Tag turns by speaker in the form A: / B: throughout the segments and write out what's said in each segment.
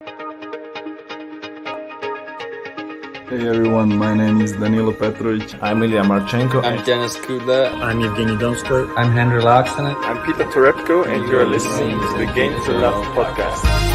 A: Hey everyone, my name is Danilo Petrovic.
B: I'm Ilya Marchenko.
C: I'm Denis Kudla.
D: I'm Evgeny Donskoy.
E: I'm Henry Laaksonen.
F: I'm Peter Torebko, and you're listening to the Game to Love podcast.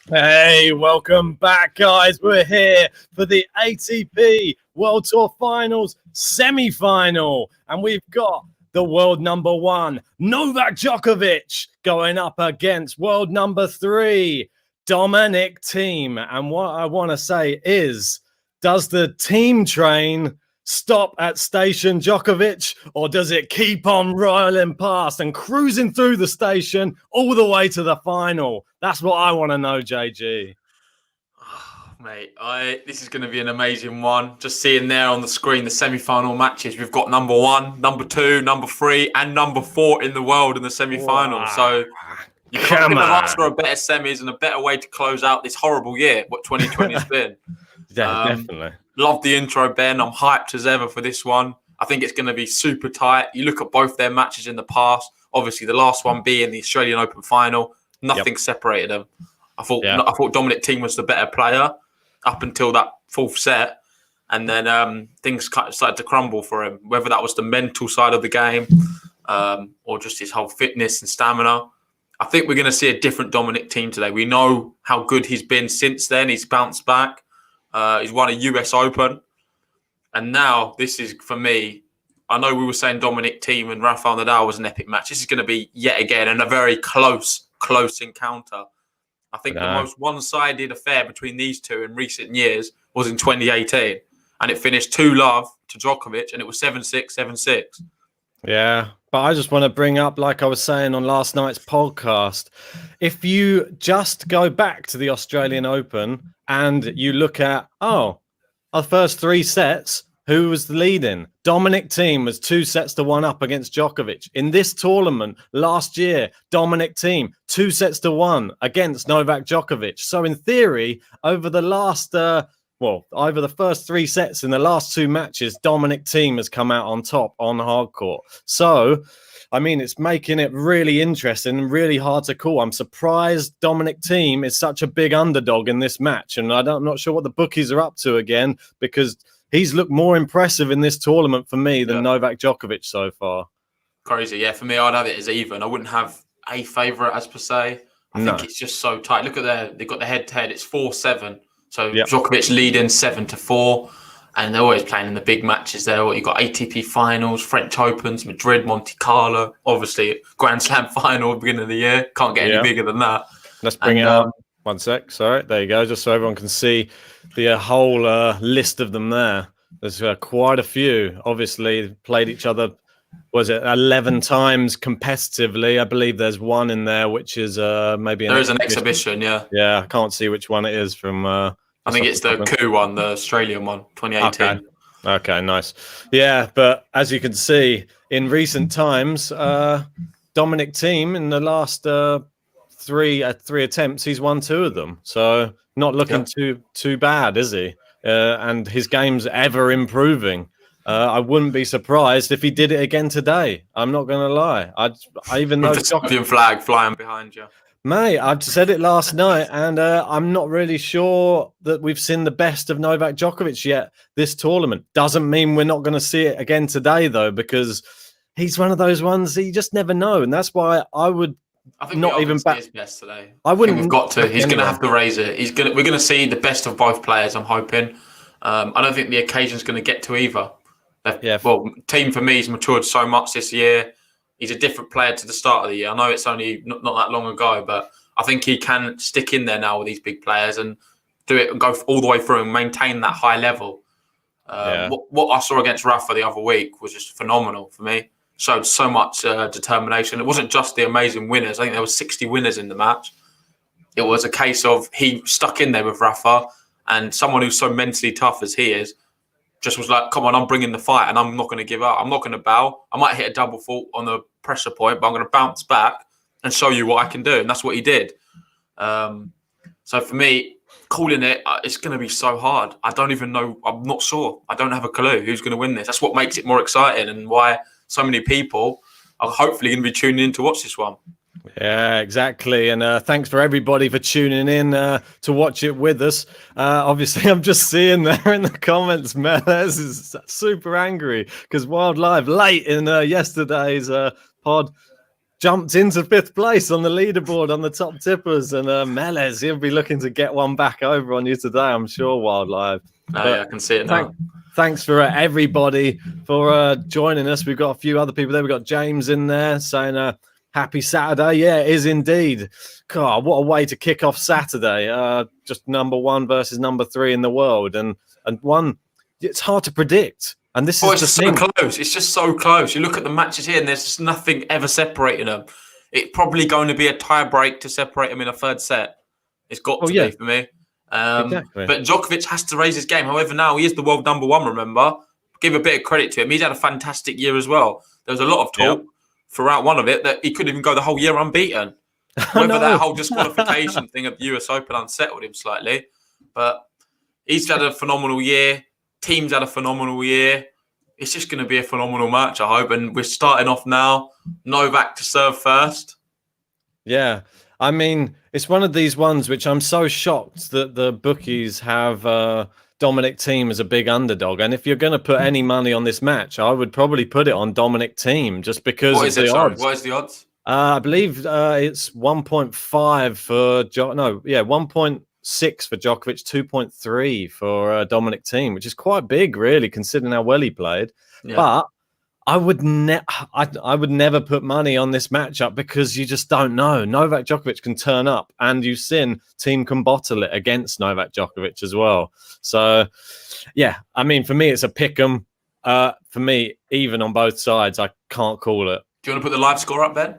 D: Hey, welcome back, guys. We're here for the ATP World Tour Finals semi-final, and we've got the world number one, Novak Djokovic, going up against world number 3, Dominic Thiem. And what I want to say is, does the team train stop at station Djokovic, or does it keep on rolling past and cruising through the station all the way to the final? That's what I want to know, JG.
C: Oh, mate, this is going to be an amazing one. Just seeing there on the screen the semi-final matches. We've got number 1, number 2, number 3, and number 4 in the world in the semi-final. Wow. So you can't ask for a better semis and a better way to close out this horrible year, what 2020 has been.
D: Yeah, definitely.
C: Love the intro, Ben. I'm hyped as ever for this one. I think it's going to be super tight. You look at both their matches in the past. Obviously, the last one being the Australian Open Final. Nothing separated them. I thought Dominic Thiem was the better player up until that 4th set, and then things started to crumble for him. Whether that was the mental side of the game or just his whole fitness and stamina. I think we're going to see a different Dominic Thiem today. We know how good he's been since then. He's bounced back. He's won a US Open. And now this is, for me, I know we were saying Dominic Thiem and Rafael Nadal was an epic match. This is going to be, yet again, and a very close encounter. I think the most one-sided affair between these two in recent years was in 2018. And it finished 2-love to Djokovic, and it was 7-6, 7-6.
D: Yeah, but I just want to bring up, like I was saying on last night's podcast, if you just go back to the Australian Open and you look at, our first 3 sets, who was the leading? Dominic Thiem was 2-1 up against Djokovic. In this tournament last year, Dominic Thiem 2-1 against Novak Djokovic. So in theory, over the last, over the first 3 sets in the last 2 matches, Dominic Thiem has come out on top on hardcourt. So, I mean, it's making it really interesting and really hard to call. I'm surprised Dominic Thiem is such a big underdog in this match. And I'm not sure what the bookies are up to again, because he's looked more impressive in this tournament for me than Novak Djokovic so far.
C: Crazy. Yeah, for me, I'd have it as even. I wouldn't have a favourite as per se. I think it's just so tight. Look at they've got the head-to-head. It's 4-7. So Djokovic leading 7-4. And they're always playing in the big matches there. You've got ATP Finals, French Opens, Madrid, Monte Carlo. Obviously, Grand Slam final at the beginning of the year. Can't get any bigger than that.
D: Let's bring it up. One sec. Sorry. There you go. Just so everyone can see the whole list of them there. There's quite a few. Obviously, played each other, was it 11 times competitively? I believe there's one in there, which is maybe
C: there is an exhibition, yeah.
D: Yeah, I can't see which one it is from...
C: I think it's the coup one, the Australian one, 2018.
D: Okay, nice. Yeah, but as you can see, in recent times, Dominic Thiem, in the last three attempts, he's won 2 of them. So not looking too bad, is he? And his game's ever improving. I wouldn't be surprised if he did it again today. I'm not going to lie. I even know
C: the champion flag flying behind you.
D: Mate, I've said it last night, and I'm not really sure that we've seen the best of Novak Djokovic yet this tournament. Doesn't mean we're not going to see it again today, though, because he's one of those ones that you just never know, and that's why I would
C: I think
D: not even back
C: his best today.
D: I wouldn't.
C: We've got to. He's going to
D: anyone.
C: have to raise it. We're going to see the best of both players. I'm hoping. I don't think the occasion's going to get to either.
D: Yeah.
C: Well, Thiem for me has matured so much this year. He's a different player to the start of the year. I know it's only not that long ago, but I think he can stick in there now with these big players and do it and go all the way through and maintain that high level. What I saw against Rafa the other week was just phenomenal for me. Showed so much determination. It wasn't just the amazing winners. I think there were 60 winners in the match. It was a case of he stuck in there with Rafa, and someone who's so mentally tough as he is just was like, come on, I'm bringing the fight and I'm not going to give up. I'm not going to bow. I might hit a double fault on the pressure point, but I'm going to bounce back and show you what I can do. And that's what he did. So for me, calling it, it's going to be so hard. I don't even know. I'm not sure. I don't have a clue who's going to win this. That's what makes it more exciting and why so many people are hopefully going to be tuning in to watch this one.
D: Yeah, exactly. And thanks for everybody for tuning in to watch it with us. Obviously, I'm just seeing there in the comments, Meles is super angry because Wild Live late in yesterday's pod jumped into 5th place on the leaderboard on the top tippers. And Meles, he'll be looking to get one back over on you today, I'm sure, Wild Live.
C: Yeah, I can see it now.
D: Thanks for everybody for joining us. We've got a few other people there. We've got James in there saying happy Saturday. Yeah, it is indeed. God, what a way to kick off Saturday. Just number 1 versus number 3 in the world. And one, it's hard to predict. And this is
C: just so close. It's just so close. You look at the matches here and there's just nothing ever separating them. It's probably going to be a tie break to separate them in a third set. It's got to be for me.
D: Exactly.
C: But Djokovic has to raise his game. However, now he is the world number 1, remember? Give a bit of credit to him. He's had a fantastic year as well. There was a lot of talk throughout one of it that he could even go the whole year unbeaten. Whether that whole disqualification thing of the US Open unsettled him slightly. But he's had a phenomenal year. Thiem's had a phenomenal year. It's just going to be a phenomenal match, I hope. And we're starting off now. Novak to serve first.
D: Yeah. I mean, it's one of these ones which I'm so shocked that the bookies have Dominic Thiem as a big underdog. And if you're going to put any money on this match, I would probably put it on Dominic Thiem just because
C: What is
D: of the odds.
C: What is the odds?
D: I believe it's 1.5 for 1.6 for Djokovic, 2.3 for Dominic Thiem, which is quite big, really, considering how well he played. Yeah. But I would never put money on this matchup because you just don't know. Novak Djokovic can turn up, and you've seen Thiem can bottle it against Novak Djokovic as well. So, yeah, I mean, for me, it's a pick 'em. For me, even on both sides, I can't call it.
C: Do you want to put the live score up, Ben?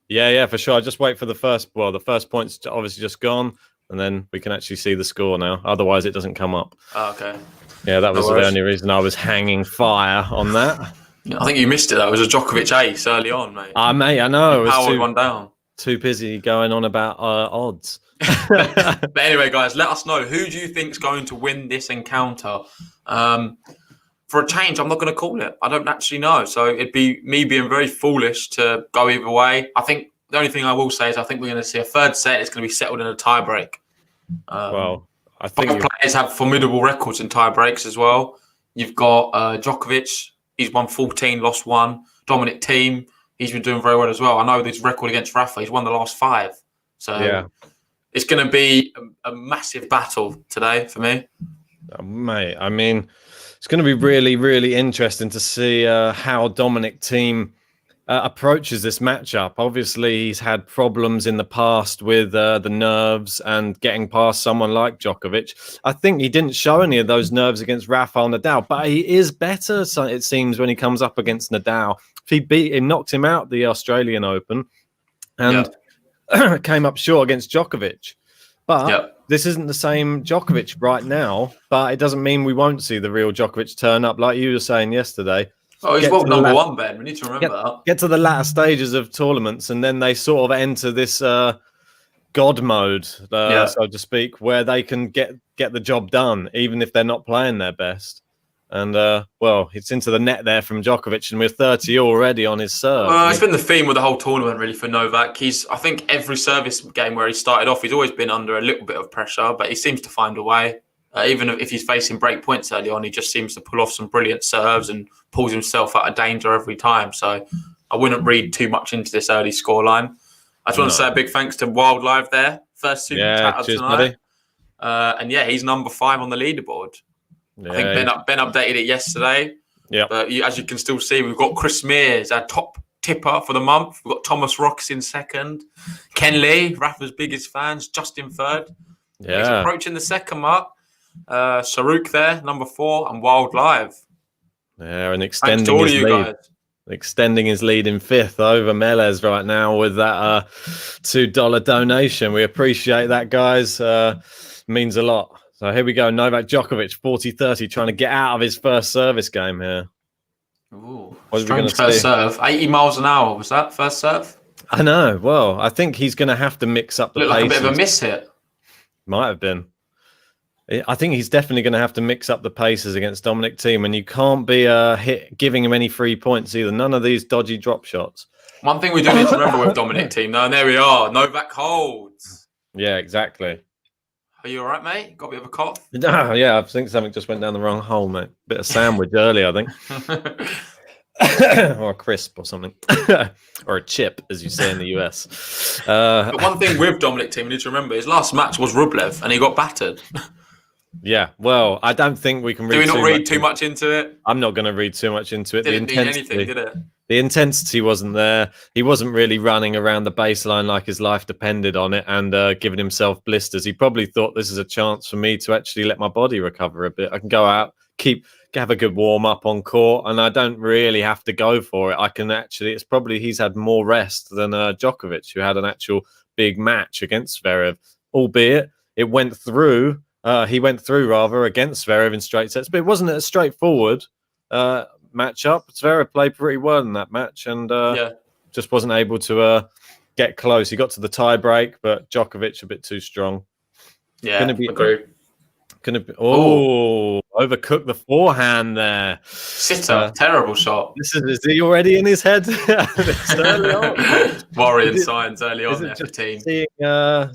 D: Yeah, for sure. I just wait for the first. Well, the first point's obviously just gone, and then we can actually see the score now. Otherwise, it doesn't come up.
C: Oh, okay.
D: Yeah, that was the only reason I was hanging fire on that.
C: I think you missed it. That was a Djokovic ace early on, mate.
D: Mate, I know.
C: You powered one down.
D: Too busy going on about odds.
C: But anyway, guys, let us know. Who do you think's going to win this encounter? For a change, I'm not going to call it. I don't actually know. So it'd be me being very foolish to go either way. I think the only thing I will say is I think we're going to see a third set. It's going to be settled in a tie break.
D: Well, I think
C: both players have formidable records in tie breaks as well. You've got Djokovic. He's won 14, lost 1. Dominic Thiem, he's been doing very well as well. I know this record against Rafa, he's won the last 5. So it's going to be a massive battle today for me.
D: Mate, I mean, it's going to be really, really interesting to see how Dominic Thiem approaches this matchup. Obviously, he's had problems in the past with the nerves and getting past someone like Djokovic. I think he didn't show any of those nerves against Rafael Nadal, but he is better, so it seems, when he comes up against Nadal. He knocked him out the Australian Open and came up short against Djokovic. But this isn't the same Djokovic right now, but it doesn't mean we won't see the real Djokovic turn up, like you were saying yesterday.
C: Oh, he's world number 1, Ben. We need to remember that.
D: Get to the latter stages of tournaments, and then they sort of enter this God mode, so to speak, where they can get the job done, even if they're not playing their best. And, well, it's into the net there from Djokovic, and we're 30 already on his serve.
C: It's been the theme with the whole tournament, really, for Novak. I think every service game where he started off, he's always been under a little bit of pressure, but he seems to find a way. Even if he's facing break points early on, he just seems to pull off some brilliant serves and pulls himself out of danger every time. So I wouldn't read too much into this early scoreline. I just want to say a big thanks to Wild Live there. First super chat of tonight. And yeah, he's number 5 on the leaderboard. Yeah, I think Ben updated it yesterday. Yeah. But as you can still see, we've got Chris Mears, our top tipper for the month. We've got Thomas Rocks in second. Ken Lee, Rafa's biggest fans, just in third. Yeah. He's approaching the second mark. Saruk there, number 4, and Wild Live.
D: Yeah, and extending his lead. Guys. Extending his lead in 5th over Melez right now with that $2 donation. We appreciate that, guys. Means a lot. So here we go. Novak Djokovic, 40-30, trying to get out of his first service game here.
C: Ooh, what was we going to say? Serve, 80 miles an hour. Was that first serve?
D: I know. Well, I think he's going to have to mix up the pace.
C: Looked like a bit of a miss hit.
D: Might have been. I think he's definitely going to have to mix up the paces against Dominic Thiem, and you can't be giving him any free points either. None of these dodgy drop shots.
C: One thing we do need to remember with Dominic Thiem, though, and there we are. Novak holds.
D: Yeah, exactly.
C: Are you all right, mate? Got a bit of a cough?
D: No, yeah, I think something just went down the wrong hole, mate. Bit of sandwich earlier, I think. Or a crisp or something. Or a chip, as you say in the US.
C: But one thing with Dominic Thiem, we need to remember, his last match was Rublev, and he got battered.
D: Yeah, well, I don't think we can read.
C: Do we not read too much into it?
D: I'm not going to read too much into it.
C: Didn't mean anything, did it?
D: The intensity wasn't there. He wasn't really running around the baseline like his life depended on it and giving himself blisters. He probably thought this is a chance for me to actually let my body recover a bit. I can go out, have a good warm up on court, and I don't really have to go for it. I can actually. It's probably he's had more rest than Djokovic, who had an actual big match against Zverev, albeit it went through. He went through rather against Zverev in straight sets, but it wasn't a straightforward matchup. Zverev played pretty well in that match and just wasn't able to get close. He got to the tie break, but Djokovic a bit too strong.
C: Yeah, agree.
D: Overcooked the forehand there.
C: Sitter, terrible shot.
D: Is he already in his head? Early on.
C: Worrying signs early on there for Thiem.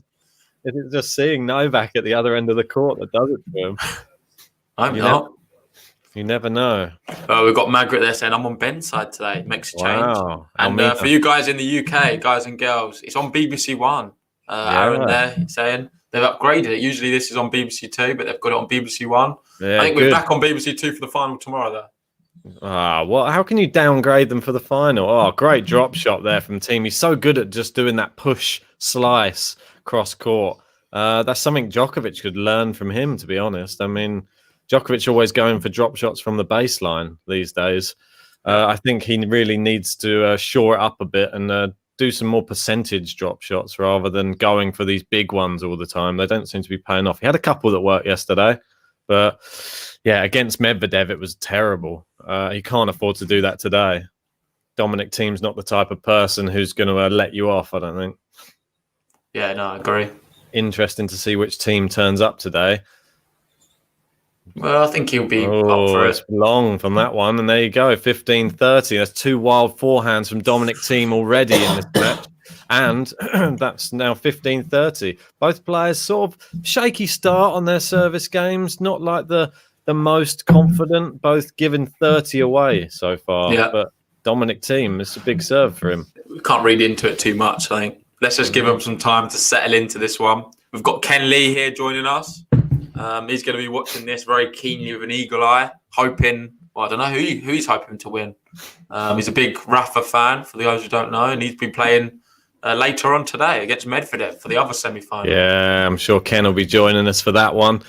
D: Is it just seeing Novak at the other end of the court that does it to him? You never know.
C: We've got Margaret there saying, I'm on Ben's side today. Makes a change. And for you guys in the UK, guys and girls, it's on BBC One. Aaron there saying they've upgraded it. Usually this is on BBC Two, but they've got it on BBC One. Yeah, I think we're back on BBC Two for the final tomorrow, though.
D: How can you downgrade them for the final? Oh, great drop shot there from Thiem. He's so good at just doing that push slice cross court. That's something Djokovic could learn from him, to be honest. I mean, Djokovic always going for drop shots from the baseline these days. I think he really needs to shore it up a bit and do some more percentage drop shots rather than going for these big ones all the time. They don't seem to be paying off. He had a couple that worked yesterday, but yeah, against Medvedev, it was terrible. He can't afford to do that today. Dominic Thiem's not the type of person who's going to let you off, I don't think.
C: Yeah, no, I agree.
D: Interesting to see which team turns up today.
C: Well, I think he'll be up for it.
D: It's long from that one. And there you go, 15-30. That's 2 wild forehands from Dominic Thiem already in this match. And that's now 15-30. Both players sort of shaky start on their service games. Not like the most confident. Both giving 30 away so far. Yeah. But Dominic Thiem, it's a big serve for him.
C: We can't read into it too much, I think. Let's just give him some time to settle into this one. We've got Ken Lee here joining us. He's going to be watching this very keenly with an eagle eye, hoping. Well, I don't know who he's hoping to win. He's a big Rafa fan, for those who don't know, and he's been playing later on today against Medvedev for the other semi-final.
D: Yeah, I'm sure Ken will be joining us for that one.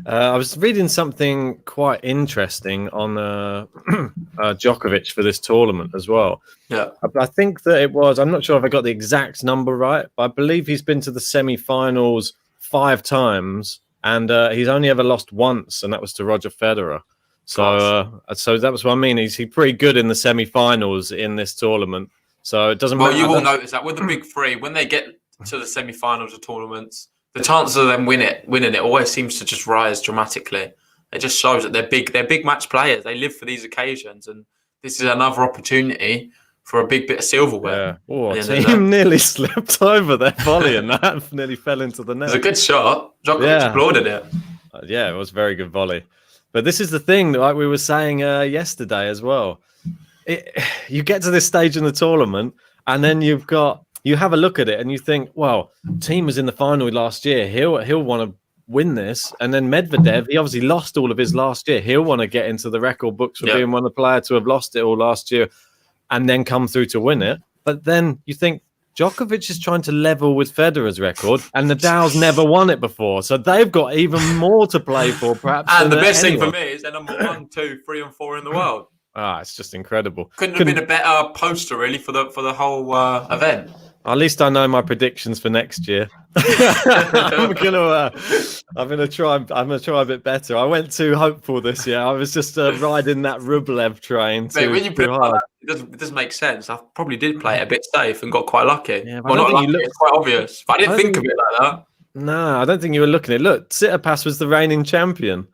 D: I was reading something quite interesting on Djokovic for this tournament as well.
C: Yeah,
D: I think that it was. I'm not sure if I got the exact number right, but I believe he's been to the semi-finals 5 times, and he's only ever lost once, and that was to Roger Federer. So that was what I mean. He's pretty good in the semi-finals in this tournament. So it doesn't matter.
C: Well, you will notice that with the big three, when they get to the semi-finals of tournaments, the chances of them winning it always seems to just rise dramatically. It just shows that they're big match players. They live for these occasions, and this is another opportunity for a big bit of silverware.
D: Yeah. Oh,
C: at the end of the
D: Thiem
C: day.
D: nearly slipped over their volley and that nearly fell into the net.
C: It was a good shot. Djokovic
D: Yeah.
C: applauded it.
D: Yeah, it was a very good volley. But this is the thing, like we were saying yesterday as well. You get to this stage in the tournament, and then you have a look at it, and you think, well, Thiem was in the final last year. He'll want to win this, and then Medvedev, he obviously lost all of his last year. He'll want to get into the record books for being one of the players to have lost it all last year, and then come through to win it. But then you think Djokovic is trying to level with Federer's record, and Nadal's never won it before, so they've got even more to play for, perhaps.
C: And the best thing for me is they're number 1, 2, 3, and 4 in the world.
D: It's just incredible.
C: Couldn't have been a better poster, really, for the whole event.
D: At least I know my predictions for next year. I'm gonna try a bit better. I went too hopeful this year. I was just riding that Rublev train.
C: When you put it doesn't make sense. I probably did play it a bit safe and got quite lucky.
D: Yeah,
C: well, not lucky. It's quite obvious, but I didn't think of it like that.
D: No, I don't think you were looking at it. Look, Tsitsipas was the reigning champion.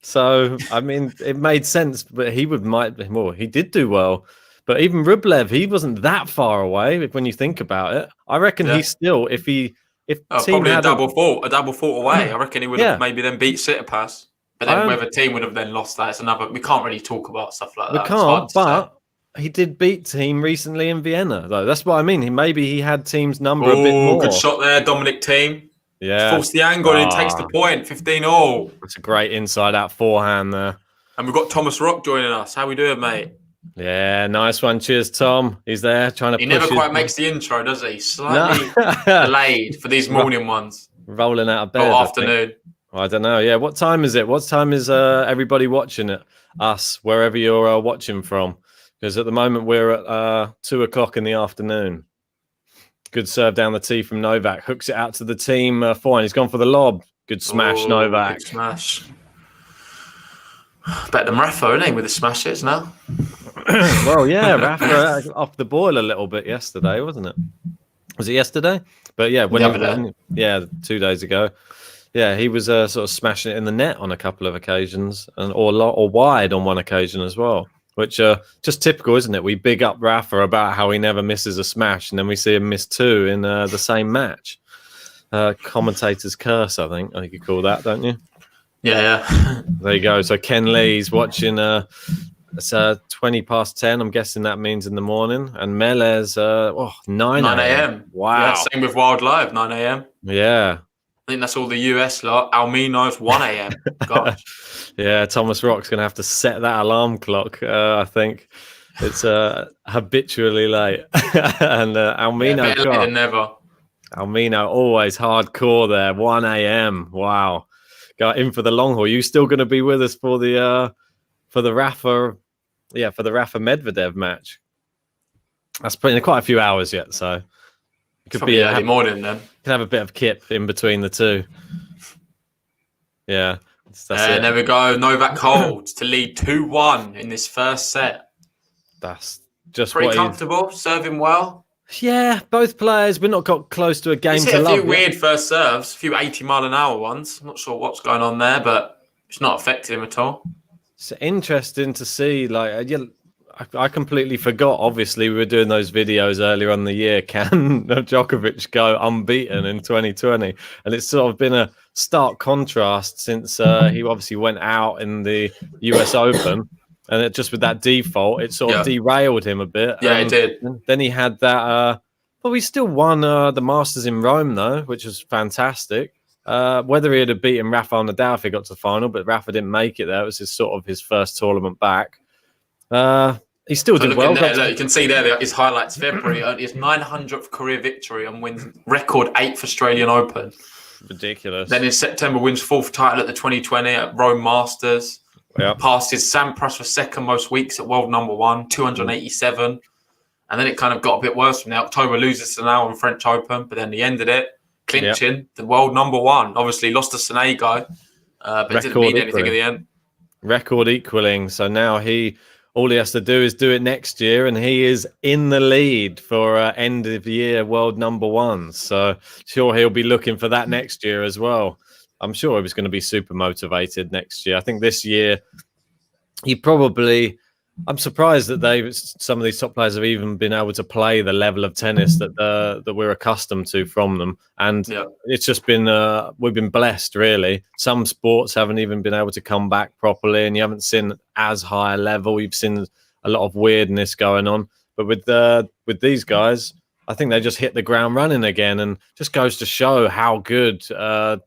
D: So, I mean, it made sense, but he did do well. But even Rublev, he wasn't that far away when you think about it. I reckon he's still, probably
C: a double fault away. I reckon he would have maybe then beat Tsitsipas. But then whether Thiem would have then lost that, it's another. We can't really talk about stuff like that.
D: We can't, but he did beat Thiem recently in Vienna, though. That's what I mean. Maybe he had Thiem's number a bit more.
C: Good shot there, Dominic Thiem.
D: Yeah.
C: Forced the angle and he takes the point, 15-all.
D: It's a great inside-out forehand there.
C: And we've got Thomas Rock joining us. How we doing, mate?
D: Yeah, nice one. Cheers, Tom. He's there trying to.
C: He never quite makes the intro, does he? Slightly delayed for these morning ones.
D: Rolling out of bed.
C: Or afternoon.
D: I don't know. Yeah, what time is it? What time is everybody watching it? Us, wherever you're watching from. Because at the moment we're at 2:00 in the afternoon. Good serve down the tee from Novak. Hooks it out to the team forehand. He's gone for the lob. Good smash, Novak.
C: Good smash. Better than Rafa, isn't he, with the smashes now?
D: Well, yeah, Rafa off the boil a little bit yesterday, wasn't it? Was it yesterday? But yeah, 2 days ago. Yeah, he was sort of smashing it in the net on a couple of occasions, or wide on one occasion as well. Which just typical, isn't it? We big up Rafa about how he never misses a smash, and then we see him miss 2 in the same match. Commentator's curse, I think you call that, don't you?
C: Yeah.
D: There you go. So Ken Lee's watching. It's 20 past 10. I'm guessing that means in the morning. And Melez, 9
C: a.m.
D: Wow.
C: Yeah, same with Wild Live, 9 a.m.
D: Yeah.
C: I think that's all the US lot. Almino's 1 a.m. Gosh.
D: Yeah, Thomas Rock's going to have to set that alarm clock. I think it's habitually late. And Almino,
C: better late than never.
D: Almino always hardcore there. 1 a.m. Wow. Got in for the long haul. You still going to be with us for the Rafa, for the Rafa Medvedev match? That's putting quite a few hours yet, so it could be
C: early morning then.
D: Can have a bit of kip in between the two. Yeah,
C: there we go. Novak holds to lead 2-1 in this first set.
D: That's just
C: pretty comfortable, serving well.
D: Yeah, both players. We've not got close to a game to love.
C: A few weird first serves, a few 80-mile-an-hour ones. I'm not sure what's going on there, but it's not affected him at all.
D: It's interesting to see. I completely forgot. Obviously, we were doing those videos earlier on in the year. Can Djokovic go unbeaten in 2020? And it's sort of been a stark contrast since he obviously went out in the US Open. And it just with that default, it sort of derailed him a bit.
C: Yeah, it did.
D: Then he had that. Well, he still won the Masters in Rome, though, which was fantastic. Whether he'd have beaten Rafa Nadal if he got to the final, but Rafa didn't make it there. It was his first tournament back. He still did well.
C: Look, you can see there his highlights. February, his 900th career victory and wins record 8th Australian Open.
D: Ridiculous.
C: Then in September wins 4th title at the 2020 at Rome Masters.
D: Yep.
C: Passed his Sampras for second most weeks at world number 1, 287. And then it kind of got a bit worse from there. October loses to now in French Open, but then he ended it, clinching the world number 1. Obviously lost to Sonego, but didn't mean anything at the end.
D: Record equaling. So now all he has to do is do it next year, and he is in the lead for end of the year world number 1. So sure, he'll be looking for that next year as well. I'm sure he was going to be super motivated next year. I think this year he probably. I'm surprised that some of these top players have even been able to play the level of tennis that we're accustomed to from them, and it's just been we've been blessed really. Some sports haven't even been able to come back properly, and you haven't seen as high a level. You've seen a lot of weirdness going on, but with these guys, I think they just hit the ground running again, and just goes to show how good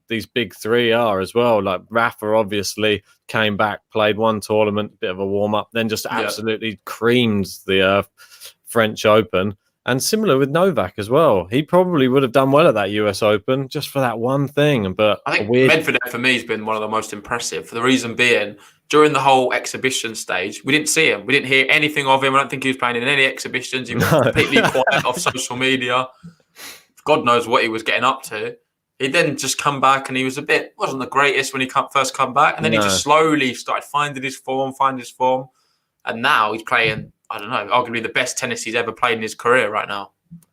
D: these big three are as well. Like Rafa obviously came back, played one tournament, bit of a warm-up, then just absolutely creamed the French Open. And similar with Novak as well. He probably would have done well at that US Open just for that one thing. But
C: I think Medvedev for me has been one of the most impressive, for the reason being, during the whole exhibition stage, we didn't see him. We didn't hear anything of him. I don't think he was playing in any exhibitions. He was completely quiet off social media. God knows what he was getting up to. He then just come back, and he wasn't the greatest when he first come back. And then he just slowly started finding his form. And now he's playing, I don't know, arguably the best tennis he's ever played in his career right now.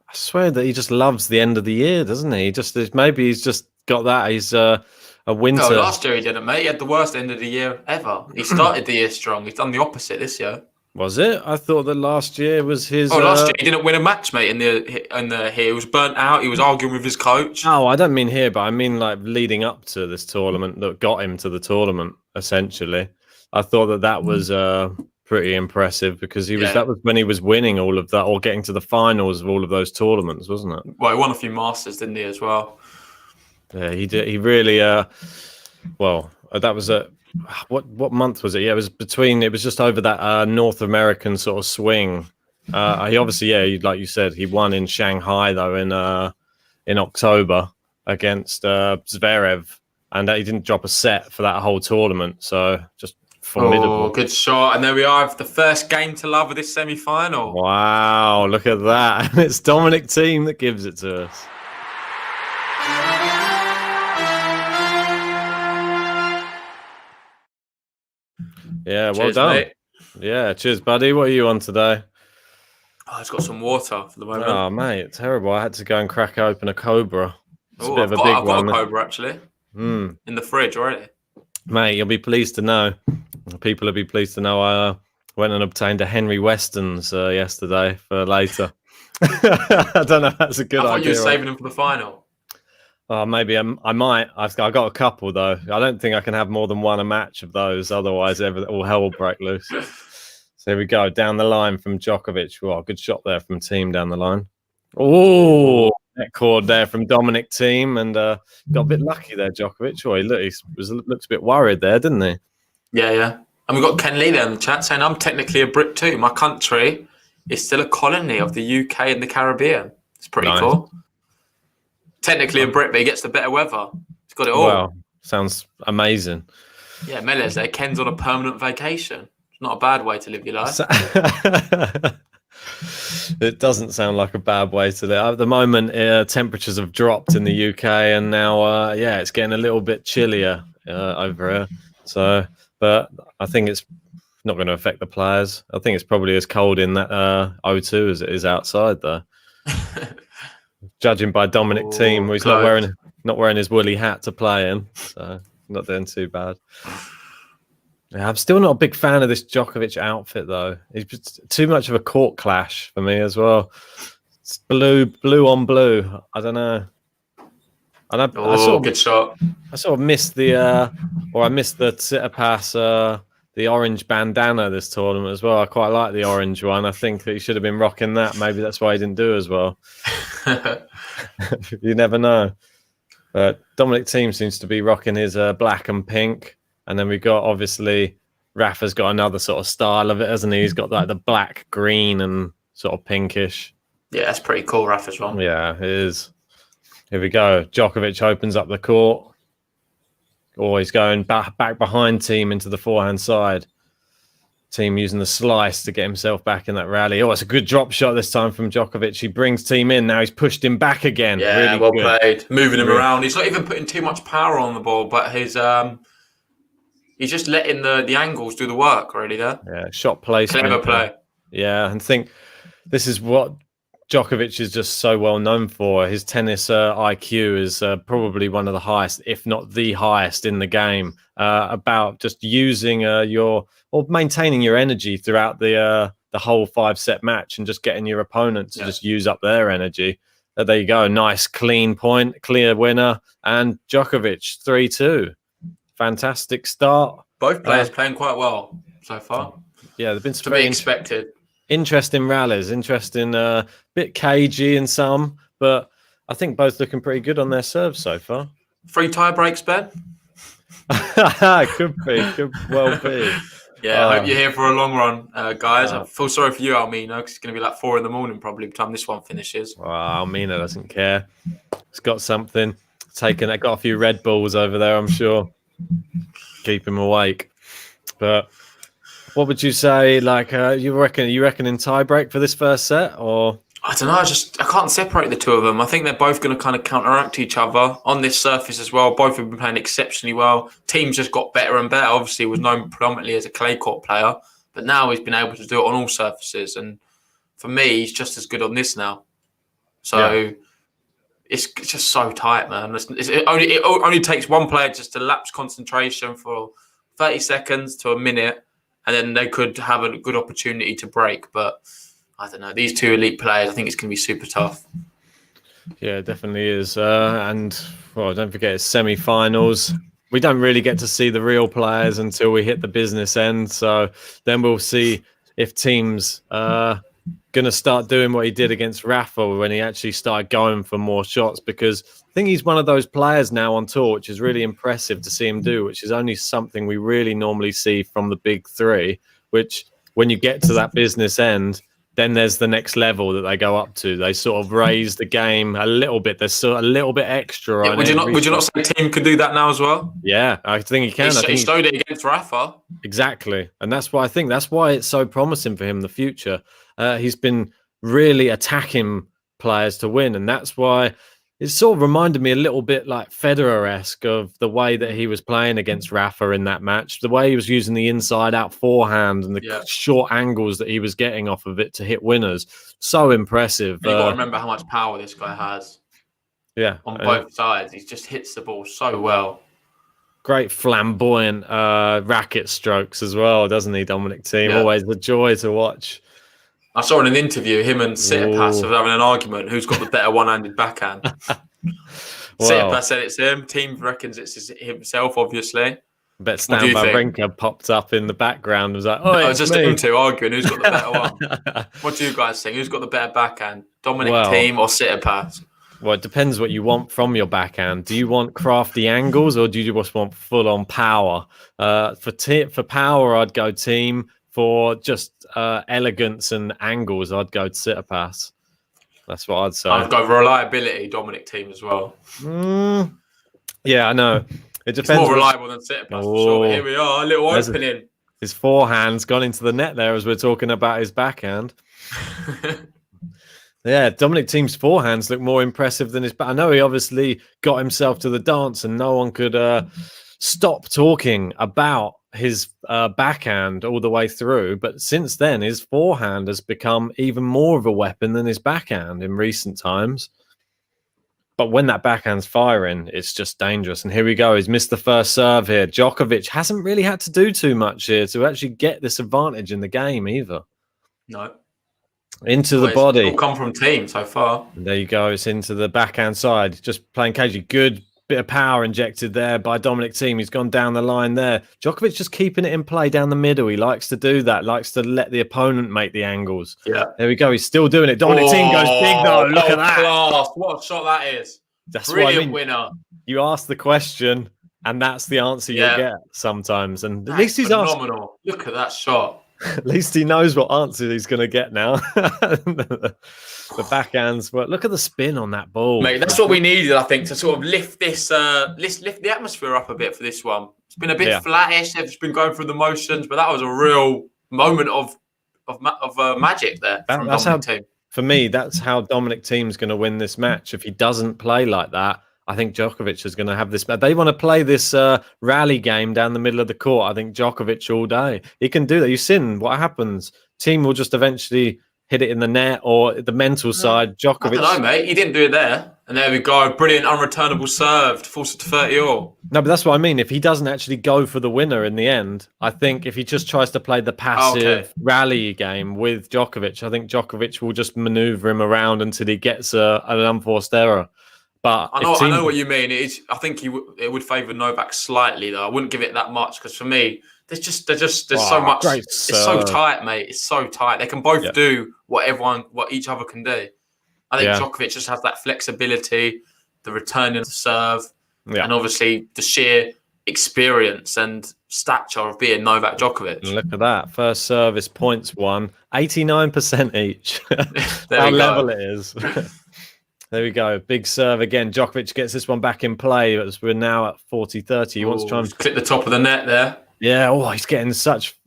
D: I swear that he just loves the end of the year, doesn't he? Maybe he's just got that. He's a winter.
C: No, last year he didn't, mate. He had the worst end of the year ever. He started the year strong. He's done the opposite this year.
D: Was it? I thought that last year was his.
C: Oh, last year he didn't win a match, mate. In the here, he was burnt out. He was arguing with his coach.
D: Oh, I don't mean here, but I mean like leading up to this tournament that got him to the tournament. Essentially, I thought that was pretty impressive because that was when he was winning all of that, or getting to the finals of all of those tournaments, wasn't it?
C: Well, he won a few Masters, didn't he, as well?
D: Yeah, he did. He really. Well, that was what month was it? Yeah, it was just over that North American sort of swing. He obviously, like you said, he won in Shanghai though in October against Zverev, and he didn't drop a set for that whole tournament. So just formidable.
C: Oh, good shot! And there we are, the first game to love of this semi-final.
D: Wow, look at that! It's Dominic Thiem that gives it to us. Yeah, well done. Mate. Yeah, cheers, buddy. What are you on today?
C: Oh, it's got some water for the moment.
D: Oh, mate, terrible. I had to go and crack open a Cobra. It's a bit of a big
C: one. I've got a Cobra, actually. In the fridge already.
D: Mate, you'll be pleased to know. People will be pleased to know I went and obtained a Henry Weston's yesterday for later. I don't know if that's a good idea.
C: I thought you were saving them for the final.
D: Oh, maybe I might. I got a couple though. I don't think I can have more than one a match of those. Otherwise, all hell will break loose. So here we go down the line from Djokovic. Well, good shot there from Thiem down the line. Oh, net cord there from Dominic Thiem, and got a bit lucky there, Djokovic. Oh, he looks a bit worried there, didn't he?
C: Yeah. And we've got Ken Lee there in the chat saying, "I'm technically a Brit too. My country is still a colony of the UK and the Caribbean." It's pretty cool. Technically a Brit, but he gets the better weather. He's got it all.
D: Wow, sounds amazing.
C: Yeah, Mele's there. Ken's on a permanent vacation. It's not a bad way to live your life.
D: It doesn't sound like a bad way to live. At the moment, temperatures have dropped in the UK, and now, it's getting a little bit chillier over here. So, but I think it's not going to affect the players. I think it's probably as cold in that O2 as it is outside, though. Judging by Dominic Thiem, where he's not wearing his woolly hat to play in, so not doing too bad. Yeah, I'm still not a big fan of this Djokovic outfit though. He's too much of a court clash for me as well. It's blue on blue. I don't know. And I
C: good shot.
D: I sort of missed the Tsitsipas the orange bandana this tournament as well. I quite like the orange one. I think that he should have been rocking that. Maybe that's why he didn't do as well. You never know. But Dominic Thiem seems to be rocking his black and pink. And then we've got, obviously, Rafa's got another sort of style of it, hasn't he? He's got like the black, green and sort of pinkish.
C: Yeah, that's pretty cool, Rafa's one.
D: Yeah, it is. Here we go. Djokovic opens up the court. Oh, he's going back behind Thiem into the forehand side. Thiem using the slice to get himself back in that rally. Oh, it's a good drop shot this time from Djokovic. He brings Thiem in. Now he's pushed him back again.
C: Yeah,
D: really
C: well
D: good.
C: Played. Moving him around. He's not even putting too much power on the ball, but he's just letting the angles do the work already there.
D: Yeah, shot placement.
C: Clever play.
D: Yeah, and think this is what Djokovic is just so well known for. His tennis IQ is probably one of the highest, if not the highest in the game. About just using maintaining your energy throughout the whole 5-set match and just getting your opponent to just use up their energy. There you go. Nice, clean point, clear winner. And Djokovic, 3-2. Fantastic start.
C: Both players playing quite well so far.
D: Yeah, they've been
C: to be expected.
D: Interesting rallies, interesting, bit cagey in some, but I think both looking pretty good on their serves so far.
C: 3 tie breaks, Ben?
D: Could well be.
C: Yeah, I hope you're here for a long run, guys. I feel sorry for you, Almina, because it's going to be like 4 a.m. probably by the time this one finishes.
D: Well, Almina doesn't care. He's got something. Got a few Red Bulls over there, I'm sure. Keep him awake. But what would you say? Like, you reckon in tie break for this first set, or?
C: I don't know. I can't separate the two of them. I think they're both going to kind of counteract each other on this surface as well. Both have been playing exceptionally well. Team's just got better and better. Obviously, he was known predominantly as a clay court player, but now he's been able to do it on all surfaces. And for me, he's just as good on this now. So it's just so tight, man. It only takes one player just to lapse concentration for 30 seconds to a minute, and then they could have a good opportunity to break. But I don't know. These two elite players, I think it's going to be super tough.
D: Yeah, it definitely is. And don't forget, it's semi-finals. We don't really get to see the real players until we hit the business end. So then we'll see if teams going to start doing what he did against Rafa when he actually started going for more shots, because I think he's one of those players now on tour, which is really impressive to see him do, which is only something we really normally see from the big three, which when you get to that business end, then there's the next level that they go up to. They sort of raise the game a little bit. There's sort of a little bit extra.
C: Yeah, would you not say Thiem could do that now as well?
D: Yeah, I think he can.
C: He showed it against Rafa.
D: Exactly. And that's why it's so promising for him in the future. He's been really attacking players to win. And that's why it sort of reminded me a little bit like Federer-esque of the way that he was playing against Rafa in that match, the way he was using the inside-out forehand and the short angles that he was getting off of it to hit winners. So impressive.
C: You've got to remember how much power this guy has.
D: Yeah.
C: On both sides. He just hits the ball so well.
D: Great flamboyant racket strokes as well, doesn't he, Dominic Thiem? Yeah. Always a joy to watch.
C: I saw in an interview him and Tsitsipas were having an argument who's got the better one-handed backhand. Tsitsipas said it's him. Thiem reckons it's himself, obviously.
D: I bet Stan Wawrinka popped up in the background and was like, oh,
C: it's just them two arguing who's got the better one. What do you guys think? Who's got the better backhand? Dominic Thiem or Tsitsipas?
D: Well, it depends what you want from your backhand. Do you want crafty angles or do you just want full-on power? For power, I'd go Thiem. For just elegance and angles, I'd go Tsitsipas. That's what I'd say.
C: I'd go reliability, Dominic Thiem as well.
D: Yeah, I know. It depends.
C: It's more reliable than Tsitsipas for sure. But here we are, a little opening.
D: His forehand's gone into the net there as we're talking about his backhand. Yeah, Dominic Thiem's forehands look more impressive than his back. I know he obviously got himself to the dance and no one could stop talking about his backhand all the way through, but since then his forehand has become even more of a weapon than his backhand in recent times. But when that backhand's firing, it's just dangerous. And here we go, he's missed the first serve here. Djokovic hasn't really had to do too much here to actually get this advantage in the game either.
C: No.
D: Into the body.
C: It's all come from Thiem so far.
D: And there you go, it's into the backhand side, just playing cagey. Good bit of power injected there by Dominic Thiem. He's gone down the line there. Djokovic just keeping it in play down the middle. He likes to do that, likes to let the opponent make the angles.
C: Yeah.
D: There we go. He's still doing it. Dominic Thiem goes big though. Look at that.
C: Class. What a shot that is.
D: That's
C: brilliant winner.
D: You ask the question and that's the answer you get sometimes. And at least he's
C: phenomenal. Look at that shot.
D: At least he knows what answer he's going to get now. The backhands, but look at the spin on that ball.
C: Mate, that's what we needed, I think, to sort of lift this, lift the atmosphere up a bit for this one. It's been a bit flattish. They've just been going through the motions, but that was a real moment of magic there from Dominic Thiem.
D: For me, that's how Dominic Thiem's going to win this match. If he doesn't play like that, I think Djokovic is going to have this. They want to play this rally game down the middle of the court. I think Djokovic all day. He can do that. You've seen what happens. Thiem will just eventually hit it in the net, or the mental side,
C: I
D: Djokovic.
C: don't know, mate. He didn't do it there. And there we go. Brilliant, unreturnable serve to force it to 30 all.
D: No, but that's what I mean. If he doesn't actually go for the winner in the end, I think if he just tries to play the passive rally game with Djokovic, I think Djokovic will just maneuver him around until he gets an unforced error. But
C: I know what you mean. I think it would favour Novak slightly, though. I wouldn't give it that much because for me, there's so much. It's so tight, mate. It's so tight. They can both do what each other can do. I think Djokovic just has that flexibility, the returning to serve, and obviously the sheer experience and stature of being Novak Djokovic.
D: And look at that. First service points won, 89% each. How level it is. There we go. Big serve again. Djokovic gets this one back in play as we're now at 40-30. He wants to try and
C: clip the top of the net there.
D: Yeah. Oh, he's getting such.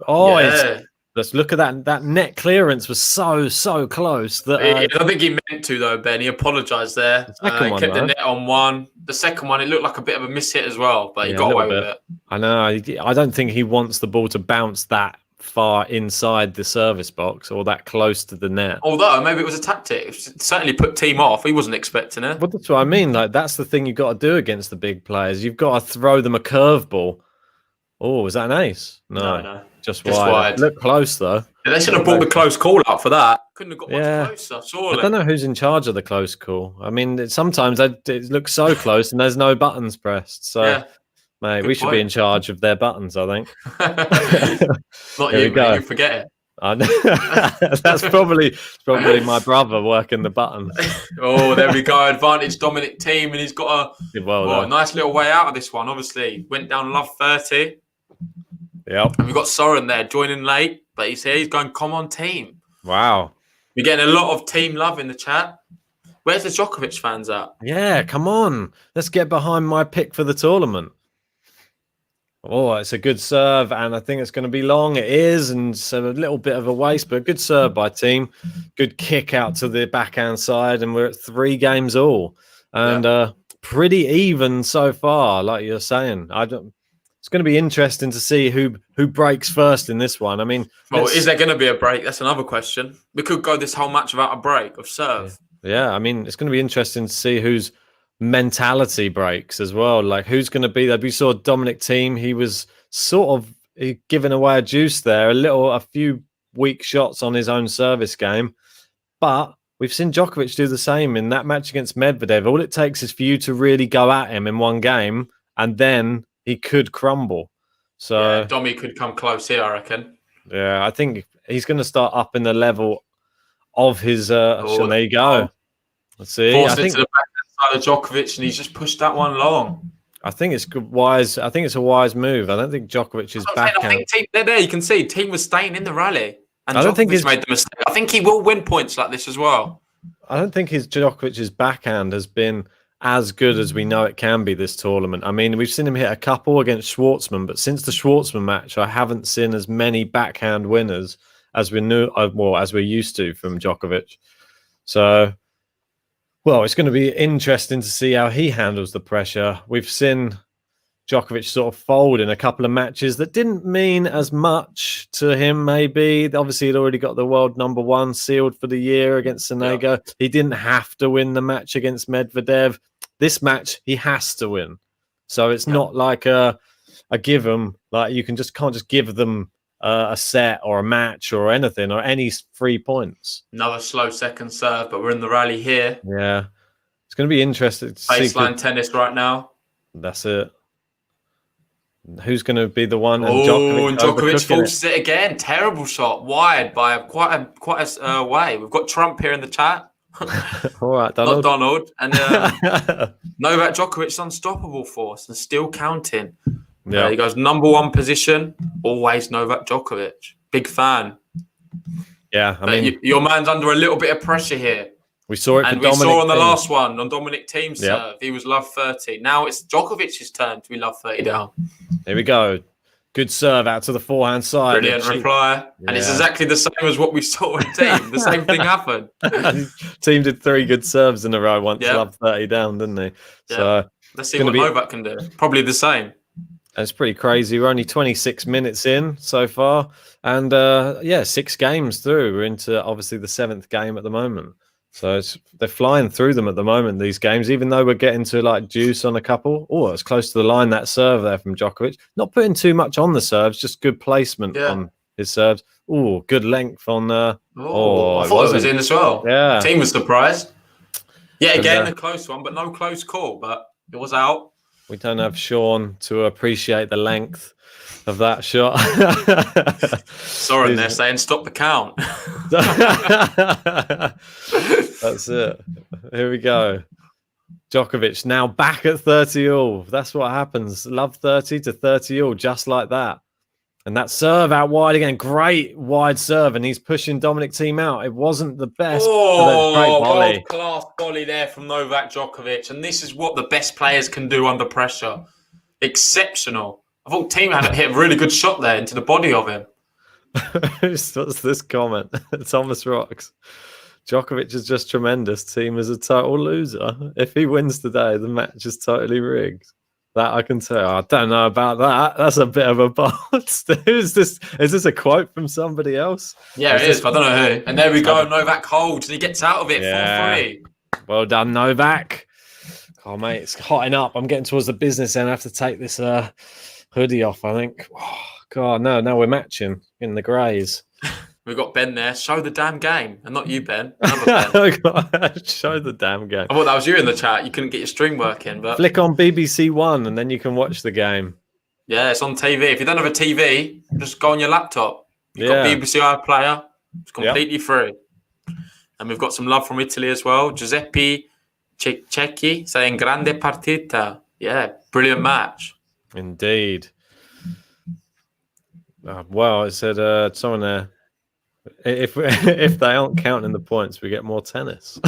D: Let's look at that. That net clearance was so close. That
C: I don't think he meant to, though, Ben. He apologised there. He kept the net on one. The second one, it looked like a bit of a miss hit as well, but he got away with it.
D: I know. I don't think he wants the ball to bounce that far inside the service box or that close to the net.
C: Although maybe it was a tactic. It certainly put Thiem off. He wasn't expecting it.
D: Well, that's what I mean. Like, that's the thing you've got to do against the big players. You've got to throw them a curveball. Oh, is that an ace? No. Just wide. Look close, though.
C: Yeah, they should have brought the close call up for that. Couldn't have got much closer, surely.
D: I don't know who's in charge of the close call. I mean, sometimes it looks so close and there's no buttons pressed. So, mate, we should be in charge of their buttons, I think.
C: Not you, mate. You forget it.
D: I know. That's probably my brother working the buttons.
C: Oh, there we go. Advantage Dominic Thiem, and he's got a nice little way out of this one, obviously. Went down love 30.
D: Yep.
C: And we've got Soren there joining late, but he's here. He's going, come on, Thiem.
D: Wow.
C: We're getting a lot of Thiem love in the chat. Where's the Djokovic fans at?
D: Yeah, come on. Let's get behind my pick for the tournament. Oh, it's a good serve, and I think it's going to be long. It is, and so a little bit of a waste, but good serve by Thiem. Good kick out to the backhand side, and we're at 3 games all. And pretty even so far, like you're saying. It's going to be interesting to see who breaks first in this one. I mean,
C: is there going to be a break? That's another question. We could go this whole match without a break of serve.
D: Yeah, I mean, it's going to be interesting to see whose mentality breaks as well. Like, who's going to be there? We saw Dominic Thiem. He was sort of giving away a juice there, a few weak shots on his own service game. But we've seen Djokovic do the same in that match against Medvedev. All it takes is for you to really go at him in one game, and then he could crumble. So
C: Domi could come close here, I reckon.
D: Yeah, I think he's going to start up in the level of his. There you go. Let's see.
C: Forced it to the backhand side of Djokovic, and he's just pushed that one long.
D: I think it's wise. I think it's a wise move. I don't think Djokovic is backhand.
C: I think there you can see Thiem was staying in the rally, and
D: I don't think
C: he's made the mistake. I think he will win points like this as well.
D: I don't think Djokovic's backhand has been as good as we know it can be this tournament. I mean, we've seen him hit a couple against Schwartzman, but since the Schwartzman match, I haven't seen as many backhand winners as we knew, as we're used to from Djokovic. So, it's going to be interesting to see how he handles the pressure. We've seen Djokovic sort of fold in a couple of matches that didn't mean as much to him, maybe. Obviously, he'd already got the world #1 sealed for the year against Sonego. Yeah. He didn't have to win the match against Medvedev. This match, he has to win. So it's not like a give them, like you can't just give them a set or a match or anything or any 3 points.
C: Another slow second serve, but we're in the rally here.
D: Yeah. It's going to be interesting to see.
C: Baseline tennis right now.
D: That's it. Who's going to be the one?
C: And Djokovic forces it again. Terrible shot, wide by quite a way. We've got Trump here in the chat.
D: All right, Donald.
C: Not Donald. And Novak Djokovic's unstoppable force and still counting. Yeah, he goes #1 position. Always Novak Djokovic. Big fan.
D: Yeah, I mean,
C: your man's under a little bit of pressure here.
D: We saw it,
C: and we saw on the last one on Dominic Thiem's serve. He was love 30. Now it's Djokovic's turn to be love 30 down.
D: Here we go. Good serve out to the forehand side.
C: Brilliant reply. And it's exactly the same as what we saw with Thiem. The same thing happened.
D: Thiem did 3 good serves in a row once, love 30 down, didn't he?
C: Yeah. So let's see what Novak can do. Probably the same.
D: It's pretty crazy. We're only 26 minutes in so far. And 6 games through. We're into obviously the 7th game at the moment. So they're flying through them at the moment, these games, even though we're getting to like juice on a couple. Oh, it's close to the line, that serve there from Djokovic. Not putting too much on the serves, just good placement on his serves. Oh, good length on I
C: thought it was in as well.
D: Yeah.
C: The team was surprised. Yeah, again, a close one, but no close call. But it was out.
D: We don't have Sean to appreciate the length of that shot.
C: Soren, they're saying stop the count.
D: That's it. Here we go. Djokovic now back at 30 all. That's what happens. Love 30 to 30 all, just like that. And that serve out wide again. Great wide serve. And he's pushing Dominic Thiem out. It wasn't the best.
C: World-class volley there from Novak Djokovic. And this is what the best players can do under pressure. Exceptional. I thought Thiem had hit a really good shot there into the body of him.
D: What's this comment? Thomas Rocks. Djokovic is just tremendous. Thiem is a total loser. If he wins today, the match is totally rigged. That I can tell. I don't know about that. That's a bit of a boss. Who's this? Is this a quote from somebody else?
C: Yeah, it is. I don't know who. And there we go. Novak holds and he gets out of it 4-3.
D: Well done, Novak. Oh, mate, it's hotting up. I'm getting towards the business end. I have to take this hoodie off, I think. Oh, God, no, we're matching in the greys.
C: We've got Ben there. Show the damn game. And not you, Ben. Another Ben.
D: Show the damn game.
C: I thought that was you in the chat. You couldn't get your stream working. But
D: flick on BBC One and then you can watch the game.
C: Yeah, it's on TV. If you don't have a TV, just go on your laptop. You've got BBC iPlayer. It's completely free. And we've got some love from Italy as well. Giuseppe Cecchi saying grande partita. Yeah, brilliant match.
D: Indeed. Well, it said someone there. If they aren't counting the points, we get more tennis.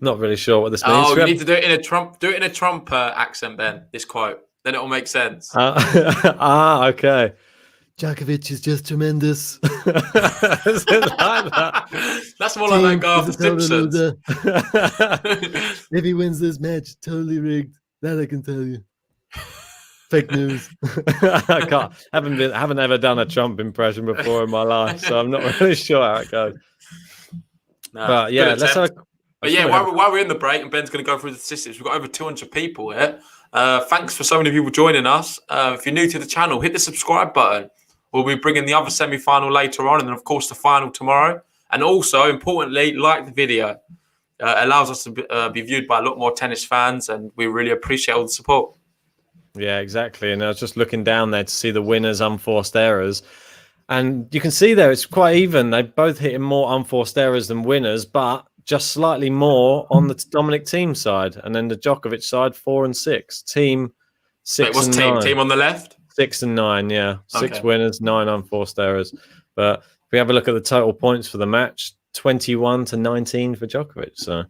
D: Not really sure what this means.
C: Oh, you need to do it in a Trump. Do it in a Trump accent, Ben. This quote, then it will make sense.
D: Okay. Djokovic is just tremendous. Like
C: that? That's more like that guy off the Simpsons.
D: If he wins this match, totally rigged. That I can tell you. Fake news. I haven't ever done a Trump impression before in my life, so I'm not really sure how it goes.
C: No,
D: but yeah,
C: while we're in the break and Ben's going to go through the statistics, we've got over 200 people here. Thanks for so many people joining us. If you're new to the channel, hit the subscribe button. We'll be bringing the other semi-final later on, and then of course the final tomorrow. And also, importantly, like the video. It allows us to be viewed by a lot more tennis fans, and we really appreciate all the support.
D: Yeah, exactly. And I was just looking down there to see the winners' unforced errors. And you can see there it's quite even. They both hitting more unforced errors than winners, but just slightly more on the Dominic Thiem side. And then the Djokovic side, 4 and 6. Thiem, 6 and 9.
C: What's Thiem on the left?
D: 6 and 9, yeah. 6 winners, 9 unforced errors. But if we have a look at the total points for the match, 21 to 19 for Djokovic. So...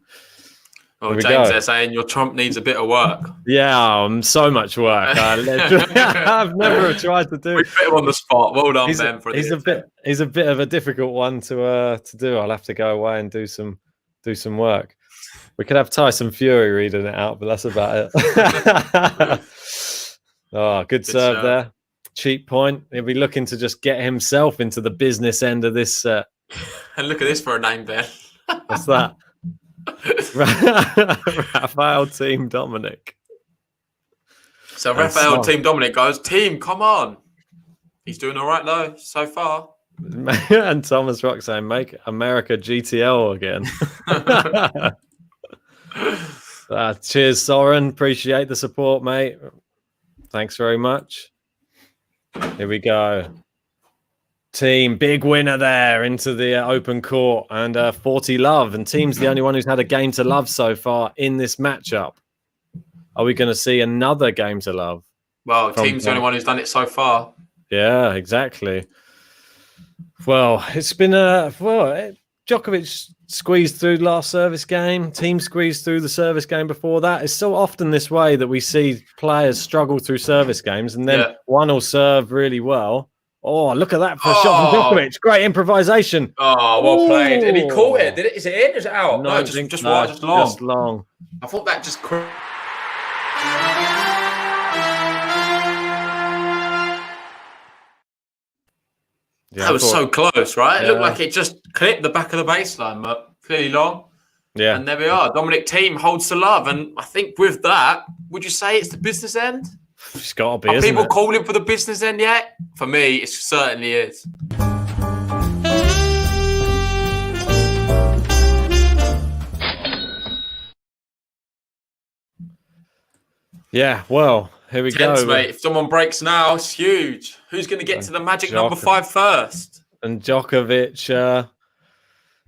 C: Oh, James, they're saying your Trump needs a bit of work.
D: Yeah, so much work. I've never tried to do.
C: We put him on the spot. Well done, Ben.
D: He's a bit of a difficult one to do. I'll have to go away and do some work. We could have Tyson Fury reading it out, but that's about it. Good serve there. Cheap point. He'll be looking to just get himself into the business end of this set.
C: And look at this for a name, Ben.
D: What's that? Rafael Thiem Dominic.
C: So Rafael Thiem Dominic goes, Thiem, come on. He's doing all right though so far.
D: And Thomas Rock saying, make America GTL again. Cheers, Soren. Appreciate the support, mate. Thanks very much. Here we go. Thiem, big winner there into the open court and 40 love. And Thiem's the only one who's had a game to love so far in this matchup. Are we going to see another game to love?
C: Well, Thiem's the only one who's done it so far.
D: Yeah, exactly. Well, it's been Djokovic squeezed through last service game. Thiem squeezed through the service game before that. It's so often this way that we see players struggle through service games and then one will serve really well. Oh, look at that for a shot from Djokovic. Great improvisation.
C: Oh, well played. And he caught it. Is it in? Is it out? No, just long.
D: Just long.
C: I thought that just...
D: Yeah,
C: that was so close, right? It looked
D: Yeah.
C: like it just clipped the back of the baseline, but clearly long.
D: Yeah.
C: And there we are. Dominic Thiem holds the love. And I think with that, would you say it's the business end?
D: It's got to be,
C: Are
D: isn't
C: people
D: it?
C: calling for the business end yet? For me, it certainly is.
D: Yeah, well, here we
C: Tense,
D: go.
C: mate. If someone breaks now, it's huge. Who's going to get to the magic number 5 first?
D: And Djokovic,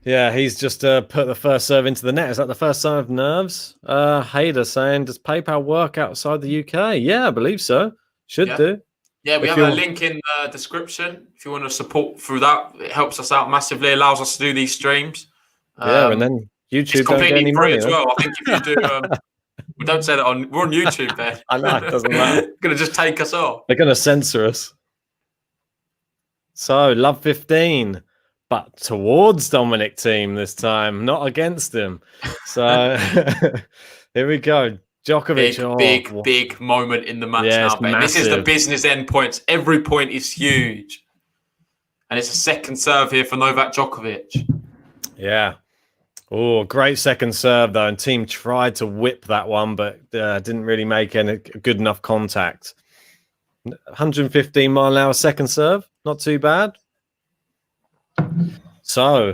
D: yeah, he's just put the first serve into the net. Is that the first sign of nerves? Hader saying, does PayPal work outside the UK? Yeah, I believe so. Should do.
C: Yeah, we
D: If
C: have
D: you
C: a link in the description. If you want to support through that, it helps us out massively, allows us to do these streams.
D: Yeah, and then YouTube
C: it's
D: don't get
C: completely
D: any
C: free
D: money.
C: as well. I think if you do, we don't say that we're on YouTube, Ben.
D: I know, it doesn't matter.
C: Going to just take us off.
D: They're going to censor us. So, love 15, but towards Dominic Thiem this time, not against him. So, here we go. Djokovic.
C: Big moment in the match now, Ben. This is the business end points. Every point is huge. And it's a second serve here for Novak Djokovic.
D: Yeah. Oh, great second serve, though. And Thiem tried to whip that one, but didn't really make any good enough contact. 115 mile an hour second serve. Not too bad. So,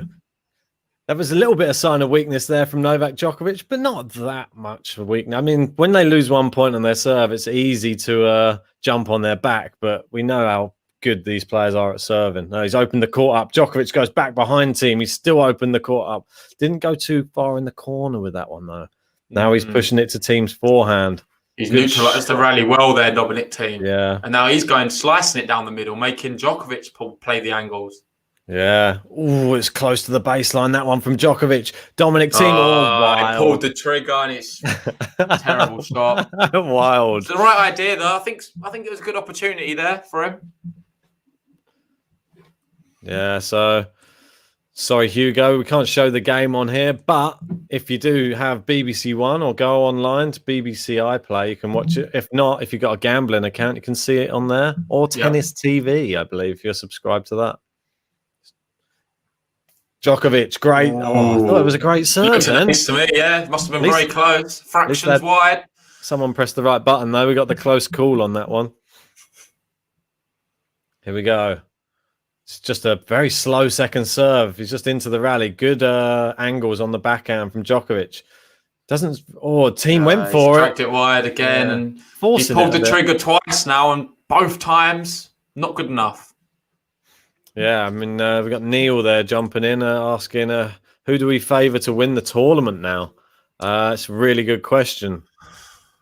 D: that was a little bit of sign of weakness there from Novak Djokovic, but not that much of weakness. I mean, when they lose 1 point on their serve, it's easy to jump on their back, but we know how good these players are at serving. Now he's opened the court up. Djokovic goes back behind Thiem. He's still opened the court up. Didn't go too far in the corner with that one, though. Now he's pushing it to Thiem's forehand.
C: He's neutralised the rally well there, Dominic Thiem.
D: Yeah.
C: And now he's going slicing it down the middle, making Djokovic play the angles.
D: Yeah. Oh, it's close to the baseline, that one from Djokovic. Dominic Thiem.
C: He pulled the trigger and it's terrible shot.
D: Wild.
C: It's the right idea, though. I think it was a good opportunity there for him.
D: Yeah, so sorry, Hugo, we can't show the game on here, but if you do have BBC One or go online to BBC iPlayer, you can watch it. If not, if you've got a gambling account, you can see it on there. Or Tennis TV, I believe, if you're subscribed to that. Djokovic, great. Oh, I thought it was a great serve, then.
C: To me, yeah. It must have been very close. Fractions wide.
D: Someone pressed the right button, though. We got the close call on that one. Here we go. It's just a very slow second serve. He's just into the rally. Good angles on the backhand from Djokovic. Thiem went for it.
C: Tracked it wide again. And he's pulled the trigger twice now, and both times, not good enough.
D: Yeah, I mean, we've got Neil there jumping in, asking, who do we favour to win the tournament now? It's a really good question.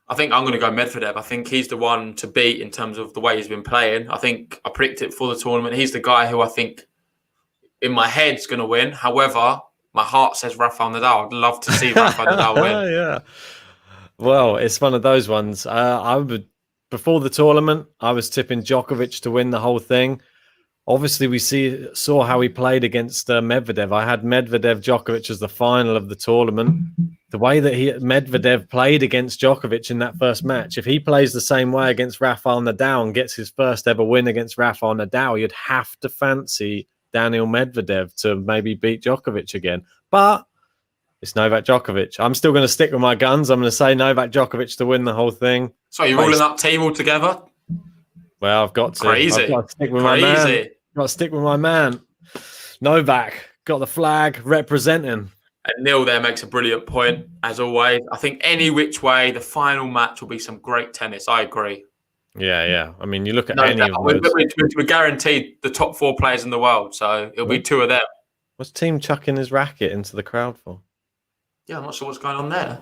C: I think I'm going to go Medvedev. I think he's the one to beat in terms of the way he's been playing. I think I predicted for the tournament. He's the guy who I think in my head's going to win. However, my heart says Rafael Nadal. I'd love to see Rafael Nadal win.
D: Yeah. Well, it's one of those ones. Before the tournament, I was tipping Djokovic to win the whole thing. Obviously, we saw how he played against Medvedev. I had Medvedev Djokovic as the final of the tournament. The way that Medvedev played against Djokovic in that first match, if he plays the same way against Rafael Nadal and gets his first ever win against Rafael Nadal, you'd have to fancy Daniel Medvedev to maybe beat Djokovic again. But it's Novak Djokovic. I'm still going to stick with my guns. I'm going to say Novak Djokovic to win the whole thing.
C: So you're ruling up Thiem altogether?
D: Well, I've got to.
C: Crazy.
D: I've got to stick with my man. Got to stick with my man. Novak got the flag representing.
C: And Neil there makes a brilliant point, as always. I think any which way, the final match will be some great tennis. I agree.
D: Yeah. I mean, you look at any of those.
C: We're guaranteed the top 4 players in the world, so it'll be 2 of them.
D: What's Thiem chucking his racket into the crowd for?
C: Yeah, I'm not sure what's going on there.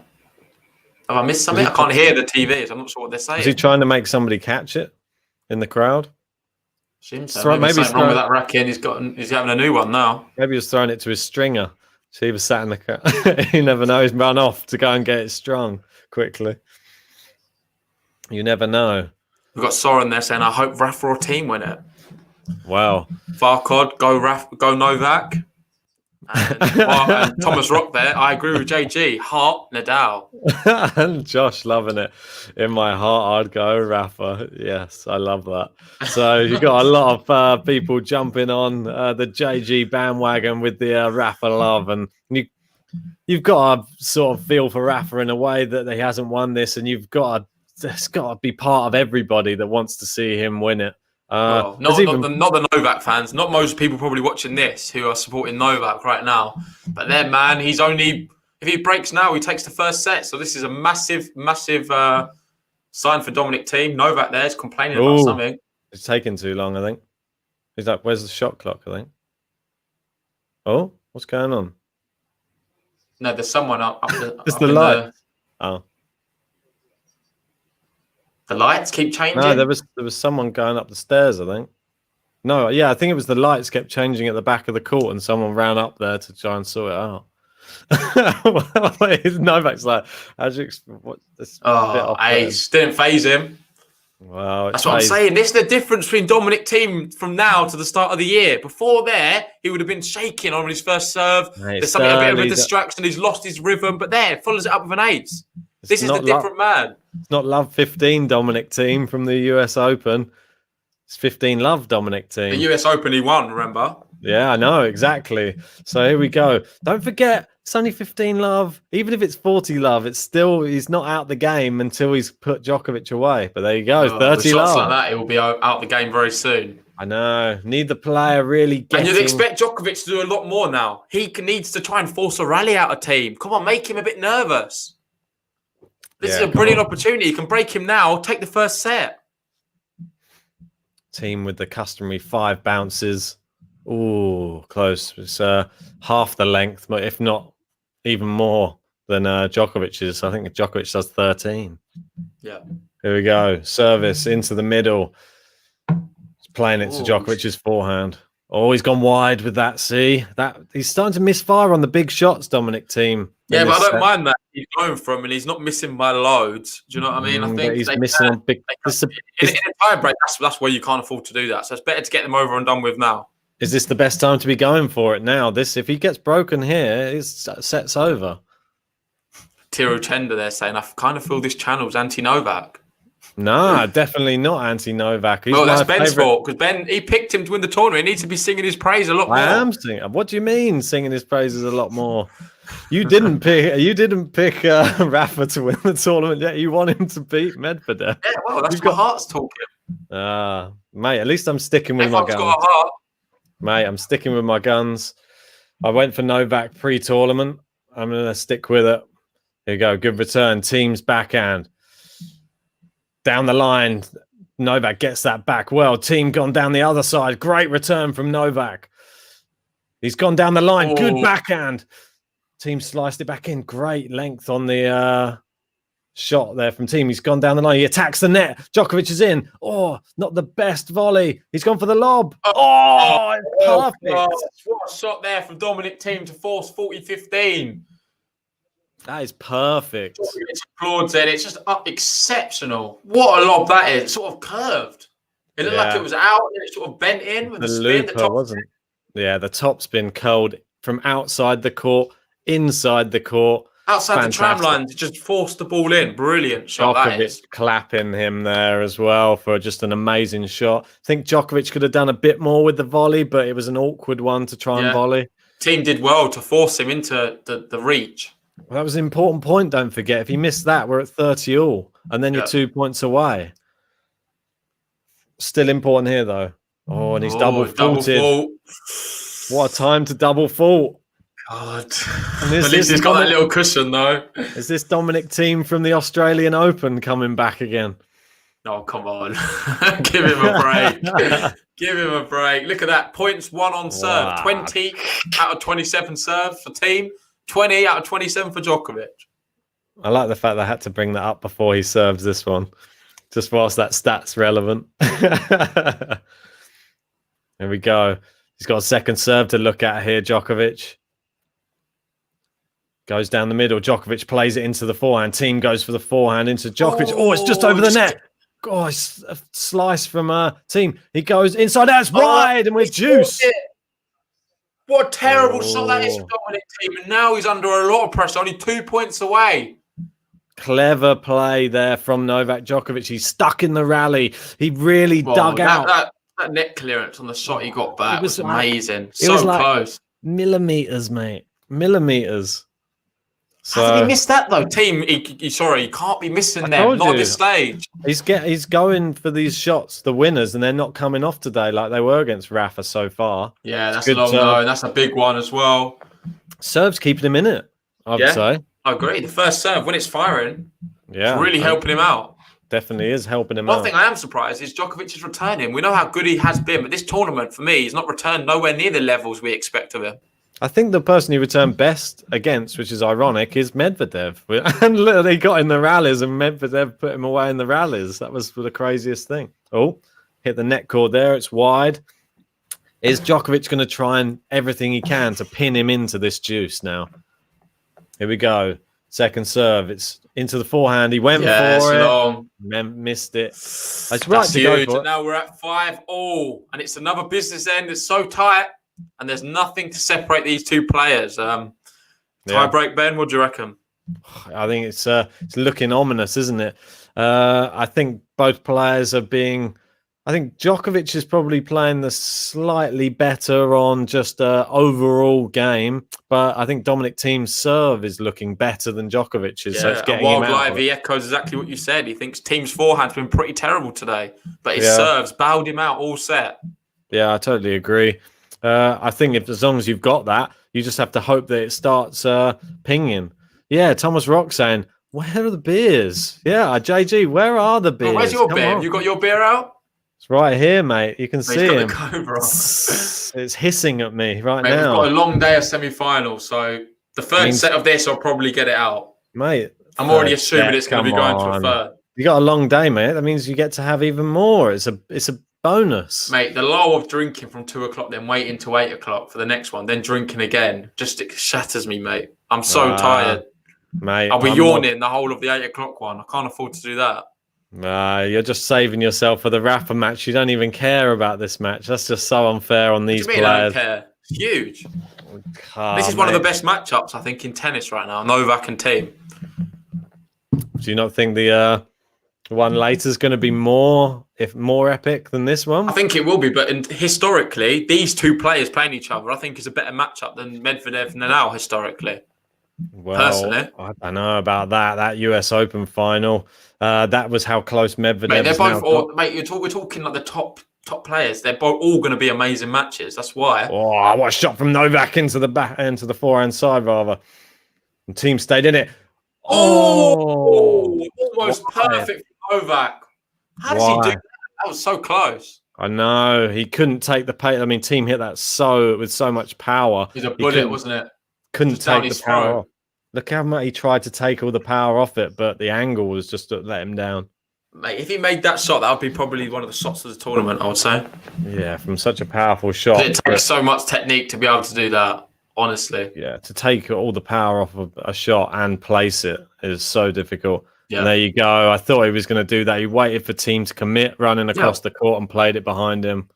C: Have I missed something? I can't hear the TVs. I'm not sure what they're saying.
D: Is he trying to make somebody catch it in the crowd?
C: Seems so. Maybe something wrong with that racket. He's having a new one now.
D: Maybe he's throwing it to his stringer. So he was sat in the car. You never know. He's run off to go and get it strung quickly. You never know.
C: We've got Soren there saying, I hope Rafa or Thiem win it.
D: Wow.
C: Farcod, go Novak. And Thomas Rock there. I agree with JG. Heart Nadal.
D: And Josh loving it. In my heart, I'd go Rafa. Yes, I love that. So you got a lot of people jumping on the JG bandwagon with the Rafa love, and you've got to sort of feel for Rafa in a way that he hasn't won this, and it's got to be part of everybody that wants to see him win it.
C: Not the Novak fans, not most people probably watching this who are supporting Novak right now. But then, man, if he breaks now, he takes the first set. So this is a massive sign for Dominic Thiem. Novak there's complaining about something.
D: It's taking too long, I think. He's like, where's the shot clock, I think? Oh, what's going on?
C: No, there's someone up
D: it's the light.
C: The lights keep changing?
D: No, there was someone going up the stairs, I think. No, yeah, I think it was the lights kept changing at the back of the court and someone ran up there to try and sort it out. Novak's like,
C: Ace didn't phase him.
D: Well,
C: that's what I'm saying. This is the difference between Dominic Thiem from now to the start of the year. Before there, he would have been shaking on his first serve. There's a bit of a distraction. He's lost his rhythm, but there, follows it up with an ace. This is the different man.
D: It's not love 15 Dominic Thiem from the US Open. It's 15 love Dominic Thiem.
C: The US Open he won, remember?
D: Yeah, I know, exactly. So here we go. Don't forget, it's only 15 love. Even if it's 40 love, it's still, he's not out the game until he's put Djokovic away. But there you go, 30 love.
C: Like that, he will be out the game very soon.
D: I know. Need the player really getting...
C: And you'd expect Djokovic to do a lot more now. He needs to try and force a rally out of Thiem. Come on, make him a bit nervous. This is a brilliant opportunity. You can break him now. Take the first set.
D: Thiem with the customary 5 bounces. Ooh, close. It's half the length, but if not even more than Djokovic's. I think Djokovic does 13.
C: Yeah.
D: Here we go. Service into the middle. He's playing it to Djokovic's forehand. Oh, he's gone wide with that. See that he's starting to misfire on the big shots, Dominic Thiem.
C: Yeah, but I don't mind that he's going from, and he's not missing by loads. Do you know what I mean? I think
D: he's missing on big.
C: In a tie break, that's where you can't afford to do that. So it's better to get them over and done with now.
D: Is this the best time to be going for it now? If he gets broken here, his set's over.
C: Tiro Chenda there saying, I kind of feel this channel's anti-Novak.
D: Nah, definitely not anti-Novak.
C: Well, that's Ben's fault, because Ben, he picked him to win the tournament. He needs to be singing his praise a lot more.
D: I am singing. What do you mean singing his praises a lot more? You didn't pick Rafa to win the tournament yet. You want him to beat Medvedev.
C: Yeah, well, that's my heart's talking.
D: Mate, at least I'm sticking with my guns.
C: Got a heart.
D: Mate, I'm sticking with my guns. I went for Novak pre-tournament. I'm going to stick with it. Here you go. Good return. Thiem's backhand. Down the line, Novak gets that back well. Thiem gone down the other side. Great return from Novak. He's gone down the line. Oh. Good backhand. Thiem sliced it back in. Great length on the shot there from Thiem. He's gone down the line. He attacks the net. Djokovic is in. Oh, not the best volley. He's gone for the lob. Perfect.
C: What a shot there from Dominic Thiem to force 40-15.
D: That is perfect.
C: It's applauds it. It's just exceptional. What a lob that is. It's sort of curved. It looked like it was out and it sort of bent in with the spin.
D: The top wasn't. Yeah, the top spin curled from outside the court, inside the court.
C: Outside Fantastic. The tram line to just force the ball in. Brilliant shot that is.
D: Clapping him there as well for just an amazing shot. I think Djokovic could have done a bit more with the volley, but it was an awkward one to try and volley.
C: Thiem did well to force him into the reach.
D: Well, that was an important point, don't forget. If you miss that, we're at 30 all, and then you're 2 points away. Still important here, though. Oh, and he's double faulted. What a time to double fault.
C: God. At least he's got that little cushion, though.
D: Is this Dominic Thiem from the Australian Open coming back again?
C: Oh, come on. Give him a break. Give him a break. Look at that. Points won on serve. Wow. 20 out of 27 serves for Thiem. 20 out of 27 for Djokovic.
D: I like the fact that I had to bring that up before he serves this one, just whilst that stat's relevant. There we go. He's got a second serve to look at here, Djokovic. Goes down the middle. Djokovic plays it into the forehand. Thiem goes for the forehand into Djokovic. Oh, it's just over the net. Oh, it's a slice from Thiem. He goes inside out. It's wide and with juice.
C: What a terrible shot that is for Dominic Thiem. And now he's under a lot of pressure, only 2 points away.
D: Clever play there from Novak Djokovic. He's stuck in the rally. He really dug out.
C: That net clearance on the shot he got back was amazing.
D: It was like
C: close.
D: Millimeters, mate. Millimeters. So,
C: how did he miss that though? Thiem, he can't be missing them. Not at this stage.
D: He's going for these shots, the winners, and they're not coming off today like they were against Rafa so far.
C: Yeah, that's a long no, and that's a big one as well.
D: Serve's keeping him in it, I would say.
C: I agree. The first serve, when it's firing, it's really helping him out.
D: Definitely is helping him out.
C: One thing I am surprised is Djokovic is returning. We know how good he has been, but this tournament, for me, he's not returned nowhere near the levels we expect of him.
D: I think the person he returned best against, which is ironic, is Medvedev. And look, they got in the rallies and Medvedev put him away in the rallies. That was the craziest thing. Oh, hit the net cord there. It's wide. Is Djokovic going to try and everything he can to pin him into this juice now? Here we go. Second serve. It's into the forehand. He went for it. Long. Missed it. That's right to
C: huge.
D: Go for it.
C: And now we're at 5-all. And it's another business end. It's so tight. And there's nothing to separate these two players. Tie break, Ben. What do you reckon?
D: I think it's looking ominous, isn't it? I think both players are being. I think Djokovic is probably playing the slightly better on just overall game, but I think Dominic Thiem's serve is looking better than Djokovic's. So it's getting him out.
C: Live, he echoes exactly what you said. He thinks Thiem's forehand's been pretty terrible today, but his serves bowed him out all set. Yeah,
D: I totally agree. I think as long as you've got that, you just have to hope that it starts pinging. Yeah, Thomas Rock saying, "Where are the beers?" Yeah, JG, where are the beers?
C: Where's your beer? You got your beer out?
D: It's right here, mate. You can see him.
C: It's
D: hissing at me right now.
C: We've got a long day of semi-finals, so the third set of this, I'll probably get it out.
D: Mate,
C: I'm already assuming it's going to be going to a third.
D: You got a long day, mate. That means you get to have even more. It's a bonus.
C: Mate, the lull of drinking from 2 o'clock, then waiting till 8 o'clock for the next one, then drinking again, just it shatters me, mate. I'm so tired.
D: Mate,
C: I'll be yawning the whole of the 8 o'clock one. I can't afford to do that.
D: You're just saving yourself for the Rafa match. You don't even care about this match. That's just so unfair on these players.
C: I don't care. It's huge. This is one of the best matchups, I think, in tennis right now. Novak and Thiem.
D: Do you not think the one later is going to be more epic than this one?
C: I think it will be, but historically, these two players playing each other, I think is a better matchup than Medvedev and Nadal historically.
D: Well,
C: personally,
D: I don't know about that. That US Open final, that was how close Medvedev.
C: Mate, they're both. Mate, we're talking like the top players. They're both all going to be amazing matches. That's why.
D: Oh, what a shot from Novak into the forehand side rather. The team stayed in it.
C: Oh, almost perfect for Novak. How does he do that? That was so close.
D: I know he couldn't take the pace. I mean, Thiem hit that with so much power.
C: He's a bullet, wasn't it?
D: Couldn't take the power off. Look how much he tried to take all the power off it, but the angle was just to let him down.
C: Mate, if he made that shot, that would be probably one of the shots of the tournament, I would say.
D: Yeah, from such a powerful shot.
C: It takes so much technique to be able to do that, honestly.
D: Yeah, to take all the power off of a shot and place it is so difficult. Yeah. And there you go. I thought he was going to do that. He waited for Thiem to commit, running across the court and played it behind him.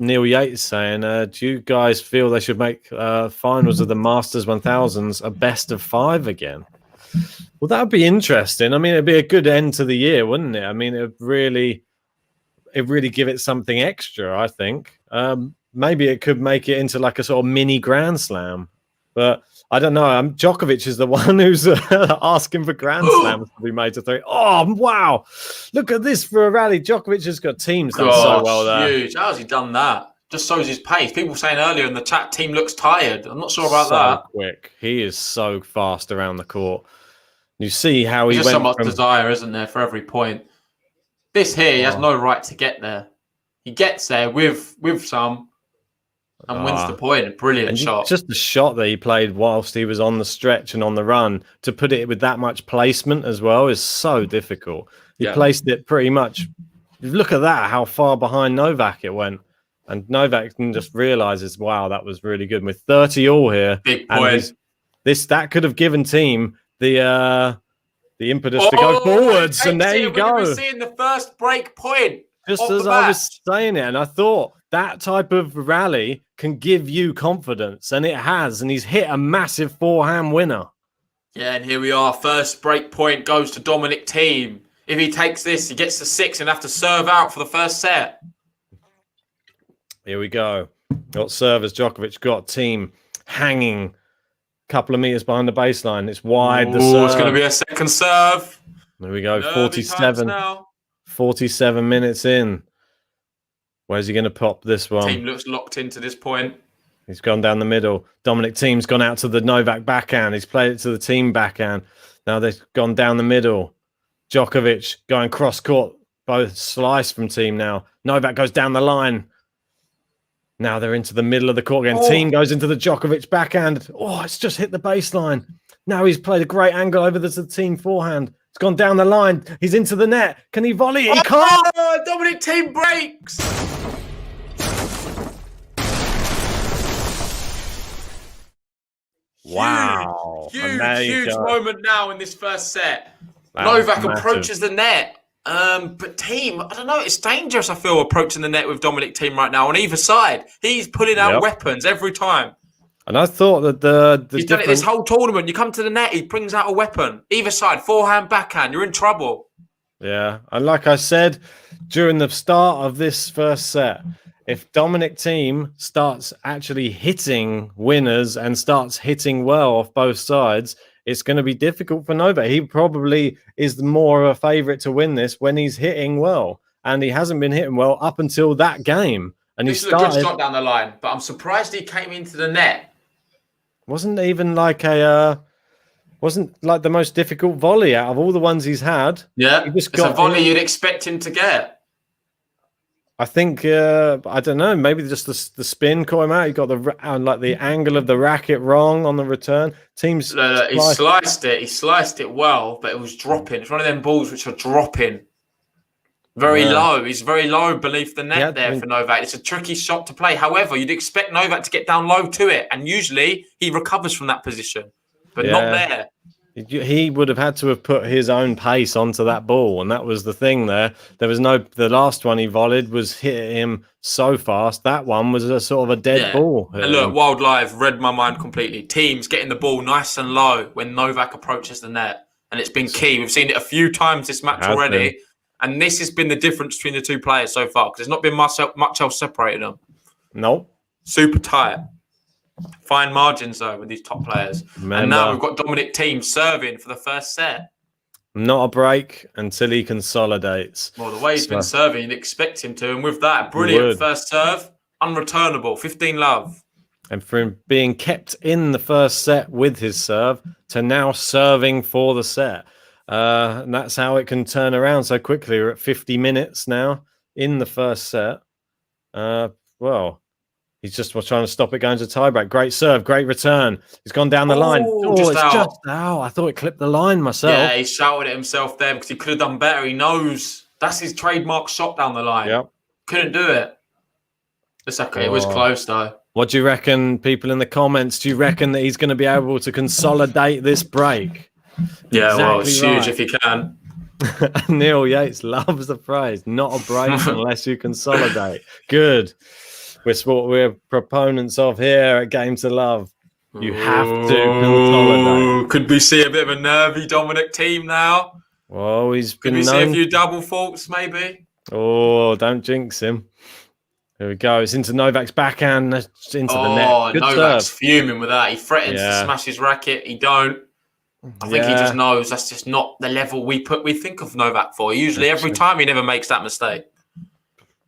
D: Neil Yates saying, do you guys feel they should make finals of the Masters 1000s a best of 5 again? Well, that would be interesting. I mean, it'd be a good end to the year, wouldn't it? I mean, it'd really give it something extra, I think. Maybe it could make it into like a sort of mini Grand Slam. But I don't know. Djokovic is the one who's asking for Grand Slams to be made to 3. Oh, wow. Look at this for a rally. Djokovic has got Thiem's done so well there.
C: Huge. How has he done that? Just shows his pace. People saying earlier in the chat, Thiem looks tired. I'm not sure about that.
D: So quick. He is so fast around the court. You see how he went.
C: There's so much desire, isn't there, for every point. This here, he has no right to get there. He gets there with some. And wins the point. Brilliant shot.
D: Just the shot that he played whilst he was on the stretch and on the run, to put it with that much placement as well is so difficult. He placed it pretty much. Look at that, how far behind Novak it went. And Novak just realizes, wow, that was really good. And with 30 all here,
C: big point.
D: That could have given Thiem the impetus to go forwards. And there you go.
C: We're seeing the first break point.
D: Just as I was saying it, and I thought that type of rally can give you confidence, and it has. And he's hit a massive forehand winner.
C: Yeah, and here we are. First break point goes to Dominic Thiem. If he takes this, he gets to 6 and have to serve out for the first set.
D: Here we go. Got serve as Djokovic got Thiem hanging a couple of meters behind the baseline. It's wide. The serve.
C: It's going to be a second serve.
D: There we go.
C: Nervy times now.
D: 47 minutes in. Where's he going to pop this one?
C: Thiem looks locked into this point.
D: He's gone down the middle. Dominic Thiem's gone out to the Novak backhand. He's played it to the Thiem backhand. Now they've gone down the middle. Djokovic going cross court. Both slice from Thiem now. Novak goes down the line. Now they're into the middle of the court again. Thiem goes into the Djokovic backhand. Oh, it's just hit the baseline. Now he's played a great angle over the Thiem forehand. It's gone down the line. He's into the net. Can he volley it? He can't.
C: Dominic Thiem breaks.
D: Wow.
C: Huge moment now in this first set. Novak approaches the net. But Thiem, I don't know, it's dangerous, I feel, approaching the net with Dominic Thiem right now on either side. He's pulling out weapons every time.
D: And I thought that
C: he's done it this whole tournament. You come to the net, he brings out a weapon. Either side, forehand, backhand, you're in trouble.
D: Yeah. And like I said, during the start of this first set, if Dominic Thiem starts actually hitting winners and starts hitting well off both sides, it's going to be difficult for Novak. He probably is more of a favourite to win this when he's hitting well. And he hasn't been hitting well up until that game. And
C: this is a good shot down the line, but I'm surprised he came into the net.
D: Wasn't like the most difficult volley out of all the ones he's had.
C: Yeah, it's a volley you'd expect him to get.
D: I think I don't know. Maybe just the spin caught him out. He got the angle of the racket wrong on the return. He
C: sliced it. He sliced it well, but it was dropping. It's one of them balls which are dropping very low. He's very low beneath the net for Novak. It's a tricky shot to play. However, you'd expect Novak to get down low to it, and usually he recovers from that position, but not there.
D: He would have had to have put his own pace onto that ball, and that was the thing there. The last one he volleyed was hit him so fast. That one was a sort of a dead ball.
C: And look, Wild Live read my mind completely. Teams getting the ball nice and low when Novak approaches the net, and it's been key. We've seen it a few times this match already, and this has been the difference between the two players so far, because there's not been much else separating them.
D: Nope.
C: Super tight. Fine margins, though, with these top players. And now we've got Dominic Thiem serving for the first set.
D: Not a break until he consolidates.
C: Well, the way he's been serving, you'd expect him to. And with that, brilliant first serve, unreturnable, 15-love.
D: And from being kept in the first set with his serve to now serving for the set. And that's how it can turn around so quickly. We're at 50 minutes now in the first set. He's just trying to stop it going to tiebreak. Great serve, great return. He's gone down the line. Just out. I thought it clipped the line myself.
C: Yeah, he shouted at himself there because he could have done better. He knows that's his trademark shot down the line. Yep. Couldn't do it. It's okay. It was close, though.
D: What do you reckon, people in the comments? Do you reckon that he's going to be able to consolidate this break?
C: Yeah, well, it's huge if he can.
D: Neil Yates loves the phrase, not a break unless you consolidate. Good. We're proponents of here at Game to Love. You have to consolidate.
C: Could we see a bit of a nervy Dominic Thiem now?
D: Well,
C: Could we see a few double faults, maybe?
D: Oh, don't jinx him. Here we go. It's into Novak's backhand, into the net. Good
C: Novak's
D: serve.
C: fuming with that. He threatens to smash his racket. He don't. I think he just knows that's just not the level we think of Novak for. Usually, every time he never makes that mistake.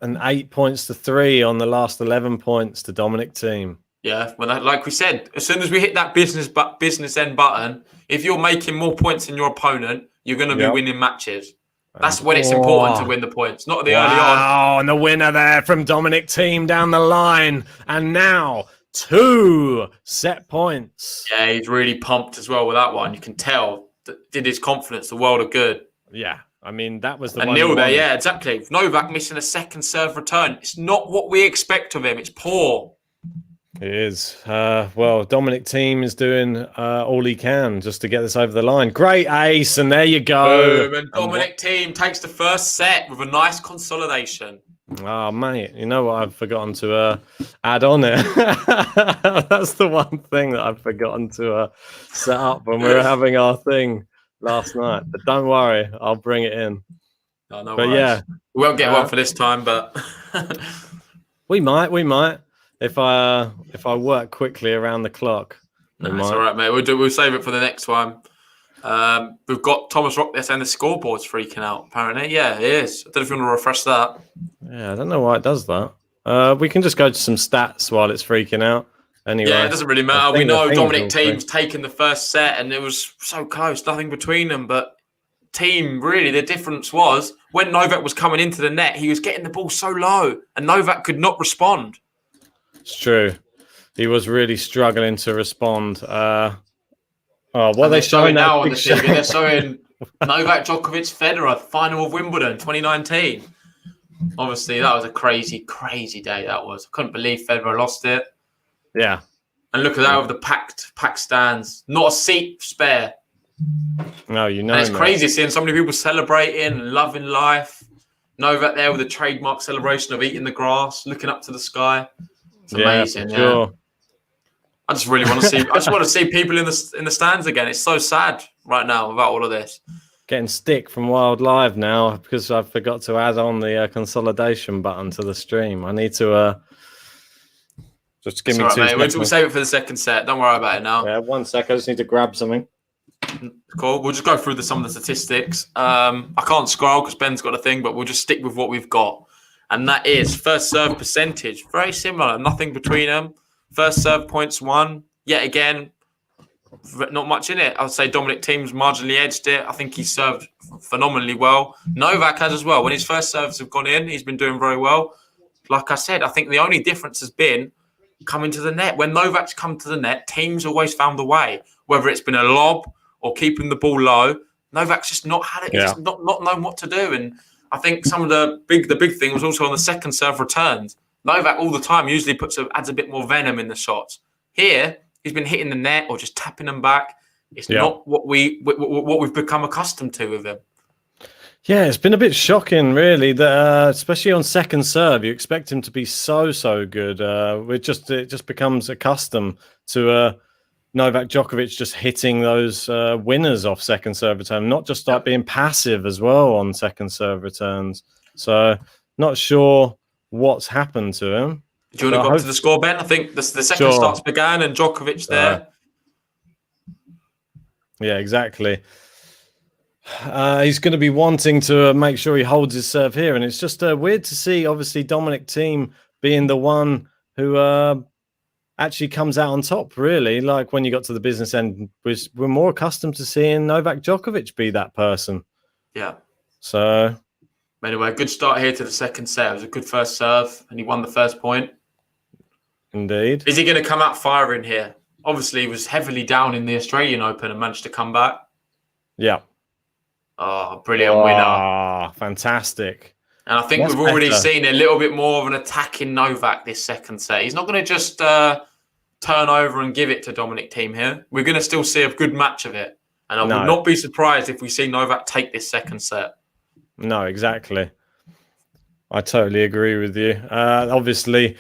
D: And 8 points to 3 on the last 11 points to Dominic Thiem.
C: Yeah, well, like we said, as soon as we hit that business end button, if you're making more points than your opponent, you're going to be winning matches. That's when it's important to win the points, not the early on.
D: Oh, and the winner there from Dominic Thiem down the line. And now 2 set points.
C: Yeah, he's really pumped as well with that one. You can tell that did his confidence the world of good.
D: Yeah. I mean, that was the
C: one. And Neil there, yeah, exactly. Novak missing a second serve return. It's not what we expect of him. It's poor.
D: It is. Dominic Thiem is doing all he can just to get this over the line. Great ace, and there you go.
C: Boom, and Dominic Thiem takes the first set with a nice consolidation.
D: Oh, mate, you know what I've forgotten to add on it? That's the one thing that I've forgotten to set up when we were having our thing last night. But don't worry, I'll bring it in.
C: No, no
D: But
C: worries.
D: yeah,
C: We won't get one for this time, but
D: we might. If I work quickly around the clock.
C: no, it's all right, mate. We'll save it for the next one. We've got Thomas Rock there saying the scoreboard's freaking out. Apparently, yeah, it is. I don't know if you want to refresh that.
D: Yeah, I don't know why it does that. We can just go to some stats while it's freaking out. Anyway,
C: Yeah, it doesn't really matter. We know Dominic Thiem's taken the first set, and it was so close, nothing between them. But Thiem, really, the difference was when Novak was coming into the net, he was getting the ball so low, and Novak could not respond.
D: It's true. He was really struggling to respond. What are they showing
C: now on the TV? They're showing Novak Djokovic Federer final of Wimbledon 2019. Obviously, that was a crazy, crazy day. That was. I couldn't believe Federer lost it.
D: Yeah.
C: And look at that with the packed stands. Not a seat spare.
D: No, you know.
C: And it's crazy seeing so many people celebrating, loving life. Novak there with a trademark celebration of eating the grass, looking up to the sky. It's amazing. Yeah,
D: sure.
C: I just really want to see. I just want to see people in the stands again. It's so sad right now about all of this.
D: Getting stick from Wild Live now because I forgot to add on the consolidation button to the stream. I need to just give me 2 seconds.
C: We'll save it for the second set. Don't worry about it now.
D: Yeah, 1 sec. I just need to grab something.
C: Cool. We'll just go through some of the statistics. I can't scroll because Ben's got a thing, but we'll just stick with what we've got. And that is first serve percentage. Very similar. Nothing between them. First serve points won. Yet again, not much in it. I would say Dominic Thiem's marginally edged it. I think he served phenomenally well. Novak has as well. When his first serves have gone in, he's been doing very well. Like I said, I think the only difference has been coming to the net. When Novak's come to the net, Thiem's always found a way. Whether it's been a lob or keeping the ball low, Novak's just not had it. He's not known what to do. And I think some of the big thing was also on the second serve returns. Novak all the time usually adds a bit more venom in the shots. Here, he's been hitting the net or just tapping them back. It's not what we've become accustomed to with him.
D: Yeah, it's been a bit shocking, really. That especially on second serve, you expect him to be so good. It just becomes accustomed to Novak Djokovic just hitting those winners off second serve return, not just like being passive as well on second serve returns. So not sure what's happened to him.
C: Do you want to go up to the score, Ben? I think the second starts began and Djokovic there.
D: Yeah, exactly. He's going to be wanting to make sure he holds his serve here. And it's just weird to see, obviously, Dominic Thiem being the one who actually comes out on top, really. Like when you got to the business end, we're more accustomed to seeing Novak Djokovic be that person.
C: Yeah.
D: So...
C: Anyway, good start here to the second set. It was a good first serve, and he won the first point.
D: Indeed.
C: Is he going to come out firing here? Obviously, he was heavily down in the Australian Open and managed to come back.
D: Yeah.
C: Oh, brilliant winner.
D: Fantastic.
C: And I think we've already seen a little bit more of an attack in Novak this second set. He's not going to just turn over and give it to Dominic Thiem here. We're going to still see a good match of it. And I would not be surprised if we see Novak take this second set.
D: No, exactly. I totally agree with you. Obviously,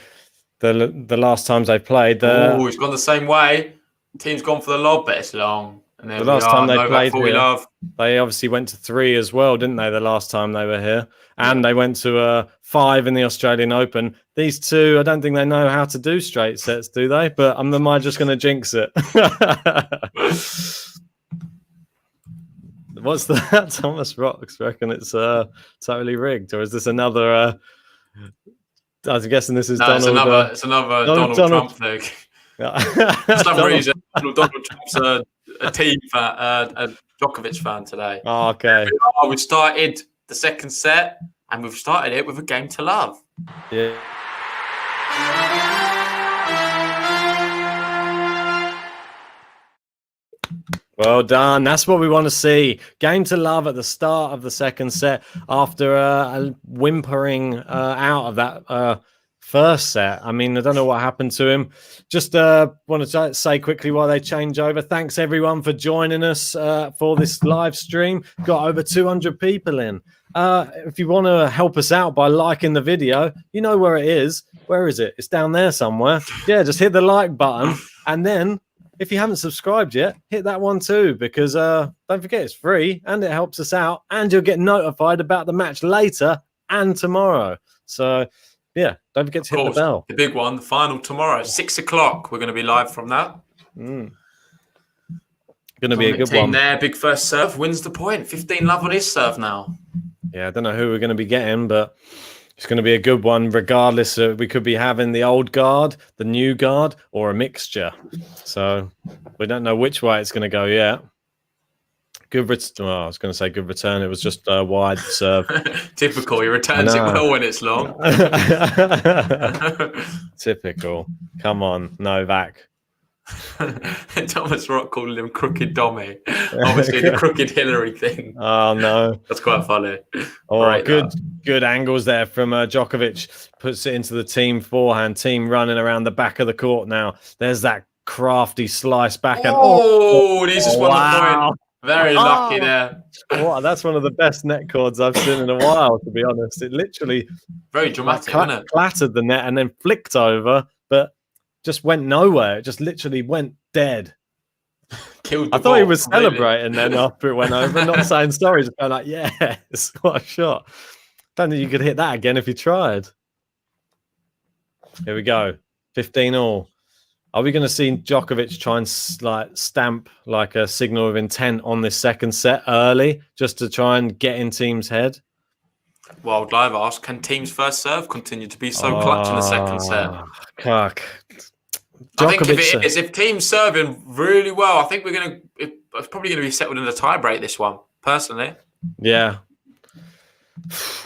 D: the last times they played...
C: he's gone the same way. Team's gone for the lob, but it's long. And
D: the last time they played here, they obviously went to 3 as well, didn't they, the last time they were here? And they went to 5 in the Australian Open. These two, I don't think they know how to do straight sets, do they? But am I just going to jinx it? What's that? Thomas Rocks reckon it's totally rigged, or is this another? I was guessing this is Donald.
C: It's another Donald Trump thing. For some reason, Donald Trump's a team fan, a Djokovic fan today.
D: Oh, okay.
C: We started the second set, and we've started it with a game to love.
D: Yeah. Well done. That's what we want to see. Game to love at the start of the second set after whimpering out of that first set. I mean, I don't know what happened to him. Just want to say quickly while they change over. Thanks everyone for joining us for this live stream. Got over 200 people in. If you want to help us out by liking the video, you know where it is. Where is it? It's down there somewhere. Yeah, just hit the like button. And then if you haven't subscribed yet, hit that one too, because don't forget it's free and it helps us out. And you'll get notified about the match later and tomorrow. So, yeah, don't forget to hit the bell.
C: The big one, the final tomorrow, 6 o'clock. We're going to be live from that.
D: Going to be a good one.
C: There, big first serve, wins the point. 15 love on his serve now.
D: Yeah, I don't know who we're going to be getting, but it's going to be a good one regardless. We could be having the old guard, the new guard, or a mixture. So we don't know which way it's going to go yet. Good return. I was going to say good return. It was just a wide serve.
C: Typical. He returns it well when it's long.
D: Typical. Come on, Novak.
C: Thomas Rock called him Crooked Dommy. Obviously, the Crooked Hillary thing.
D: Oh, no.
C: That's quite funny.
D: Oh, right, good angles there from Djokovic. Puts it into the Thiem forehand. Thiem running around the back of the court now. There's that crafty slice backhand.
C: He's just won the point. Very lucky there.
D: Wow, that's one of the best net cords I've seen in a while, to be honest. It literally
C: very dramatic, isn't it?
D: Clattered the net and then flicked over, but just went nowhere. It just literally went dead.
C: Killed the
D: I thought
C: ball,
D: he was celebrating then after it went over, not saying sorry, just going like, yes, what a shot. Don't think you could hit that again if you tried. Here we go. 15 all. Are we going to see Djokovic try and stamp like a signal of intent on this second set early, just to try and get in Thiem's head?
C: Wild Live asked, can Thiem's first serve continue to be so clutch in the second set?
D: Cuck.
C: I think if Thiem's serving really well, I think it's probably going to be settled in a tie-break, this one, personally.
D: Yeah.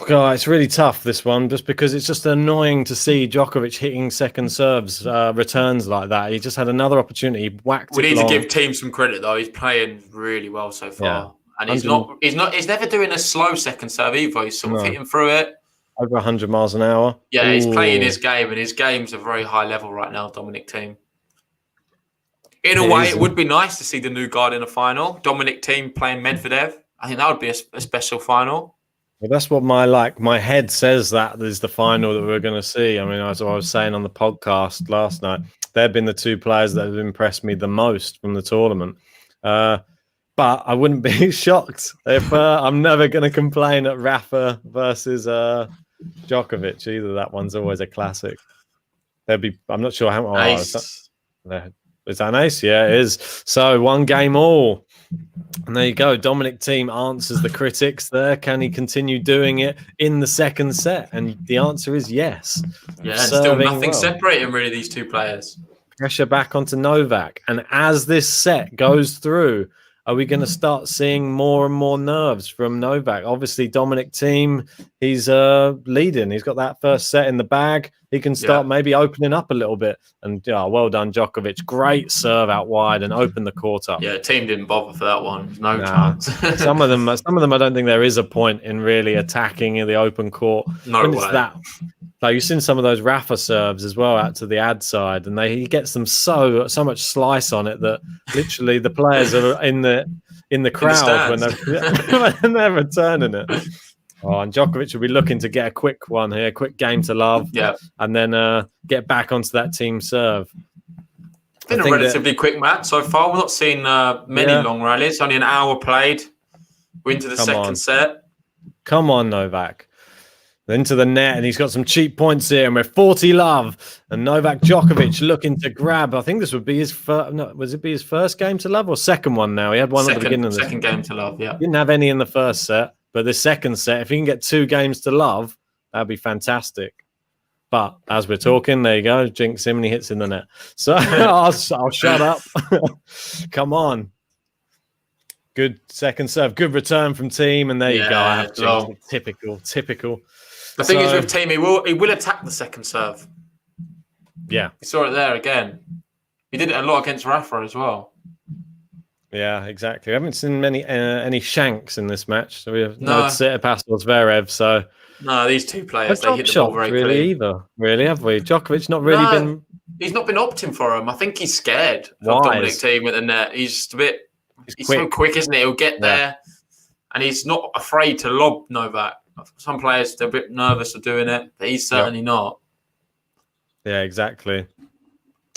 D: God, it's really tough, this one, just because it's just annoying to see Djokovic hitting second serves, returns like that. He just had another opportunity, whacked it.
C: We need to give Thiem some credit, though. He's playing really well so far. Yeah. And he's never doing a slow second serve either. He's sort of hitting through it.
D: Over 100 miles an hour.
C: Yeah, he's playing his game, and his game's a very high level right now, Dominic Thiem. In a way, it would be nice to see the new guard in a final. Dominic Thiem playing Medvedev. I think that would be a special final.
D: Well, that's what my head says that is the final that we're going to see. I mean, as I was saying on the podcast last night, they've been the two players that have impressed me the most from the tournament. But I wouldn't be shocked if I'm never going to complain at Rafa versus Djokovic either. That one's always a classic. I'm not sure how. Is that an ace? Yeah, it is. So 1 game all. And there you go. Dominic Thiem answers the critics there. Can he continue doing it in the second set? And the answer is yes.
C: Yeah, and still nothing separating really these two players.
D: Pressure back onto Novak. And as this set goes through, are we going to start seeing more and more nerves from Novak? Obviously, Dominic Thiem, he's leading. He's got that first set in the bag. He can start maybe opening up a little bit. And well done, Djokovic. Great serve out wide and open the court up.
C: Yeah, Thiem didn't bother for that one. No chance.
D: some of them, I don't think there is a point in really attacking in the open court.
C: No way.
D: Like you've seen some of those Rafa serves as well out to the ad side, and he gets them so much slice on it that literally the players are in the crowd when they're returning it. Oh, and Djokovic will be looking to get a quick one here, quick game to love, and then get back onto that team serve.
C: It's been a relatively quick match so far. We're not seeing many long rallies. Only an hour played. We're into the second set.
D: Come on, Novak. Into the net, and he's got some cheap points here, and we're 40 love. And Novak Djokovic looking to grab. I think this would be his first. No, was it his first game to love or second one? Now he had one at the beginning.
C: Second game to love. Yeah,
D: didn't have any in the first set, but the second set, if he can get 2 games to love, that'd be fantastic. But as we're talking, there you go, jinx him, and he hits in the net. So I'll shut up. Come on. Good second serve, good return from Thiem, and there you go. Typical.
C: The thing is with Thiem, he will attack the second serve.
D: Yeah.
C: You saw it there again. He did it a lot against Rafa as well.
D: Yeah, exactly. I haven't seen any shanks in this match. So we have no
C: No,
D: Tsitsipas or Zverev. So
C: no, these two
D: no
C: players, they
D: drop
C: hit the ball
D: shots
C: very
D: really
C: clean.
D: either. Really, have we? Djokovic not really
C: No,
D: been
C: he's not been opting for him. I think he's scared of Dominic
D: wise.
C: Thiem at the net. He's just a bit.
D: He's
C: He's so quick, isn't he? He'll get
D: Yeah.
C: there, and he's not afraid to lob Novak. Some players, they're a bit nervous of doing it, but he's certainly not.
D: Yeah, exactly.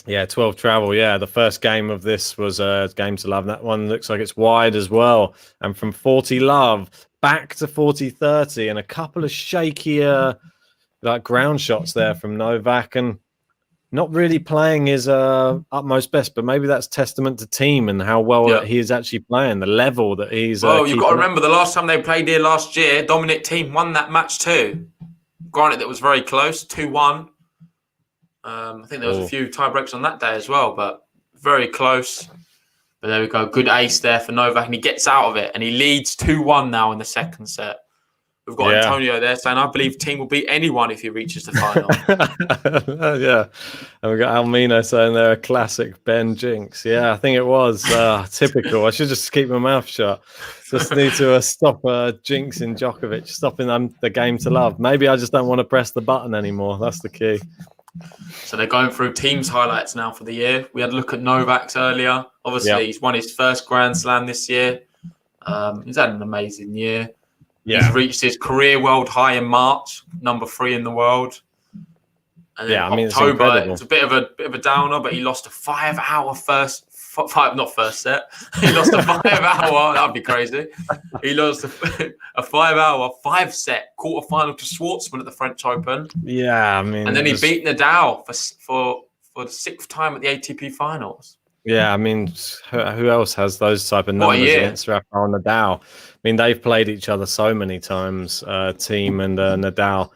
D: Yeah, 12 travel. Yeah, the first game of this was Game to Love. That one looks like it's wide as well. And from 40 love back to 40-30 and a couple of shakier like ground shots there from Novak, and not really playing his utmost best, but maybe that's testament to Thiem and how well that he is actually playing, the level that he's
C: Well, you've got to
D: keeping up.
C: remember the last time they played here last year, Dominic Thiem won that match too. Granted, that was very close, 2-1. I think there was a few tie breaks on that day as well, but very close. But there we go. Good ace there for Novak, and he gets out of it, and he leads 2-1 now in the second set. We've got Antonio there saying, I believe Thiem will beat anyone if he reaches the final.
D: Yeah. And we've got Almino saying they're a classic Ben jinx. Yeah, I think it was typical. I should just keep my mouth shut. Just need to stop jinxing Djokovic, stopping the game to love. Maybe I just don't want to press the button anymore. That's the key.
C: So they're going through Thiem's highlights now for the year. We had a look at Novak's earlier. Obviously, he's won his first Grand Slam this year. He's had an amazing year. Yeah. He's reached his career world high in March, number 3 in the world. And then October, it's a bit of a downer, but he lost a 5-hour first set. He lost a 5-hour. That'd be crazy. He lost a 5-hour 5-set quarterfinal to Schwartzman at the French Open.
D: Yeah, I mean,
C: and then he beat Nadal for the 6th time at the ATP Finals.
D: Yeah, I mean, who else has those type of numbers against Rafael Nadal? I mean, they've played each other so many times, Thiem and Nadal.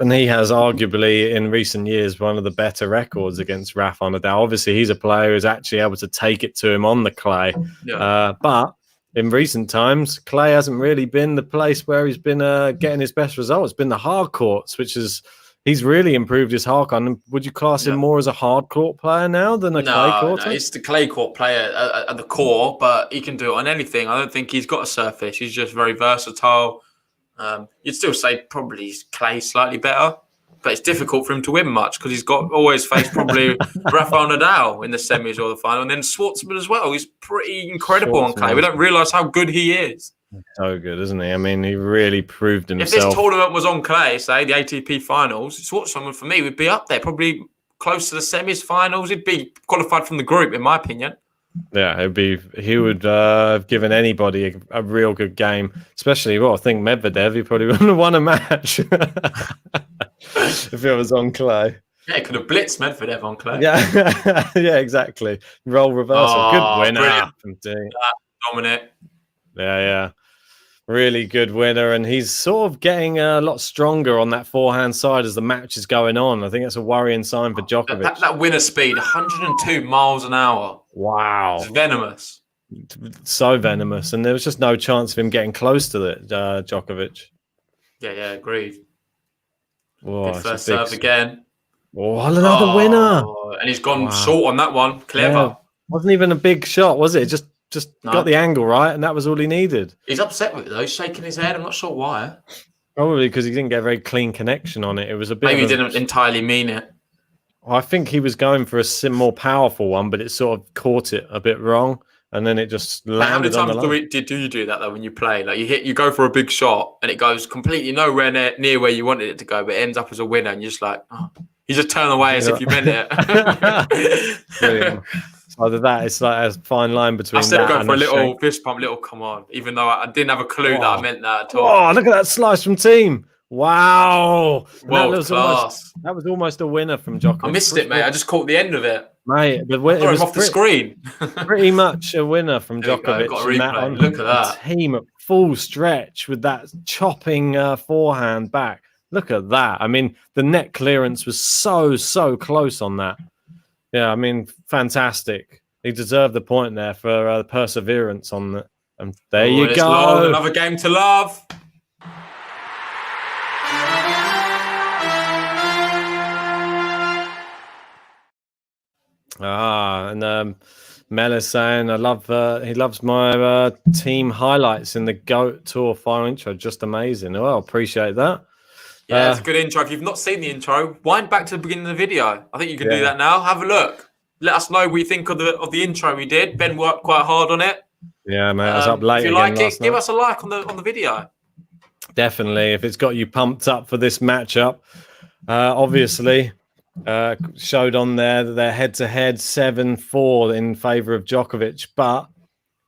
D: And he has arguably in recent years one of the better records against Rafa Nadal. Obviously, he's a player who's actually able to take it to him on the clay. Yeah. But in recent times, clay hasn't really been the place where he's been getting his best results. It's been the hard courts, which is he's really improved his hard court. And would you class him more as a hard court player now than a clay court?
C: No, he's the clay court player at the core, but he can do it on anything. I don't think he's got a surface. He's just very versatile. You'd still say probably he's clay slightly better, but it's difficult for him to win much because he's got always faced probably Rafael Nadal in the semis or the final, and then Schwartzman as well. He's pretty incredible on clay. We don't realise how good he is.
D: So good, isn't he? I mean, he really proved himself.
C: If this tournament was on clay, say the ATP Finals, Schwartzman for me would be up there, probably close to the semis, finals. He'd be qualified from the group, in my opinion.
D: Yeah, he would have given anybody a real good game, especially, I think Medvedev, he probably wouldn't have won a match if it was on clay.
C: Yeah, it could have blitzed Medvedev on clay.
D: Yeah, yeah, exactly. Role reversal. Good winner.
C: Dominic.
D: Yeah. Really good winner, and he's sort of getting a lot stronger on that forehand side as the match is going on. I think that's a worrying sign for Djokovic.
C: That winner speed, 102 miles an hour.
D: Wow.
C: It's venomous.
D: So venomous, and there was just no chance of him getting close to it, Djokovic.
C: Yeah, agreed.
D: Whoa,
C: good first serve again.
D: Oh, another winner.
C: And he's gone short on that one. Clever.
D: Yeah. Wasn't even a big shot, was it? Just got the angle right, and that was all he needed.
C: He's upset with it, though. He's shaking his head. I'm not sure why.
D: Probably because he didn't get a very clean connection on it. It was a bit.
C: Maybe he didn't entirely mean it.
D: I think he was going for a more powerful one, but it sort of caught it a bit wrong, and then it just landed on the line.
C: How many times do you do that though? When you play, like you go for a big shot, and it goes completely nowhere near where you wanted it to go, but it ends up as a winner, and you're just like, oh. You just turn away as if you meant it.
D: Brilliant. Either that, it's like a fine line between. I
C: still go for a little fist pump, little come on, even though I didn't have a clue that I meant that at all.
D: Oh, look at that slice from Thiem! Wow,
C: world class.
D: That was almost a winner from Djokovic.
C: I missed it, mate. I just caught the end of it,
D: mate. It was
C: off the screen.
D: Pretty much a winner from Djokovic.
C: Look at that.
D: Thiem at full stretch with that chopping forehand back. Look at that. I mean, the net clearance was so close on that. Yeah, I mean, fantastic. He deserved the point there for perseverance on it. And there you go.
C: Long, another game to love.
D: Mel is saying, I love. He loves my team highlights in the GOAT Tour final intro. Just amazing. Well, appreciate that.
C: Yeah, it's a good intro. If you've not seen the intro, wind back to the beginning of the video. I think you can do that now. Have a look. Let us know what you think of the intro we did. Ben worked quite hard on it.
D: Yeah, mate. I was up late.
C: If you like it, give us a like on the video.
D: Definitely. If it's got you pumped up for this matchup, obviously. Showed on there that they're head-to-head 7-4 in favour of Djokovic, but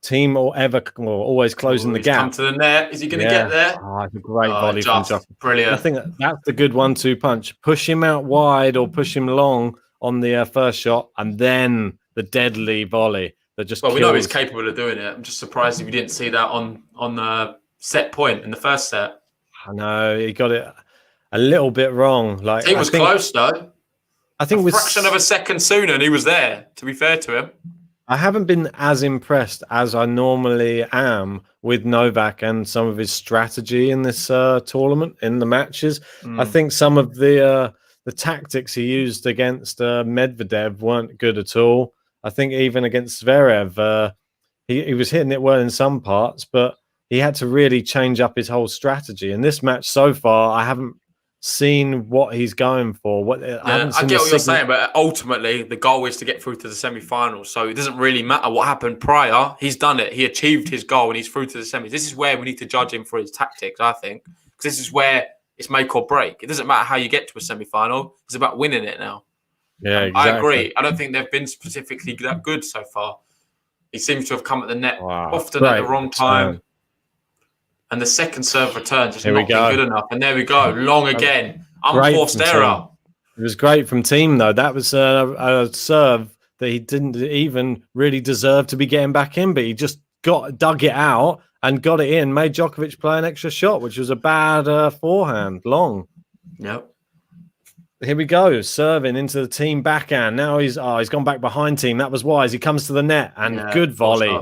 D: Thiem always closing the gap.
C: Come to the net. Is he going to get there?
D: Oh, it's a great volley from Djokovic.
C: Brilliant.
D: I think that's the good 1-2 punch. Push him out wide or push him long on the first shot, and then the deadly volley that just.
C: Well, we know he's capable of doing it. I'm just surprised if we didn't see that on the set point in the first set.
D: I know he got it a little bit wrong. Like
C: Thiem was close though.
D: I think
C: a fraction of a second sooner, and he was there. To be fair to him,
D: I haven't been as impressed as I normally am with Novak and some of his strategy in this tournament in the matches. I think some of the tactics he used against Medvedev weren't good at all. I think even against Zverev, he was hitting it well in some parts, but he had to really change up his whole strategy. In this match so far, I haven't seen what he's going for. I
C: get what you're saying, but ultimately the goal is to get through to the semi-finals. So it doesn't really matter what happened prior. He's done it. He achieved his goal and he's through to the semis. This is where we need to judge him for his tactics, I think, because this is where it's make or break. It doesn't matter how you get to a semi-final. It's about winning it now.
D: Yeah, exactly.
C: I agree. I don't think they've been specifically that good so far. He seems to have come at the net often at the wrong time. And the second serve return just not good enough. And there we go. Long again. Unforced error.
D: It was great from Thiem, though. That was a serve that he didn't even really deserve to be getting back in, but he just dug it out and got it in, made Djokovic play an extra shot, which was a bad forehand, long.
C: Yep.
D: Here we go, serving into the Thiem backhand. Now he's gone back behind Thiem. That was wise. He comes to the net and good volley.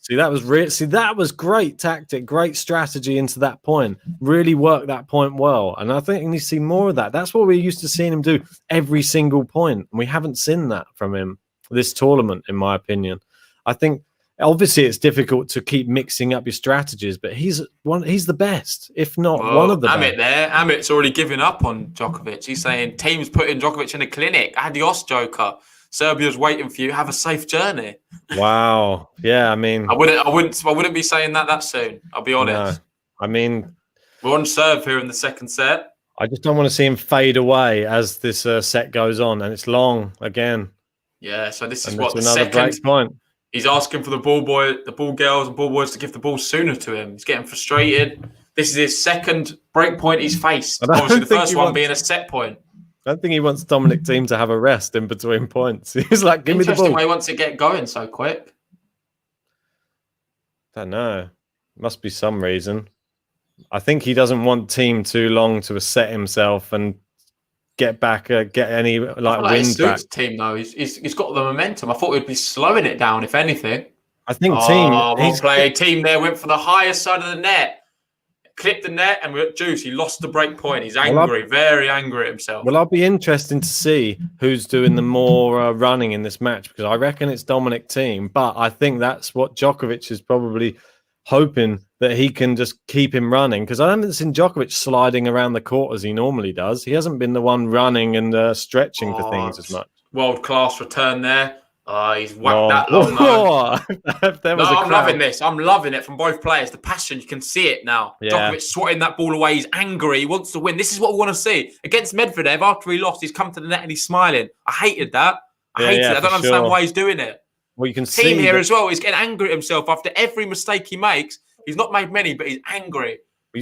D: See, that was great tactic, great strategy into that point. Really worked that point well. And I think you see more of that. That's what we're used to seeing him do every single point. And we haven't seen that from him this tournament, in my opinion. I think obviously it's difficult to keep mixing up your strategies, but he's the best, if not one of the best.
C: Amit's already given up on Djokovic. He's saying Thiem's putting Djokovic in a clinic. Adios, Joker. Serbia's waiting for you. Have a safe journey.
D: Wow. Yeah, I mean, I
C: wouldn't be saying that soon. I'll be honest.
D: No. I mean,
C: we're on serve here in the second set.
D: I just don't want to see him fade away as this set goes on, and it's long again.
C: Yeah. So this is
D: and
C: what the
D: another
C: second
D: great point.
C: He's asking for the ball girls and ball boys to give the ball sooner to him. He's getting frustrated. This is his second break point he's faced. Obviously, the first one being a set point.
D: I don't think he wants Dominic Thiem to have a rest in between points. He's like, give me the ball.
C: Interesting why he wants to get going so quick.
D: I don't know. Must be some reason. I think he doesn't want Thiem too long to set himself and get back, get any wind back.
C: Thiem though, he's got the momentum. I thought he'd be slowing it down, if anything.
D: I think Thiem.
C: Well played. Thiem there went for the highest side of the net. Clipped the net and we're at juice. He lost the break point. He's angry, very angry at himself.
D: Well, I'll be interested to see who's doing the more running in this match, because I reckon it's Dominic Thiem, but I think that's what Djokovic is probably hoping, that he can just keep him running, because I haven't seen Djokovic sliding around the court as he normally does. He hasn't been the one running and stretching for things as much.
C: World-class return there. He's whacked that long. I'm loving this. I'm loving it from both players. The passion, you can see it now. Yeah. Djokovic swatting that ball away. He's angry. He wants to win. This is what we want to see. Against Medvedev, after he lost, he's come to the net and he's smiling. I hated that. I don't understand why he's doing it.
D: Well, you can
C: see Thiem here as well. He's getting angry at himself after every mistake he makes. He's not made many, but he's angry.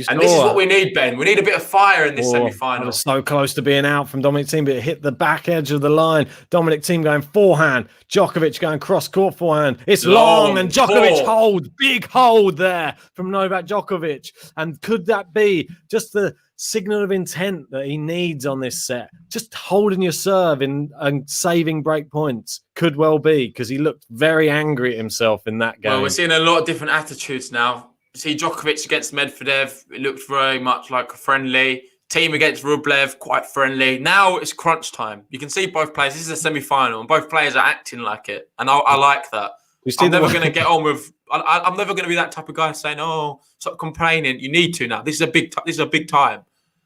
C: And this is what we need, Ben. We need a bit of fire in this semi-final.
D: Was so close to being out from Dominic Thiem, but it hit the back edge of the line. Dominic Thiem going forehand. Djokovic going cross-court forehand. It's long and Djokovic holds. Big hold there from Novak Djokovic. And could that be just the signal of intent that he needs on this set? Just holding your serve and saving break points. Could well be, because he looked very angry at himself in that game.
C: Well, we're seeing a lot of different attitudes now. See Djokovic against Medvedev, it looked very much like a friendly. Team against Rublev, quite friendly. Now it's crunch time. You can see both players. This is a semi-final, and both players are acting like it, and I like that. I'm never going to get on with. I'm never going to be that type of guy saying, "Oh, stop complaining." You need to now. This is a big. This is a big time.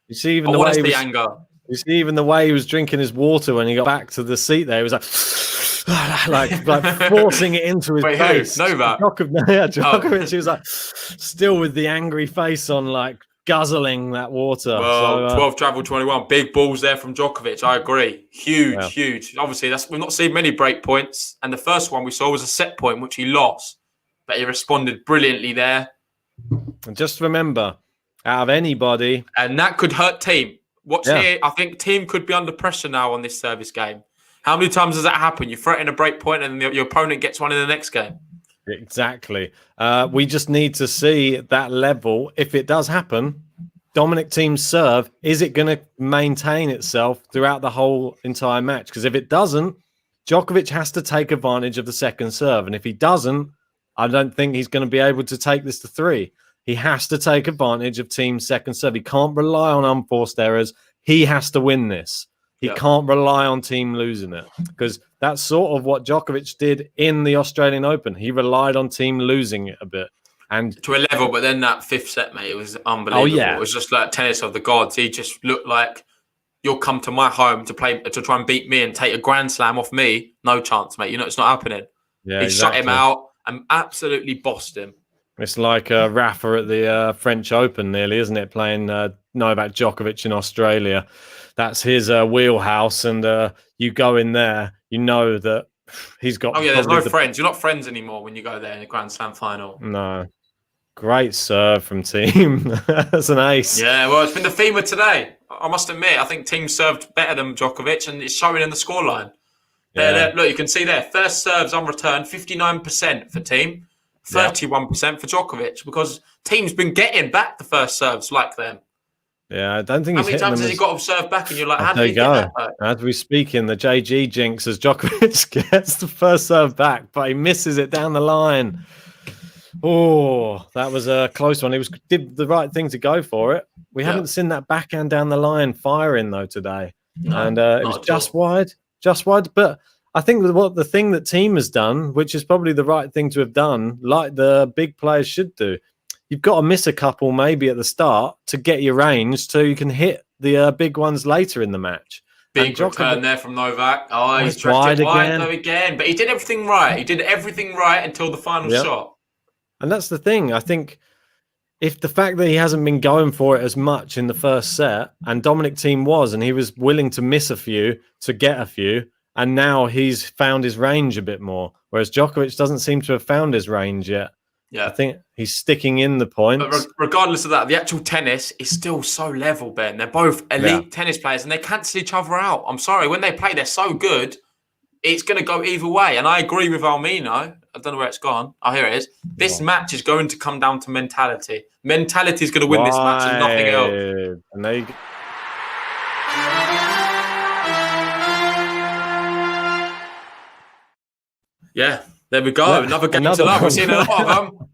D: You see, even the way the anger. You see, even the way he was drinking his water when he got back to the seat. There, he was like forcing it into his face.
C: Who? Novak.
D: Djokovic. He was like still with the angry face on, like guzzling that water.
C: Well, 12 travel 21. Big balls there from Djokovic. I agree. Huge. Obviously, we've not seen many break points, and the first one we saw was a set point which he lost, but he responded brilliantly there.
D: And just remember, out of anybody,
C: and that could hurt Thiem. Here. I think Thiem could be under pressure now on this service game. How many times does that happen? You threaten a break point and your opponent gets one in the next game.
D: Exactly. We just need to see that level. If it does happen, Dominic Thiem's serve, is it going to maintain itself throughout the whole entire match? Because if it doesn't, Djokovic has to take advantage of the second serve. And if he doesn't, I don't think he's going to be able to take this to 3. He has to take advantage of Thiem's second serve. He can't rely on unforced errors. He has to win this. He can't rely on Thiem losing it, because that's sort of what Djokovic did in the Australian Open. He relied on Thiem losing it a bit. And
C: to a level, but then that 5th set, mate, it was unbelievable. Oh, yeah. It was just like tennis of the gods. He just looked like, you'll come to my home to try and beat me and take a grand slam off me. No chance, mate. It's not happening.
D: Yeah,
C: he shut him out and absolutely bossed him.
D: It's like Rafa at the French Open, nearly, isn't it? Playing Novak Djokovic in Australia. That's his wheelhouse, and you go in there, you know that he's got.
C: Oh yeah, there's no friends. You're not friends anymore when you go there in a Grand Slam final.
D: No, great serve from Thiem. That's an ace.
C: Yeah, well, it's been the theme of today. I must admit, I think Thiem served better than Djokovic, and it's showing in the scoreline. Yeah. Look, you can see there. First serves unreturned, 59% for Thiem. 31% for Djokovic, because Thiem's been getting back the first serves like them.
D: Yeah, I don't think.
C: How many times has he got them served back, and you're like, how do you get that back?
D: As we speak in the JG jinx, as Djokovic gets the first serve back, but he misses it down the line. Oh, that was a close one. He did the right thing to go for it. We haven't seen that backhand down the line firing though today, and it was just wide. But I think the thing that Thiem has done, which is probably the right thing to have done, like the big players should do, you've got to miss a couple maybe at the start to get your range so you can hit the big ones later in the match.
C: Big return there from Novak. Oh, he's wide again. But he did everything right. He did everything right until the final shot.
D: And that's the thing. I think if the fact that he hasn't been going for it as much in the first set, and Dominic Thiem was, and he was willing to miss a few to get a few, and now he's found his range a bit more, whereas Djokovic doesn't seem to have found his range yet.
C: Yeah,
D: I think he's sticking in the points.
C: But regardless of that, the actual tennis is still so level, Ben. They're both elite tennis players, and they cancel each other out. I'm sorry, when they play, they're so good. It's going to go either way. And I agree with Almino. I don't know where it's gone. Oh, here it is. This match is going to come down to mentality. Mentality is going to win this match and nothing else.
D: And they...
C: Yeah, there we go. Another game to love. We've seen a lot of them.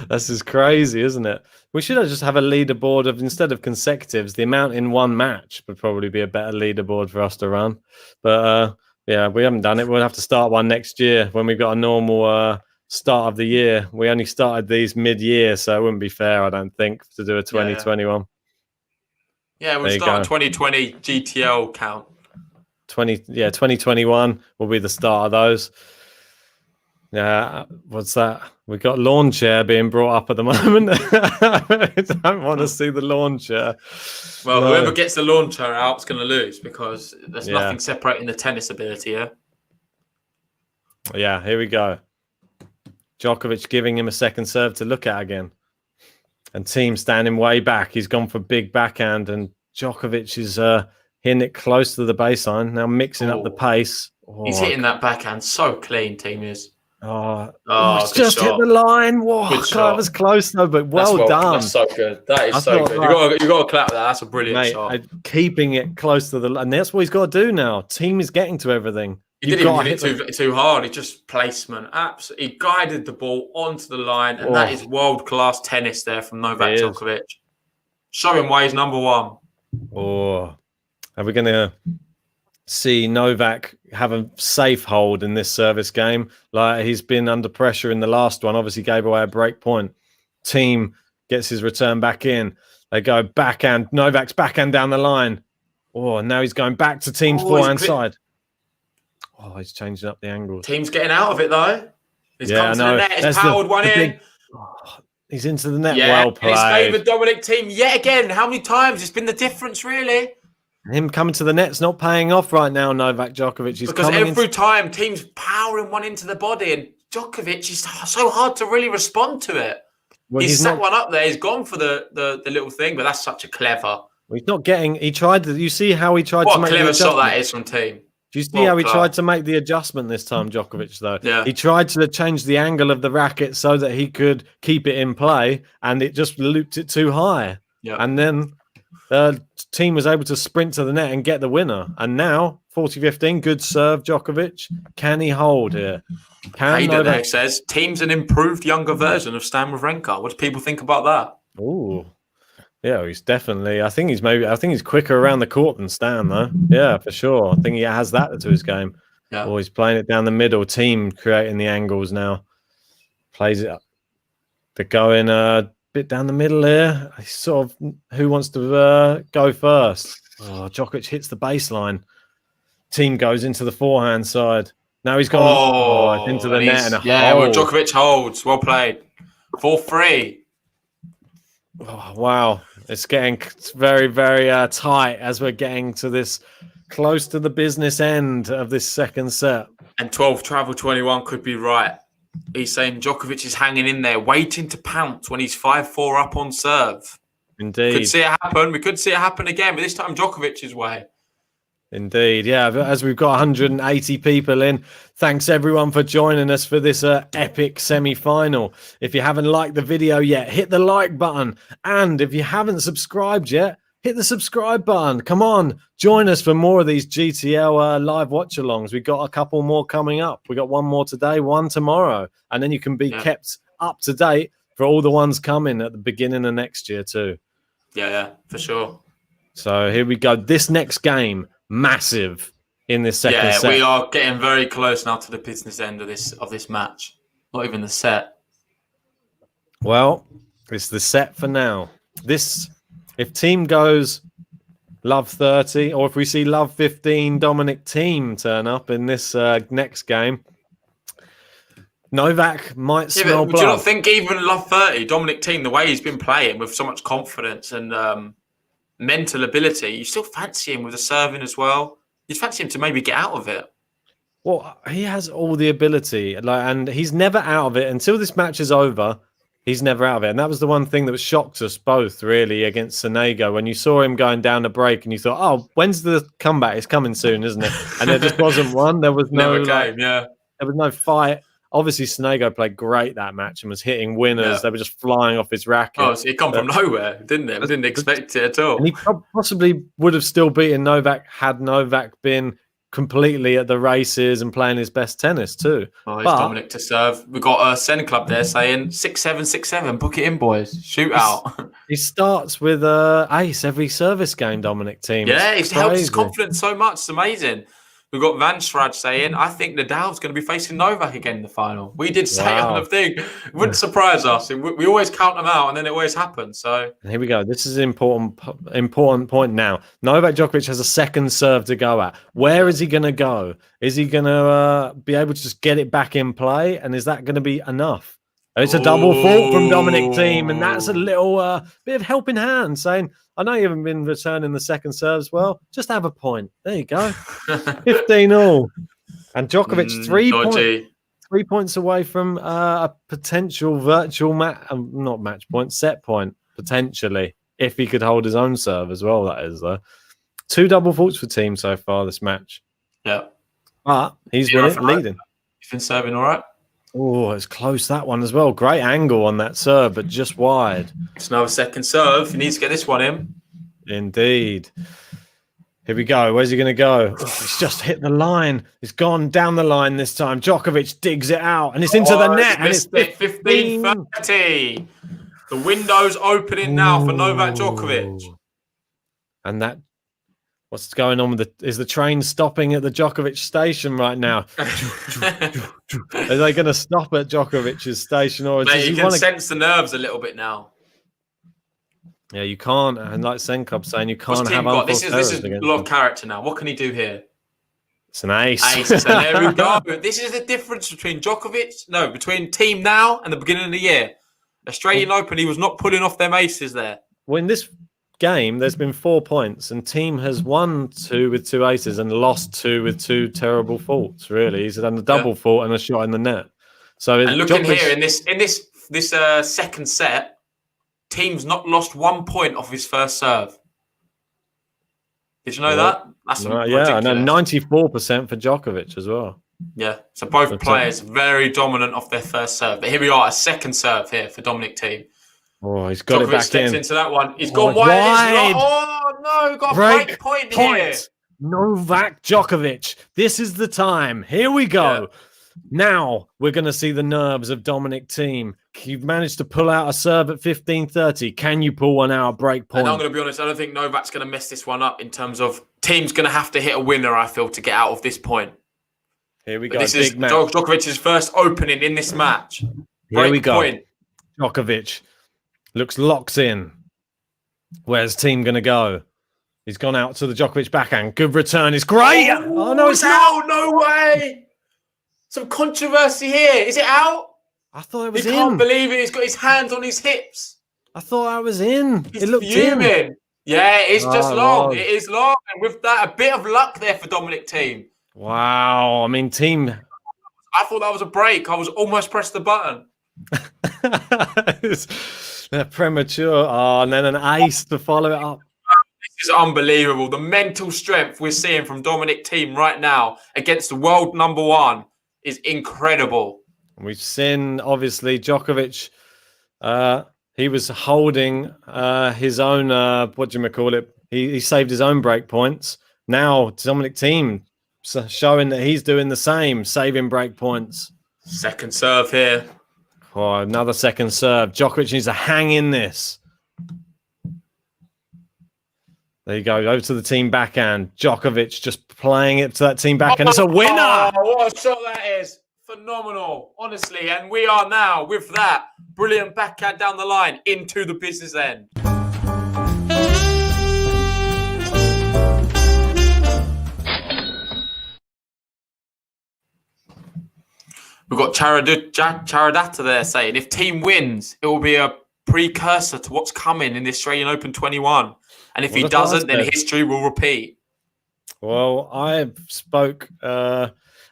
D: This is crazy, isn't it? We should just have a leaderboard of, instead of consecutives, the amount in one match would probably be a better leaderboard for us to run. But yeah, we haven't done it. We'll have to start one next year when we've got a normal start of the year. We only started these mid-year, so it wouldn't be fair, I don't think, to do a 2021.
C: Yeah, we'll start a 2020 GTL count.
D: 2021 will be the start of those. Yeah, what's that? We've got lawn chair being brought up at the moment. I don't want to see the lawn chair.
C: Well, whoever gets the lawn chair out is going to lose, because there's nothing separating the tennis ability here.
D: Yeah, here we go. Djokovic giving him a second serve to look at again. And Thiem standing way back. He's gone for big backhand, and Djokovic is hitting it close to the baseline. Now mixing up the pace.
C: He's hitting that backhand so clean, Thiem is.
D: It's just hit the line. Whoa, that was close though, but well done.
C: That's so good. That is so good. You got to clap that. That's a brilliant shot.
D: Keeping it close to the line, and that's what he's got to do now. Thiem is getting to everything.
C: He didn't even hit it too hard. He just placement. Absolutely, he guided the ball onto the line, and that is world class tennis there from Novak Djokovic. Show him why he's number one.
D: Or are we going to see Novak have a safe hold in this service game? Like, he's been under pressure in the last one, obviously gave away a break point. Thiem gets his return back in. They go backhand. Novak's backhand down the line. Oh, and now he's going back to Thiem's forehand side. Oh, he's changing up the angles.
C: Thiem's getting out of it, though. He's come to the net. He's powered one in.
D: He's into the net. Well played.
C: His favoured Dominic Thiem yet again. How many times? It's been the difference, really.
D: Him coming to the net's not paying off right now, Novak Djokovic.
C: Because every time Thiem's powering one into the body, and Djokovic is so hard to really respond to it. Well, he's set one up there. He's gone for the little thing, but that's such a clever.
D: Well, he's not getting. He tried. You see how he tried to make
C: what a clever shot that is from Thiem.
D: Do you see how he tried to make the adjustment this time, Djokovic, though?
C: Yeah.
D: He tried to change the angle of the racket so that he could keep it in play, and it just looped it too high.
C: Yeah.
D: And then the team was able to sprint to the net and get the winner. And now, 40-15, good serve, Djokovic. Can he hold here?
C: Hayden says, Thiem's an improved younger version of Stan Wawrinka. What do people think about that?
D: Ooh. Yeah, he's definitely. I think he's quicker around the court than Stan, though. Yeah, for sure. I think he has that to his game.
C: Yeah.
D: Or he's playing it down the middle. Thiem creating the angles now. Plays it up. They're going a bit down the middle here. He's sort of who wants to go first. Oh, Djokovic hits the baseline. Thiem goes into the forehand side. Now he's gone into the net and a hold.
C: Well, Djokovic holds. Well played. 4-3.
D: Oh, wow. It's getting very, very tight as we're getting to this close to the business end of this second set.
C: And 12 travel 21 could be right. He's saying Djokovic is hanging in there, waiting to pounce when he's 5-4 up on serve.
D: Indeed.
C: Could see it happen. We could see it happen again, but this time Djokovic's way.
D: Indeed, yeah. As we've got 180 people in, thanks everyone for joining us for this epic semi-final. If you haven't liked the video yet, hit the like button. And if you haven't subscribed yet, hit the subscribe button. Come on, join us for more of these GTL live watch-alongs. We've got a couple more coming up. We got one more today, one tomorrow. And then you can be kept up to date for all the ones coming at the beginning of next year too.
C: Yeah, for sure.
D: So here we go. This next game, massive in this second set.
C: We are getting very close now to the business end of this match. Not even the set.
D: Well, it's the set for now. If Thiem goes love 30, or if we see love 15 Dominic Thiem turn up in this next game, Novak might smell blood.
C: Do you not think even love 30, Dominic Thiem, the way he's been playing with so much confidence and mental ability, you still fancy him with the serving as well? You'd fancy him to maybe get out of it.
D: Well, he has all the ability, and he's never out of it until this match is over. He's never out of it, and that was the one thing that shocked us both, really, against Sonego. When you saw him going down the break, and you thought, "Oh, when's the comeback? It's coming soon, isn't it?" And there just wasn't one. There was no there was no fight. Obviously, Sonego played great that match and was hitting winners. Yeah. They were just flying off his racket.
C: Oh, so it come from nowhere, didn't it? I didn't expect it at all.
D: And he possibly would have still beaten Novak had Novak been completely at the races and playing his best tennis too.
C: Oh, it's Dominic to serve. We've got a Sen Club there saying 6-7, 6-7. Book it in, boys. Shoot out.
D: He starts with ace every service game, Dominic Thiem.
C: Yeah, it's helped his confidence so much. It's amazing. We've got Van Strad saying, I think Nadal's going to be facing Novak again in the final. We did say on the thing. It wouldn't surprise us. We always count them out, and then it always happens. So
D: here we go. This is an important point now. Novak Djokovic has a second serve to go at. Where is he going to go? Is he going to be able to just get it back in play? And is that going to be enough? It's a double fault from Dominic Thiem, and that's a little bit of helping hand saying, I know you haven't been returning the second serves well. Just have a point. There you go. 15-all. And Djokovic, 3 points away from a potential virtual not match point, set point, potentially, if he could hold his own serve as well, that is, though. 2 double faults for Thiem so far this match.
C: Yeah.
D: But he's leading.
C: He's been serving all right.
D: Oh, it's close, that one as well. Great angle on that serve, but just wide.
C: It's another second serve. He needs to get this one in.
D: Indeed. Here we go. Where's he going to go? Oh, he's just hit the line. He's gone down the line this time. Djokovic digs it out, and it's into the net. And it's
C: 15-30. The window's opening now for Novak Djokovic.
D: And that, what's going on with is the train stopping at the Djokovic station right now? Are they going to stop at Djokovic's station, or
C: Mate, you can sense the nerves a little bit now.
D: Yeah, you can't, and like Senkop's saying, you can't have
C: got? This is a lot of character now. What can he do here?
D: It's an ace.
C: So there we go. This is the difference between between Thiem now and the beginning of the year. Australian Open, he was not pulling off them aces there.
D: Well, in this game, there's been 4 points, and Thiem has won 2 with 2 aces and lost 2 with 2 terrible faults. Really, he's done a double fault and a shot in the net. So,
C: and looking here in this second set, Thiem's not lost 1 point off his first serve. Did you know that? That's
D: yeah, and 94% for Djokovic as well.
C: Yeah, so both players very dominant off their first serve. But here we are, a second serve here for Dominic Thiem.
D: Oh, he's got
C: Djokovic
D: it back
C: steps
D: in.
C: into that one. He's gone wide. Oh no, got a break point here.
D: Novak Djokovic. This is the time. Here we go. Yeah. Now we're going to see the nerves of Dominic Thiem. You've managed to pull out a serve at 15:30. Can you pull one out at break point?
C: And I'm going to be honest, I don't think Novak's going to mess this one up in terms of Thiem's going to have to hit a winner, I feel, to get out of this point.
D: Here we go.
C: This is Djokovic's first opening in this match.
D: Here we go. Point. Djokovic locks in. Where's Thiem going to go? He's gone out to the Djokovic backhand. Good return. It's great. Oh no, it's out.
C: No way. Some controversy here. Is it out?
D: I thought it was
C: in. He can't believe it. He's got his hands on his hips.
D: I thought I was in.
C: It looked fuming. Yeah, it's just long. It is long. And with that, a bit of luck there for Dominic Thiem.
D: Wow. I mean, Thiem.
C: I thought that was a break. I was almost pressed the button.
D: They're premature. Oh, and then an ace to follow it up.
C: This is unbelievable. The mental strength we're seeing from Dominic Thiem right now against the world #1 is incredible.
D: We've seen, obviously, Djokovic. He was holding his own, what do you call it? He saved his own break points. Now, Dominic Thiem showing that he's doing the same, saving break points.
C: Second serve here.
D: Oh, another second serve. Djokovic needs to hang in this. There you go. Over to the team backhand. Djokovic just playing it to that team backhand. It's a winner.
C: Oh, what a shot that is. Phenomenal, honestly. And we are now, with that brilliant backhand down the line, into the business end. We've got Charadata there saying, if Thiem wins, it will be a precursor to what's coming in the Australian Open 21. And if he doesn't, then history will repeat.
D: Well, I spoke...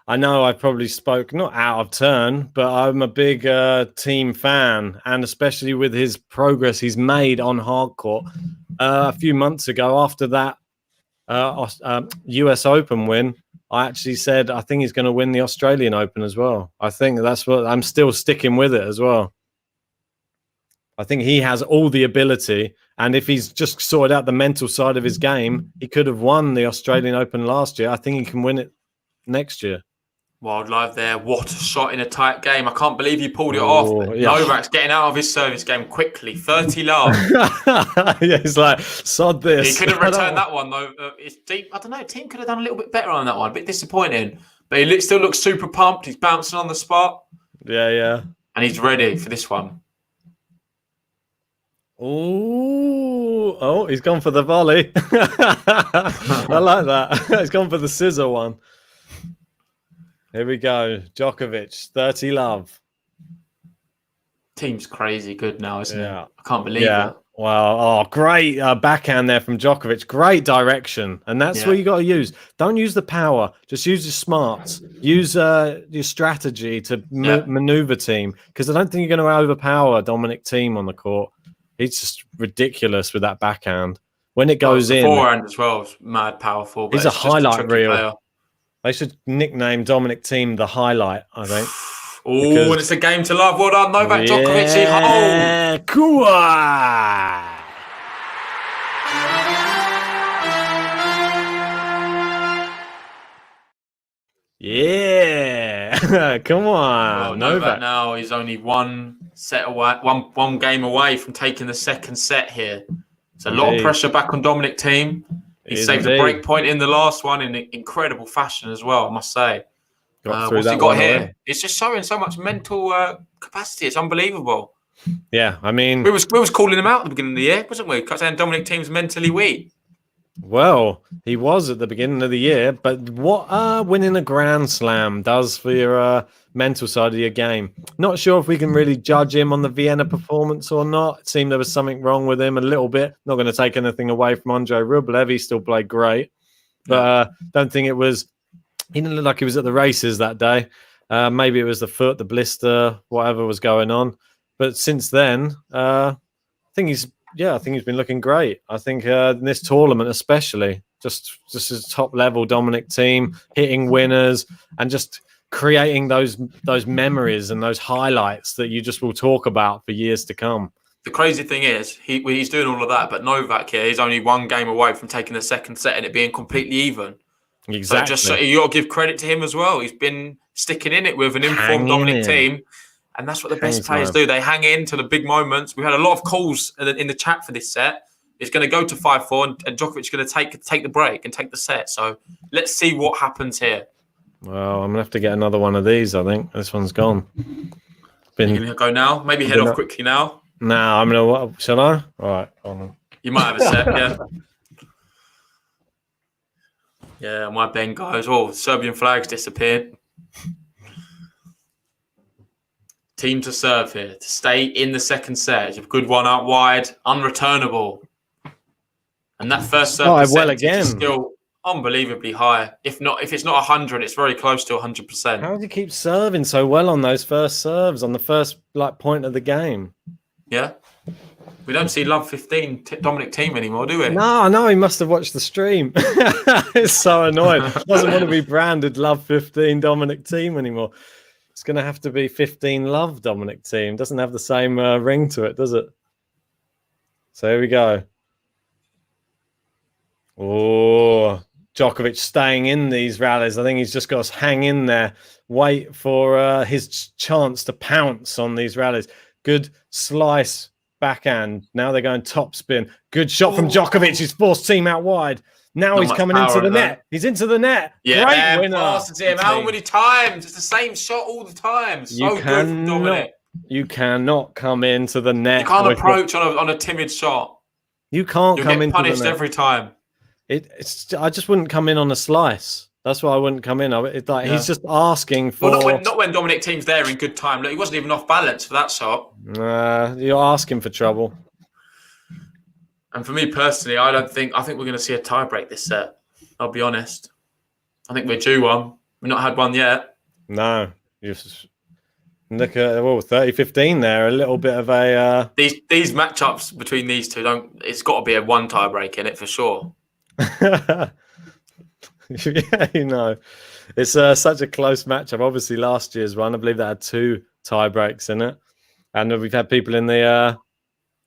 D: I know I probably spoke not out of turn, but I'm a big Thiem fan, and especially with his progress he's made on hardcourt. A few months ago, after that US Open win, I actually said I think he's going to win the Australian Open as well. I think that's what I'm still sticking with it as well. I think he has all the ability, and if he's just sorted out the mental side of his game, he could have won the Australian Open last year. I think he can win it next year.
C: Wildlife there. What a shot in a tight game. I can't believe he pulled it off. Yeah. Novak's getting out of his service game quickly. 30 love.
D: Yeah, he's like, sod this.
C: He could have returned that one, though. I don't know. Thiem could have done a little bit better on that one. A bit disappointing. But he still looks super pumped. He's bouncing on the spot.
D: Yeah.
C: And he's ready for this one.
D: Oh, he's gone for the volley. I like that. He's gone for the scissor one. Here we go. Djokovic, 30 love.
C: Thiem's crazy good now, isn't it? I can't believe it.
D: Well, great backhand there from Djokovic. Great direction. And that's what you got to use. Don't use the power. Just use your smarts. Use your strategy to maneuver Thiem. Because I don't think you're going to overpower Dominic Thiem on the court. He's just ridiculous with that backhand. When it goes in.
C: Forehand as well is mad powerful.
D: He's a highlight reel. They should nickname Dominic Thiem the highlight, I think.
C: Oh, and it's a game to love. Well done, Novak Djokovic.
D: Yeah, cool. Yeah, come on.
C: Well, Novak now is only one set away, one game away from taking the second set here. It's a lot of pressure back on Dominic Thiem. He saved a break point in the last one in incredible fashion as well, I must say. What's he got here? Away. It's just showing so much mental capacity. It's unbelievable.
D: Yeah, I mean...
C: We was calling him out at the beginning of the year, wasn't we? Saying Dominic Thiem's mentally weak.
D: Well, he was at the beginning of the year, but what winning a Grand Slam does for your mental side of your game. Not sure if we can really judge him on the Vienna performance or not. It seemed there was something wrong with him a little bit. Not going to take anything away from Andrei Rublev. He still played great. But don't think it was... He didn't look like he was at the races that day. Maybe it was the foot, the blister, whatever was going on. But since then, I think he's been looking great. I think in this tournament especially, just his top level Dominic Thiem, hitting winners and just creating those memories and those highlights that you just will talk about for years to come.
C: The crazy thing is, he's doing all of that, but Novak here, he's only one game away from taking the second set and it being completely even.
D: Exactly.
C: So you got to give credit to him as well. He's been sticking in it with an informed Dominic Thiem. And that's what the best players do. They hang in to the big moments. We had a lot of calls in the chat for this set. It's going to go to 5-4, and Djokovic is going to take the break and take the set. So let's see what happens here.
D: Well, I'm going to have to get another one of these, I think. This one's gone.
C: You're going to go now? Maybe head off quickly now?
D: No, I'm going to... Shall I? All right. Hold on.
C: You might have a set, yeah. Yeah, my Ben goes, oh, Serbian flag's disappeared. Team to serve here, to stay in the second set. It's a good one out wide, unreturnable. And that first serve is still unbelievably high. If it's not 100, it's very close to 100%.
D: How do you keep serving so well on those first serves, on the first point of the game?
C: Yeah. We don't see Love 15 Dominic Thiem anymore, do we?
D: No, he must have watched the stream. It's so annoying. Doesn't want to be branded Love 15 Dominic Thiem anymore. It's going to have to be 15 Love Dominic Thiem. Doesn't have the same ring to it, does it? So here we go. Oh, Djokovic staying in these rallies. I think he's just got to hang in there, wait for his chance to pounce on these rallies. Good slice backhand. Now they're going top spin. Good shot from Djokovic. He's forced Thiem out wide. Now he's coming into the net. He's into the net.
C: Yeah,
D: great winner.
C: Him. How many times? It's the same shot all the time. So good from Dominic.
D: You cannot come into the net.
C: You can't approach on a timid shot.
D: You can't come into the net.
C: You'll get punished every time.
D: I just wouldn't come in on a slice. That's why I wouldn't come in. He's just asking for...
C: Well, not when Dominic Thiem's there in good time. Look, he wasn't even off balance for that shot.
D: You're asking for trouble.
C: And for me personally, I think we're going to see a tie break this set. I'll be honest. I think we're due one. We've not had one yet.
D: No. You just look at 30-15 there. A little bit of a...
C: These matchups between these two, it's got to be a one tie break in it for sure.
D: Yeah, it's such a close matchup. Obviously, last year's one, I believe that had 2 tie breaks in it, and we've had people in the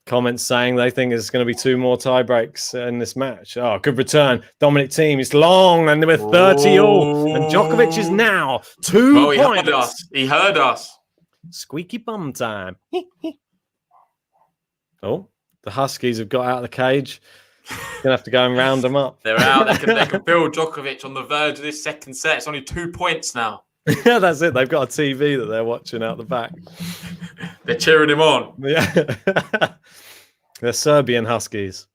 D: comments saying they think there's going to be 2 more tie breaks in this match. Oh, good return, Dominic Thiem. It's long, and we're 30 all, and Djokovic is now 2 points.
C: He heard us.
D: Squeaky bum time. Oh, the Huskies have got out of the cage. Gonna have to go and round them up.
C: They're out. They can build Djokovic on the verge of this second set. It's only 2 points now.
D: Yeah, that's it. They've got a TV that they're watching out the back.
C: They're cheering him on.
D: Yeah, they're Serbian Huskies.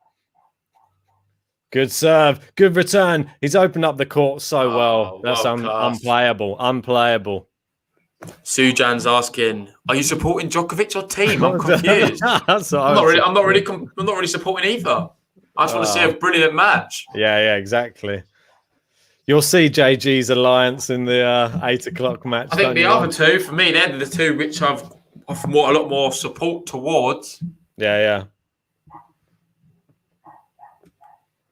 D: Good serve, good return. He's opened up the court so well. That's unplayable. Unplayable.
C: Sujan's asking, "Are you supporting Djokovic or Thiem?" I'm confused. I'm not really supporting either. I just want to see a brilliant match.
D: Yeah, exactly. You'll see JG's alliance in the 8 o'clock match.
C: I think the other two, for me, they're the two which I've offered a lot more support towards.
D: Yeah.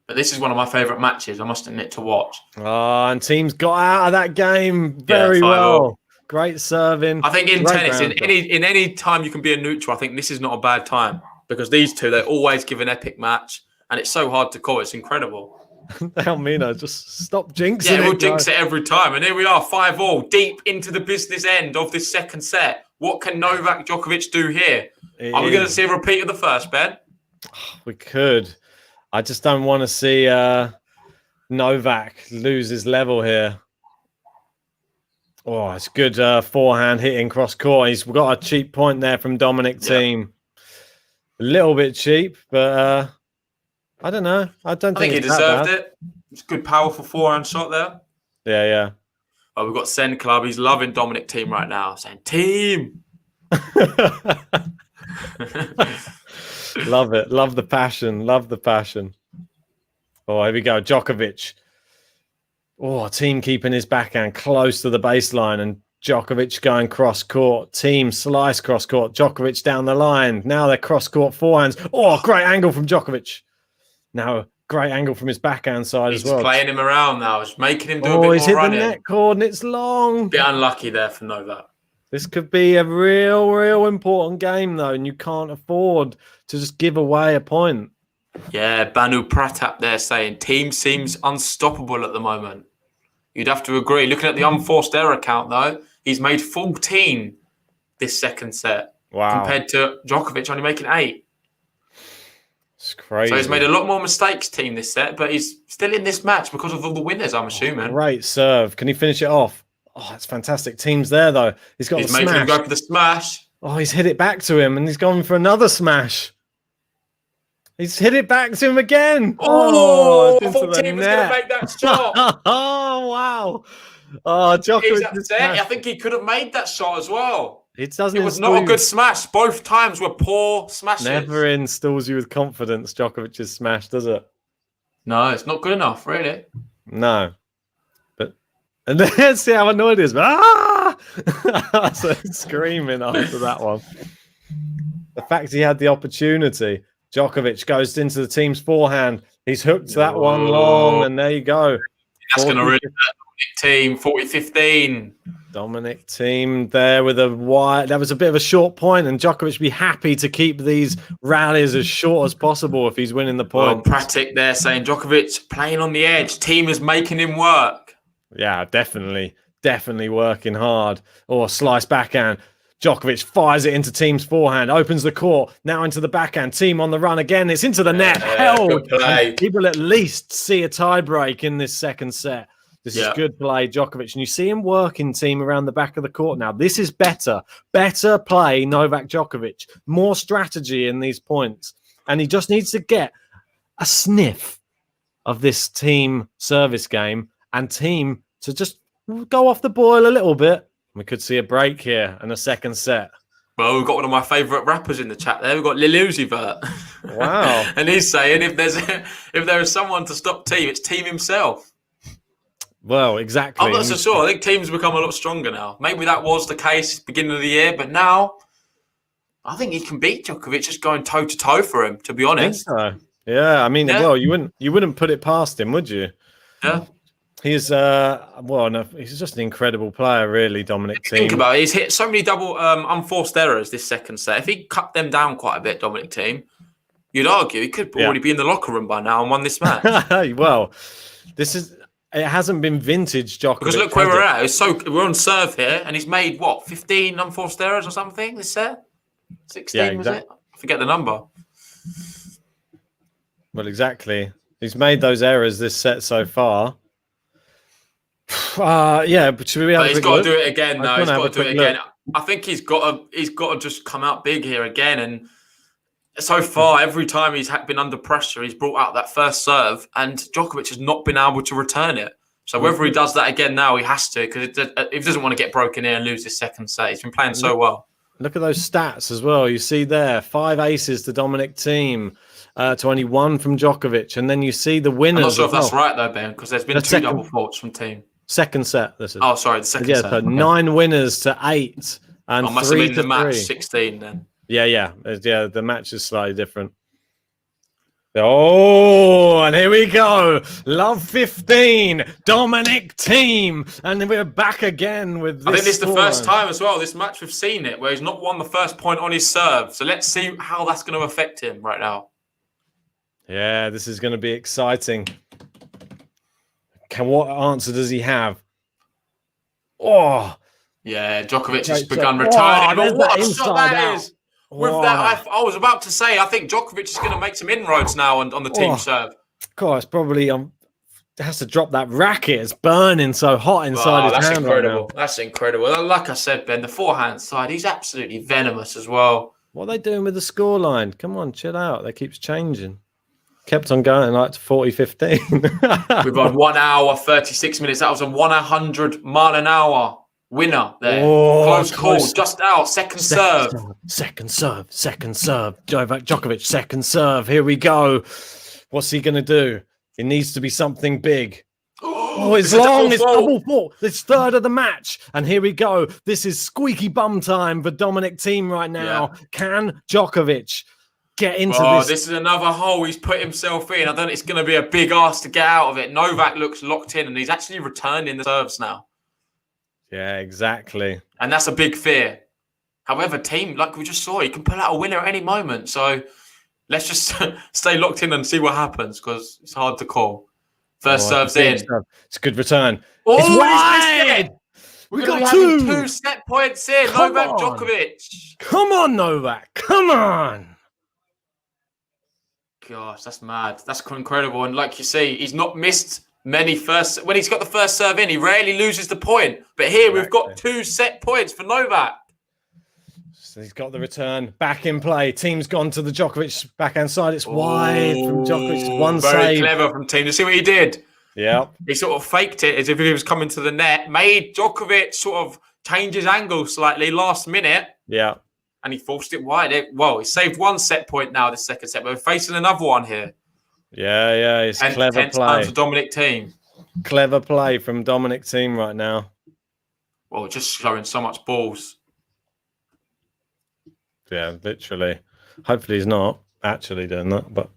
C: But this is one of my favourite matches, I must admit, to watch.
D: Oh, and Thiem's got out of that game very well. Great serving.
C: I think in tennis, in any time you can be a neutral, I think this is not a bad time. Because these two, they always give an epic match. And it's so hard to call. It's incredible.
D: Almina, just stop jinxing
C: it. Yeah, we'll jinx it every time. And here we are, 5-all, deep into the business end of this second set. What can Novak Djokovic do here? Are we going to see a repeat of the first, Ben?
D: We could. I just don't want to see Novak lose his level here. Oh, it's good forehand hitting cross court. He's got a cheap point there from Dominic Thiem. A little bit cheap, but I don't know. I think
C: he deserved it. It's a good, powerful forehand shot there.
D: Yeah.
C: Oh, we've got Sen Club. He's loving Dominic Thiem right now, saying, "Team."
D: Love it. Love the passion. Love the passion. Oh, here we go. Djokovic. Oh, Thiem keeping his backhand close to the baseline and Djokovic going cross court. Thiem slice cross court. Djokovic down the line. Now they're cross court forehands. Oh, great angle from Djokovic. Now, great angle from his backhand side as well.
C: He's playing him around now. It's making him do a bit more running.
D: He's hit the net cord and it's long.
C: Bit unlucky there for Novak.
D: This could be a real important game, though, and you can't afford to just give away a point.
C: Yeah, Banu Pratap there saying Thiem seems unstoppable at the moment. You'd have to agree. Looking at the unforced error count, though, he's made 14 this second set.
D: Wow.
C: Compared to Djokovic only making 8.
D: It's crazy.
C: So he's made a lot more mistakes, Thiem, this set, but he's still in this match because of all the winners, I'm assuming.
D: Great serve. Can he finish it off? Oh, that's fantastic. Team's there, though. He's
C: making him go for the smash.
D: Oh, he's hit it back to him, and he's gone for another smash. He's hit it back to him again.
C: Oh, I thought Thiem was going to make that shot.
D: Oh, wow. Oh, Djokovic.
C: I think he could have made that shot as well.
D: It was
C: not a good smash. Both times were poor smashes.
D: Never installs you with confidence, Djokovic's smash, does it?
C: No, it's not good enough, really.
D: No. And then see how annoyed he is. Ah! So screaming after that one. The fact he had the opportunity. Djokovic goes into the team's forehand. He's hooked that one long, and there you go.
C: That's going to really hurt Dominic Thiem, 40-15.
D: Dominic Thiem there with a wide. That was a bit of a short point, and Djokovic would be happy to keep these rallies as short as possible if he's winning the point.
C: Well, Pratic there saying Djokovic playing on the edge. Thiem is making him work.
D: Yeah, definitely working hard. Or slice backhand. Djokovic fires it into Thiem's forehand, opens the court, now into the backhand. Thiem on the run again. It's into the net. Held. People at least see a tie break in this second set. This is good play, Djokovic. And you see him working Thiem around the back of the court now. This is better. Better play, Novak Djokovic. More strategy in these points. And he just needs to get a sniff of this Thiem service game and Thiem to just go off the boil a little bit. We could see a break here and a second set.
C: Well, we've got one of my favourite rappers in the chat there. We've got Lil Uzi Vert.
D: Wow.
C: And he's saying if there is someone to stop Thiem, it's Thiem himself.
D: Well, exactly.
C: I'm not so sure. I think Thiem's become a lot stronger now. Maybe that was the case beginning of the year, but now I think he can beat Djokovic just going toe-to-toe for him, to be honest.
D: I think so. Yeah, I mean, well, you wouldn't put it past him, would you?
C: Yeah.
D: He's he's just an incredible player, really, Dominic Thiem.
C: Think about it. He's hit so many double unforced errors this second set. If he cut them down quite a bit, Dominic Thiem, you'd argue he could already be in the locker room by now and won this match.
D: Well, it hasn't been vintage Djokovic.
C: Because look where we're at. We're on serve here, and he's made 15 unforced errors or something this set. 16 was it? I forget the number.
D: Well, exactly. He's made those errors this set so far. Yeah, but should we have
C: he's got to do it again.
D: No,
C: he's got to do it again. I think he's got to just come out big here again. And so far, every time he's been under pressure, he's brought out that first serve, and Djokovic has not been able to return it. So whether he does that again now, he has to, because if he doesn't want to get broken in and lose his second set, he's been playing so well. Look
D: at those stats as well. You see there, 5 aces to Dominic Thiem, to only 1 from Djokovic, and then you see the winners.
C: I'm not sure if that's right though, Ben, because there's been 2 double faults from Thiem.
D: Second set. This is.
C: Oh, sorry, the second set.
D: So 9 winners to 8, and
C: I must
D: 3
C: have been
D: to
C: the match
D: 3.
C: 16 then.
D: Yeah. The match is slightly different. Oh, and here we go. Love 15, Dominic Thiem, and we're back again with this.
C: I think this is the first time as well, this match we've seen it, where he's not won the first point on his serve. So let's see how that's going to affect him right now.
D: Yeah, this is going to be exciting. What answer does he have? Oh,
C: Yeah, Djokovic has
D: Great
C: begun
D: serve.
C: returning.
D: There's
C: But what
D: that
C: a shot
D: inside
C: that
D: out.
C: is! With that, I was about to say, I think Djokovic is going to make some inroads now on the team serve.
D: God, it's probably has to drop that racket. It's burning so hot inside his hand right now.
C: That's incredible. Like I said, Ben, the forehand side, he's absolutely venomous as well.
D: What are they doing with the scoreline? Come on, chill out. They keeps changing. Kept on going like to 40-15.
C: We've got 1 hour, 36 minutes. That was a 100-mile-an-hour winner there. Close call, just out. Second serve.
D: Second serve. Novak Djokovic, second serve. Here we go. What's he going to do? It needs to be something big. Oh, it's long. It's double fault. It's third of the match. And here we go. This is squeaky bum time for Dominic Thiem right now. Yeah. Can Djokovic get into this?
C: This is another hole he's put himself in. I don't think it's going to be a big ask to get out of it. Novak looks locked in and he's actually returning the serves now.
D: Yeah, exactly.
C: And that's a big fear. However, Thiem, like we just saw, he can pull out a winner at any moment. So let's just stay locked in and see what happens because it's hard to call. First serve's in.
D: It's a good return.
C: Oh,
D: it's wide!
C: We got two set points in. Novak Djokovic.
D: Come on, Novak. Come on.
C: Gosh, that's mad. That's incredible. And like you see, he's not missed many first. When he's got the first serve in, he rarely loses the point. But here we've got 2 set points for Novak.
D: So he's got the return back in play. Thiem's gone to the Djokovic backhand side. It's wide from Djokovic. One save.
C: Very clever from Thiem. You see what he did?
D: Yeah.
C: He sort of faked it as if he was coming to the net. Made Djokovic sort of change his angle slightly last minute.
D: Yeah. And
C: he forced it wide. He saved 1 set point now, this second set. But we're facing another one here.
D: Yeah. It's clever play.
C: To Dominic Thiem.
D: Clever play from Dominic Thiem right now.
C: Well, just showing so much balls.
D: Yeah, literally. Hopefully he's not actually doing that, but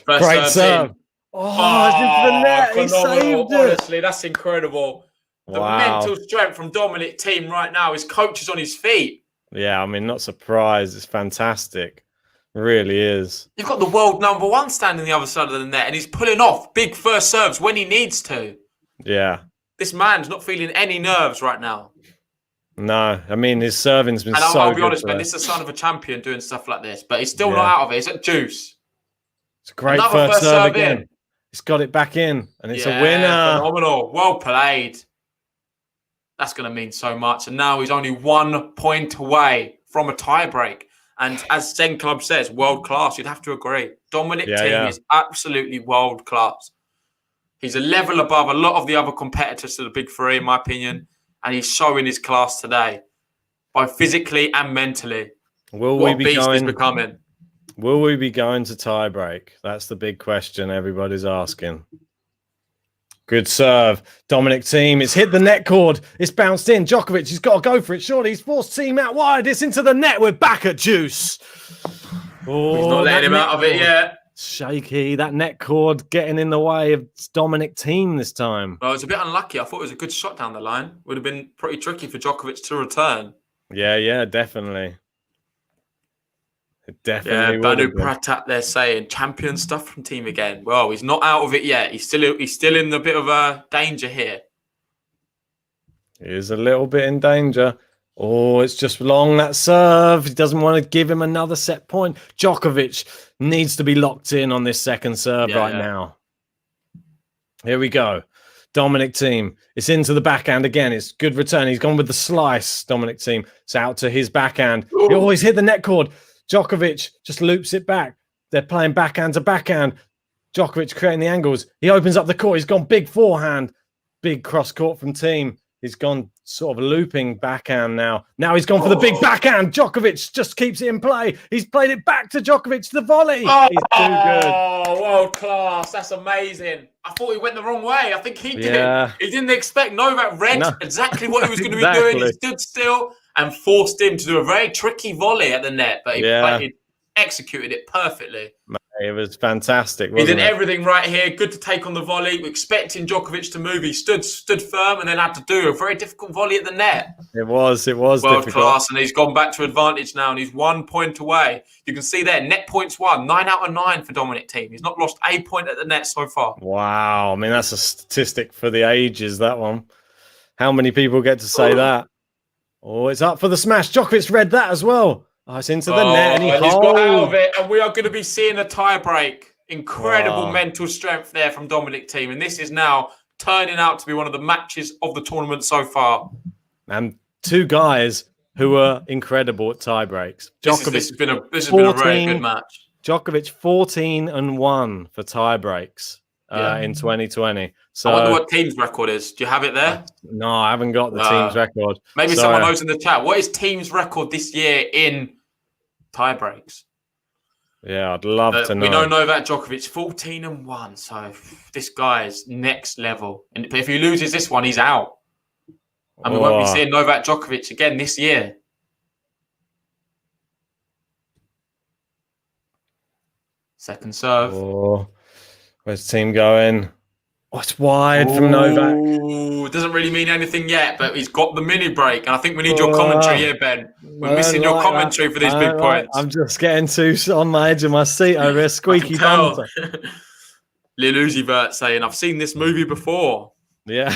D: great serve.
C: It's into the net. He saved it. Honestly, that's incredible. The mental strength from Dominic Thiem right now. His coach is on his feet.
D: Yeah, I mean, not surprised. It's fantastic. It really is.
C: You've got the world #1 standing the other side of the net, and he's pulling off big first serves when he needs to.
D: Yeah.
C: This man's not feeling any nerves right now.
D: No, I mean, his serving's been so good.
C: I'll be honest, man, this is the son of a champion doing stuff like this, but he's still not out of it. It's at juice.
D: It's a great first serve again. He's got it back in, and it's a winner.
C: Phenomenal. Well played. That's going to mean so much. And now he's only 1 point away from a tie-break. And as Zen Club says, world class. You'd have to agree. Dominic Thiem is absolutely world class. He's a level above a lot of the other competitors to the big three, in my opinion. And he's showing his class today, both physically and mentally. Will we be
D: going to tie-break? That's the big question everybody's asking. Good serve. Dominic Thiem. It's hit the net cord. It's bounced in. Djokovic, he's got to go for it. Surely he's forced Thiem out wide. It's into the net. We're back at juice.
C: Oh, he's not letting him out of it yet.
D: Shaky. That net cord getting in the way of Dominic Thiem this time.
C: Well, it's a bit unlucky. I thought it was a good shot down the line. Would have been pretty tricky for Djokovic to return.
D: Yeah, definitely. It definitely would.
C: Banu Pratat there saying champion stuff from Thiem again. Well, he's not out of it yet. He's still in a bit of danger here.
D: He is a little bit in danger. Oh, it's just long, that serve. He doesn't want to give him another set point. Djokovic needs to be locked in on this second serve now. Here we go. Dominic Thiem. It's into the backhand again. It's good return. He's gone with the slice, Dominic Thiem. It's out to his backhand. He always hit the net cord. Djokovic just loops it back. They're playing backhand to backhand. Djokovic creating the angles. He opens up the court. He's gone big forehand. Big cross court from Thiem. He's gone sort of looping backhand now. Now he's gone for the big backhand. Djokovic just keeps it in play. He's played it back to Djokovic, the volley. He's too good.
C: Oh, world class. That's amazing. I thought he went the wrong way. I think he did. Yeah. He didn't expect Novak read exactly what he was going to be doing. He stood still and forced him to do a very tricky volley at the net, but he executed it perfectly.
D: It was fantastic.
C: He did everything right here. Good to take on the volley. We're expecting Djokovic to move. He stood firm and then had to do a very difficult volley at the net.
D: It was
C: world
D: difficult.
C: Class, and he's gone back to advantage now, and he's 1 point away. You can see there, net points 9 out of 9 for Dominic Thiem. He's not lost a point at the net so far.
D: Wow, I mean that's a statistic for the ages. That one. How many people get to say that? Oh, it's up for the smash. Djokovic read that as well. Oh, it's into the net, and
C: he's got out of it, and we are going to be seeing a tie break. Incredible mental strength there from Dominic Thiem, and this is now turning out to be one of the matches of the tournament so far.
D: And two guys who are incredible at tie breaks.
C: This has been a very good match.
D: Djokovic 14-1 for tie breaks in 2020. So
C: I wonder what Thiem's record is. Do you have it there?
D: No, I haven't got the team's record.
C: Maybe someone knows in the chat. What is Thiem's record this year in tie breaks?
D: Yeah, I'd love to know.
C: We know Novak Djokovic 14-1, so this guy is next level. And if he loses this one, he's out. And we won't be seeing Novak Djokovic again this year. Second serve.
D: Where's the team going? Oh, it's wide from Novak.
C: It doesn't really mean anything yet, but he's got the mini break. And I think we need your commentary here, Ben. We're missing your commentary for these big points.
D: I'm just getting too on my edge of my seat over here. Squeaky bum.
C: Lil Uzi Vert saying, I've seen this movie before.
D: Yeah.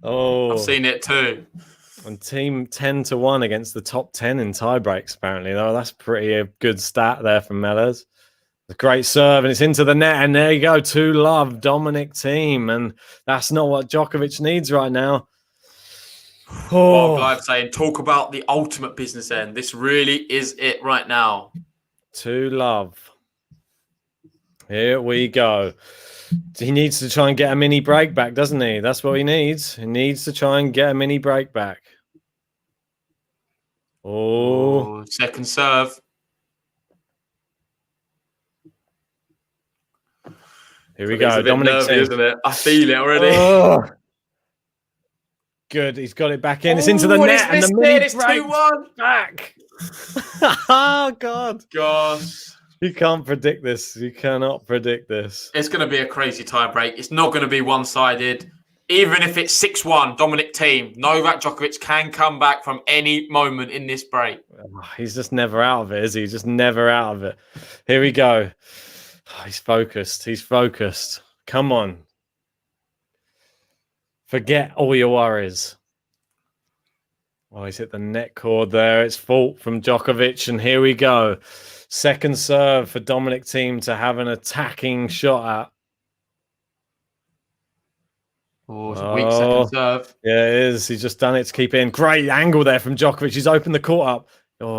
C: I've seen it too.
D: And team 10-1 against the top 10 in tie breaks, apparently. Though that's pretty a good stat there from Mellors. A great serve, and it's into the net, and there you go, 2-love, Dominic Thiem, and that's not what Djokovic needs right now.
C: Bob Live saying, talk about the ultimate business end. This really is it right now.
D: 2-love. Here we go. He needs to try and get a mini break back, doesn't he? That's what he needs. He needs to try and get a mini break back.
C: Second serve.
D: Here we go. Dominic,
C: isn't it? I feel it already.
D: Good. He's got it back in. It's into the net, and the mini
C: it's 2-1
D: back. Oh God!
C: Gosh.
D: You can't predict this. You cannot predict this.
C: It's going to be a crazy tie break. It's not going to be one-sided. Even if it's 6-1, Dominic Thiem, Novak Djokovic can come back from any moment in this break.
D: He's just never out of it, is he? Just never out of it. Here we go. He's focused. He's focused. Come on. Forget all your worries. Oh, he's hit the net cord there. It's fault from Djokovic, and here we go. Second serve for Dominic Thiem to have an attacking shot at.
C: It's a weak second serve.
D: Yeah, it is. He's just done it to keep in. Great angle there from Djokovic. He's opened the court up.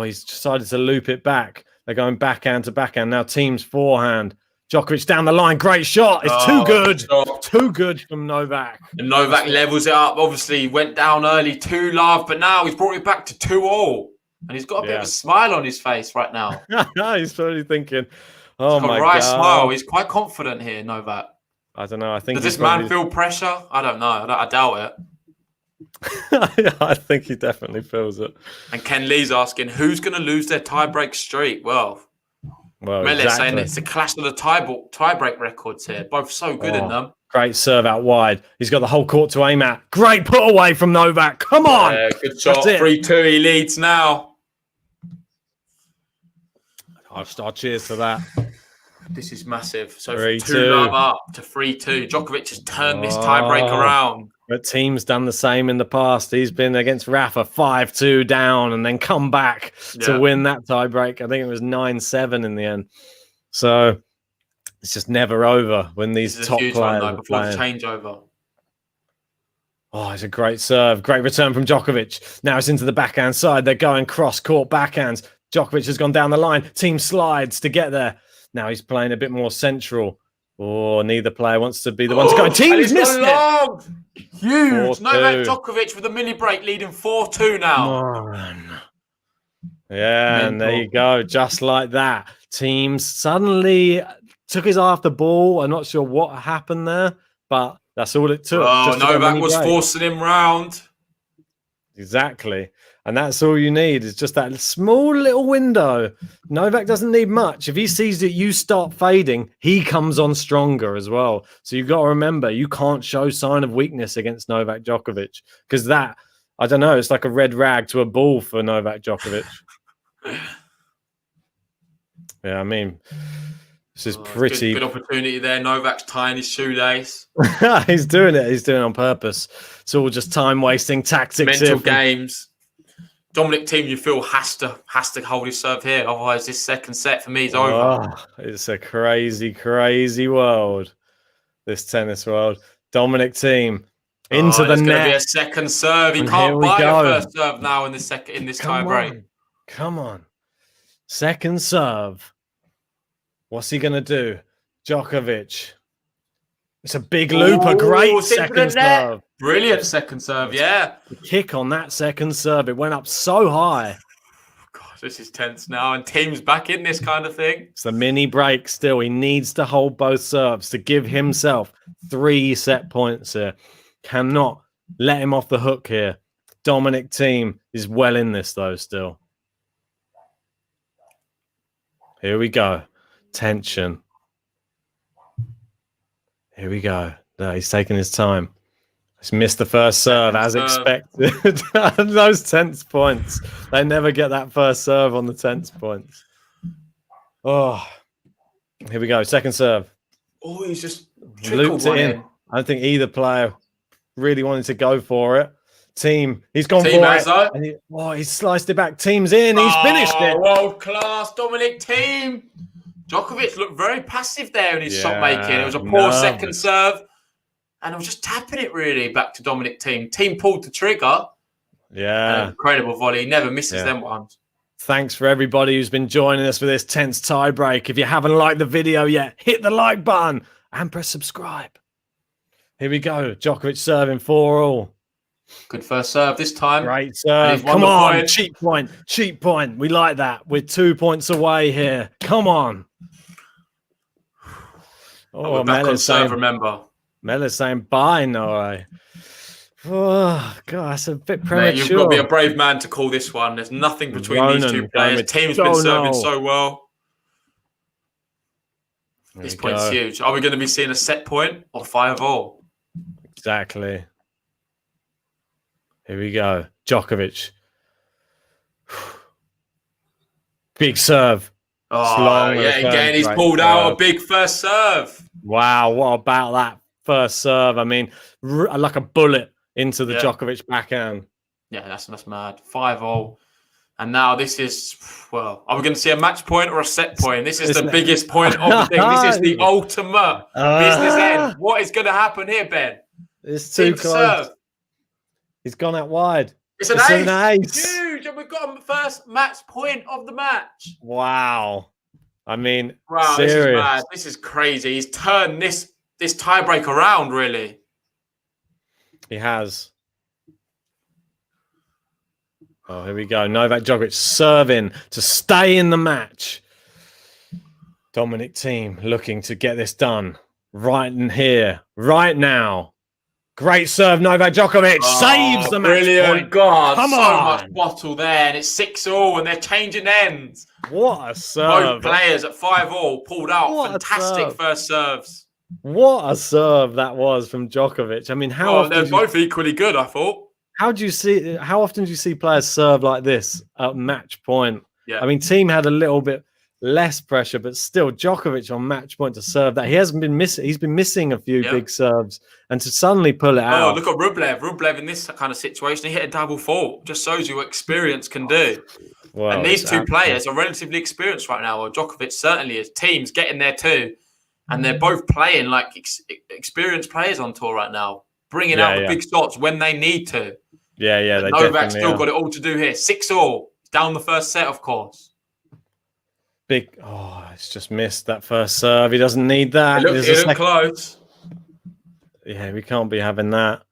D: He's decided to loop it back. They're going backhand to backhand. Now Thiem's forehand. Djokovic down the line. Great shot. It's too good. Too good from Novak.
C: And Novak levels it up. Obviously, went down early, 2-love, but now he's brought it back to 2-all. And he's got a bit of a smile on his face right now.
D: He's probably thinking, oh my God.
C: Smile. He's quite confident here, Novak.
D: I don't know. I think
C: Does this man feel pressure? I don't know. I doubt
D: it. I think he definitely feels it.
C: And Ken Lee's asking, who's going to lose their tie-break streak? Well Mele's saying it's a clash of the tie-break records here. Both so good in them.
D: Great serve out wide. He's got the whole court to aim at. Great put away from Novak. Come on.
C: Yeah, good shot. 3-2. He leads now.
D: I'll cheers to that.
C: This is massive. So
D: 3-2
C: up to 3-2. Djokovic has turned this tiebreak around.
D: But Thiem's done the same in the past. He's been against Rafa 5-2 down and then come back to win that tiebreak. I think it was 9-7 in the end. So it's just never over when these top players are playing.
C: The changeover.
D: Oh, it's a great serve. Great return from Djokovic. Now it's into the backhand side. They're going cross-court backhands. Djokovic has gone down the line. Thiem slides to get there. Now he's playing a bit more central. Neither player wants to be the one to go. Thiem's missed it.
C: Huge. Novak Djokovic with a mini break leading 4-2 now.
D: Yeah, and there you go. Just like that. Thiem suddenly took his eye off the ball. I'm not sure what happened there, but that's all it took.
C: Novak was forcing him round.
D: Exactly. And that's all you need is just that small little window. Novak doesn't need much. If he sees that you start fading, he comes on stronger as well. So you've got to remember, you can't show sign of weakness against Novak Djokovic because that, I don't know, it's like a red rag to a bull for Novak Djokovic. Yeah, I mean, This is pretty...
C: Good opportunity there. Novak's tying his shoelace.
D: He's doing it. He's doing it on purpose. It's all just time-wasting tactics.
C: Mental games. Dominic Thiem, you feel, has to hold his serve here. Otherwise, this second set for me is over.
D: It's a crazy, crazy world. This tennis world. Dominic Thiem into the net.
C: There's going to be a second serve. He can't buy a first serve now in this tie break.
D: Come on. Second serve. What's he going to do? Djokovic. It's a big loop. A great second serve.
C: Brilliant second serve, yeah.
D: The kick on that second serve. It went up so high.
C: God, this is tense now. And Thiem's back in this kind of thing.
D: It's a mini break still. He needs to hold both serves to give himself 3 set points here. Cannot let him off the hook here. Dominic Thiem is well in this, though, still. Here we go. Tension. Here we go. No, he's taking his time. He's missed the first serve as expected. Those tense points. They never get that first serve on the tense points. Oh, here we go. Second serve.
C: Oh, he's just
D: looped it in. I don't think either player really wanted to go for it. Thiem, he's gone for it. And he's sliced it back. Thiem's in. He's finished it.
C: World class, Dominic Thiem. Djokovic looked very passive there in his shot making. It was a poor second serve. And I was just tapping it really back to Dominic Thiem. Thiem pulled the trigger.
D: Yeah.
C: Incredible volley. He never misses them ones.
D: Thanks for everybody who's been joining us for this tense tie break. If you haven't liked the video yet, hit the like button and press subscribe. Here we go. Djokovic serving 4-all.
C: Good first serve this time.
D: Great serve. Come on. Cheap point. Cheap point. We like that. We're 2 points away here. Come on.
C: We're back on serve, remember.
D: Mella's saying bye, no. Oh, God, that's a bit premature.
C: Mate, you've got to be a brave man to call this one. There's nothing between these two players. Thiem's been serving so well. This point's huge. Are we going to be seeing a set point or 5-all?
D: Exactly. Here we go. Djokovic. Big serve.
C: Oh, yeah, again, he's pulled out a big first serve.
D: Wow, what about that first serve? I mean, like a bullet into the Djokovic backhand.
C: Yeah, that's mad. 5-all. And now this is, well, are we going to see a match point or a set point? This is the biggest point of the thing. This is the ultimate business end. What is going to happen here, Ben?
D: It's too close. Serve. He's gone out wide.
C: It's an ace. Huge. And we've got a first match point of the match.
D: Wow. I mean,
C: this is mad. This is crazy. He's turned this tiebreak around, really.
D: He has. Oh, here we go. Novak Djokovic serving to stay in the match. Dominic Thiem looking to get this done right in here, right now. Great serve, Novak Djokovic saves the match point.
C: God, come on. So much bottle there, and it's 6-all, and they're changing ends.
D: What a serve.
C: Both players at 5-all pulled out fantastic first serves.
D: What a serve that was from Djokovic. I mean,
C: they're both equally good, I thought.
D: How often do you see players serve like this at match point?
C: Yeah.
D: I mean, Thiem had a little bit less pressure, but still Djokovic on match point to serve that. He hasn't been missing. He's been missing a few big serves, and to suddenly pull it out.
C: Oh, look at Rublev. Rublev in this kind of situation, he hit a double fault. Just shows you what experience can do. Well, and these two players are relatively experienced right now. Well, Djokovic certainly is. Thiem's getting there too, and they're both playing like experienced players on tour right now, bringing out the big shots when they need to.
D: Yeah.
C: Novak's still got it all to do here. 6-all down the first set, of course.
D: It's just missed that first serve. He doesn't need that.
C: It looked close.
D: Yeah, we can't be having that.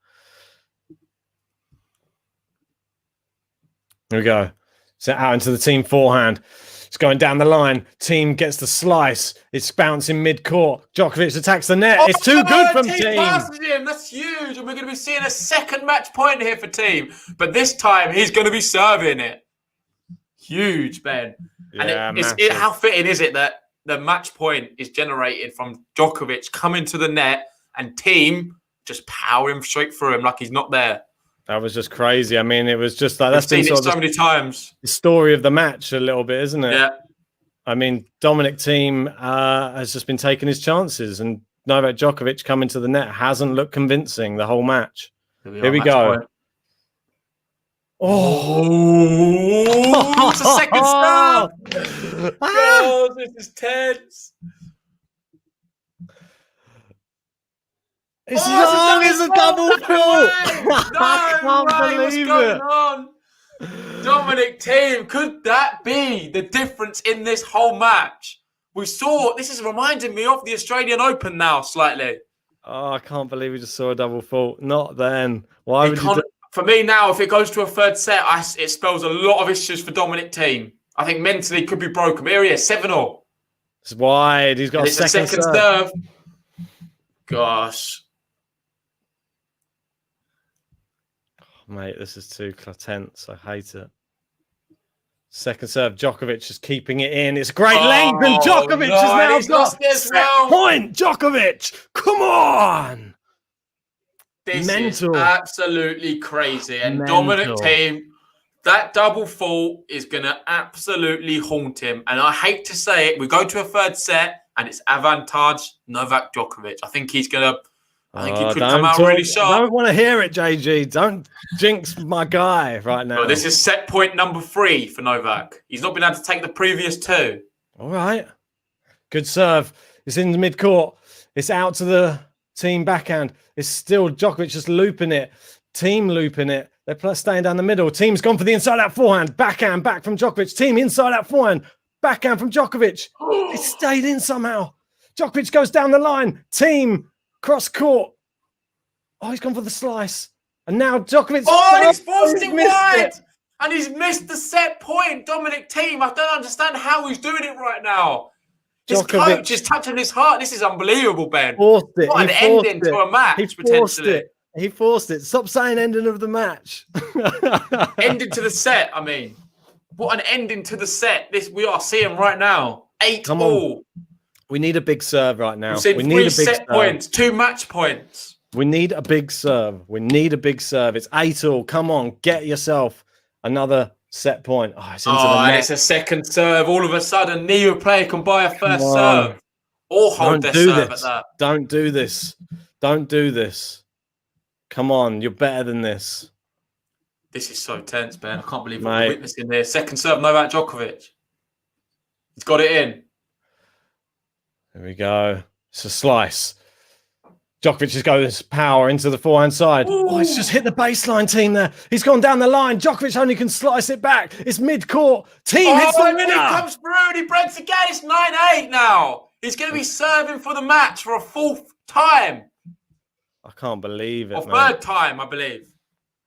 D: Here we go. Set out into the Thiem forehand. It's going down the line. Thiem gets the slice. It's bouncing mid-court. Djokovic attacks the net. It's too good from Thiem.
C: Passes him. That's huge. And we're going to be seeing a second match point here for Thiem. But this time, he's going to be serving it. Huge, Ben. And how fitting is it that the match point is generated from Djokovic coming to the net and Thiem just powering straight through him like he's not there.
D: That was just crazy. I mean, it was just like
C: that's been so many times.
D: The story of the match a little bit, isn't it?
C: Yeah.
D: I mean, Dominic Thiem has just been taking his chances, and Novak Djokovic coming to the net hasn't looked convincing the whole match. Here we go.
C: Point. Oh, it's a second serve. Oh, this is tense.
D: It's long as a double fault.
C: I can't believe what's going on. Dominic Thiem, could that be the difference in this whole match? We saw, this is reminding me of the Australian Open now, slightly.
D: Oh, I can't believe we just saw a double fault. Not then. Why would you do?
C: For me now, if it goes to a third set, it spells a lot of issues for Dominic Thiem. I think mentally it could be broken. Here he is, 7-0.
D: It's wide. He's got a second serve.
C: Gosh.
D: Mate, this is too tense. I hate it. Second serve, Djokovic is keeping it in. It's great length, and Djokovic has now got set point. Djokovic, come on!
C: This is absolutely crazy. And Dominic Thiem, that double fault is going to absolutely haunt him. And I hate to say it, we go to a third set, and it's avantage Novak Djokovic. I think he's going to. I think he could come out really sharp.
D: I don't want to hear it, JG. Don't jinx my guy right now.
C: Well, this is set point number 3 for Novak. He's not been able to take the previous 2.
D: All right. Good serve. It's in the mid-court. It's out to the Thiem backhand. It's still Djokovic just looping it. Thiem looping it. They're staying down the middle. Thiem's gone for the inside-out forehand. Backhand back from Djokovic. Thiem inside-out forehand. Backhand from Djokovic. It stayed in somehow. Djokovic goes down the line. Thiem cross court. Oh, he's gone for the slice. And now Djokovic.
C: Oh, and he's forced it wide. And he's missed the set point. Dominic Thiem. I don't understand how he's doing it right now. His coach is touching his heart. This is unbelievable, Ben.
D: Forced it.
C: What an ending to a match, potentially.
D: He forced it. Stop saying ending of the match.
C: Ending to the set, I mean. What an ending to the set. This we are seeing right now. 8-all.
D: We need a big serve right now.
C: We need 3 set points, 2 match points.
D: We need a big serve. We need a big serve. It's 8-all. Come on, get yourself another set point. Oh, it's into the net.
C: And it's a second serve. All of a sudden, neither player can buy a first serve or hold their serve at that.
D: Don't do this. Don't do this. Come on, you're better than this.
C: This is so tense, Ben. I can't believe what we're witnessing here. Second serve, Novak Djokovic. He's got it in.
D: There we go. It's a slice. Djokovic just goes power into the forehand side. Ooh. Oh, he's just hit the baseline, Thiem there. He's gone down the line. Djokovic only can slice it back. It's mid-court. Thiem hits the winner.
C: He comes through and he breaks again. It's 9-8 now. He's going to be serving for the match for a 4th time.
D: I can't believe it,
C: or 3rd time, I believe.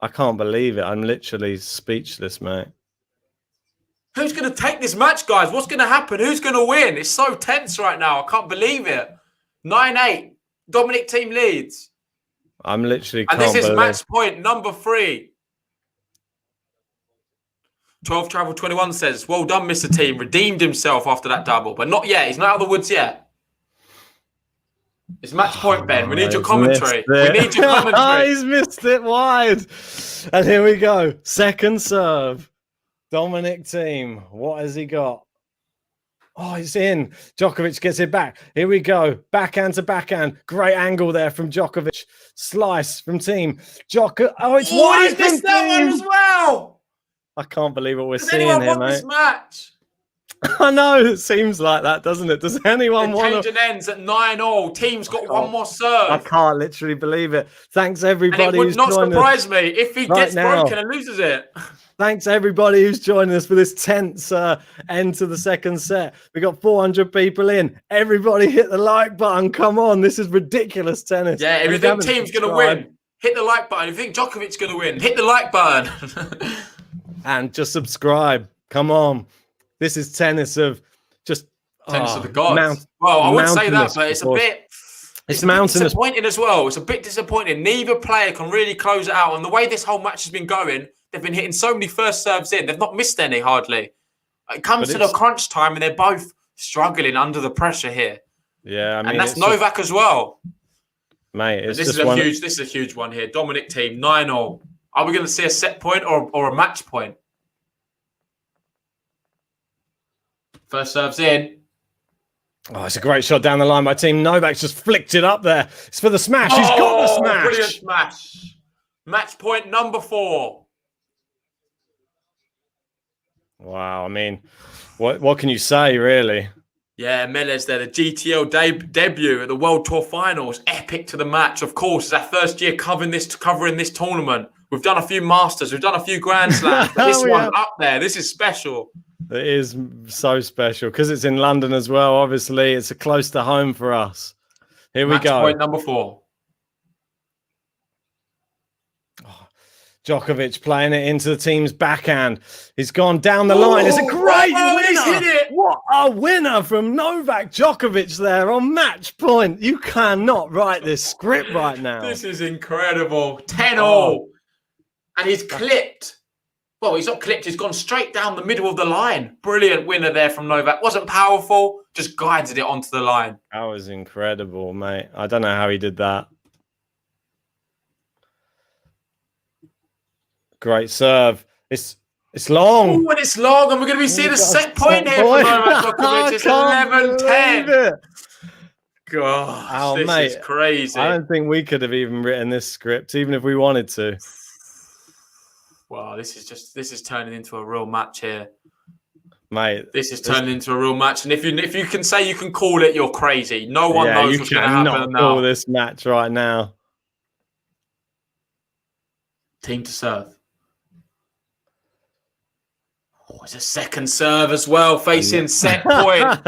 D: I can't believe it. I'm literally speechless, mate.
C: Who's going to take this match, guys? What's going to happen? Who's going to win? It's so tense right now. I can't believe it. 9-8. Dominic Thiem leads.
D: I'm literally
C: and this is match point number 3. 12 Travel 21 says, well done, Mr. Thiem. Redeemed himself after that double, but not yet. He's not out of the woods yet. It's match point, Ben. We need your commentary. We need your commentary.
D: He's missed it wide. And here we go. Second serve. Dominic Thiem. What has he got? Oh, it's in. Djokovic gets it back. Here we go. Backhand to backhand. Great angle there from Djokovic. Slice from Thiem. Oh, it's wide from
C: Thiem. That one as well.
D: I can't believe what we're seeing here, mate.
C: This match?
D: I know. It seems like that, doesn't it? Does anyone want to...
C: Changing ends at 9-all. Thiem's got one more serve.
D: I can't literally believe it. Thanks, everybody.
C: And it would not surprise me if he gets broken and loses it.
D: Thanks, everybody who's joining us for this tense end to the second set. We got 400 people in. Everybody hit the like button. Come on. This is ridiculous tennis.
C: Yeah, if you think Thiem's going to win, hit the like button. If you think Djokovic's going to win, hit the like button.
D: And just subscribe. Come on. This is tennis of just...
C: Tennis of the gods. Well, I wouldn't say that, but it's a bit...
D: It's mountainous.
C: Disappointing as well. It's a bit disappointing. Neither player can really close it out. And the way this whole match has been going... They've been hitting so many first serves in. They've not missed any, hardly. It comes to the crunch time, and they're both struggling under the pressure here.
D: Yeah, I mean...
C: And that's Novak as well.
D: Mate,
C: this is a huge one here. Dominic Thiem, 9-all. Are we going to see a set point or a match point? First serve's in.
D: Oh, it's a great shot down the line by Thiem. Novak's just flicked it up there. It's for the smash. He's got the smash.
C: Brilliant smash. Match point number 4.
D: Wow. I mean, what can you say, really?
C: Yeah, Melez there, the GTL debut at the World Tour Finals. Epic to the match. Of course, it's our first year covering this tournament. We've done a few Masters. We've done a few Grand Slams. But this one's up there. This is special.
D: It is so special because it's in London as well. Obviously, it's close to home for us. Here we go.
C: Match point number 4.
D: Djokovic playing it into the team's backhand. He's gone down the line. It's a great winner.
C: He's hit it.
D: What a winner from Novak Djokovic there on match point. You cannot write this script right now.
C: This is incredible. 10-all. And he's clipped. Well, he's not clipped. He's gone straight down the middle of the line. Brilliant winner there from Novak. Wasn't powerful. Just guided it onto the line.
D: That was incredible, mate. I don't know how he did that. Great serve. It's long.
C: Oh, and it's long. And we're going to be seeing a set point here for Novak Djokovic. It's 11-10. Gosh, this is crazy.
D: I don't think we could have even written this script, even if we wanted to.
C: Wow, this is turning into a real match here,
D: mate.
C: This is turning into a real match, and if you can say you can call it, you're crazy. No one knows what's going to happen now.
D: Call this match right now.
C: Thiem to serve. Oh, it's a second serve as well, facing set point.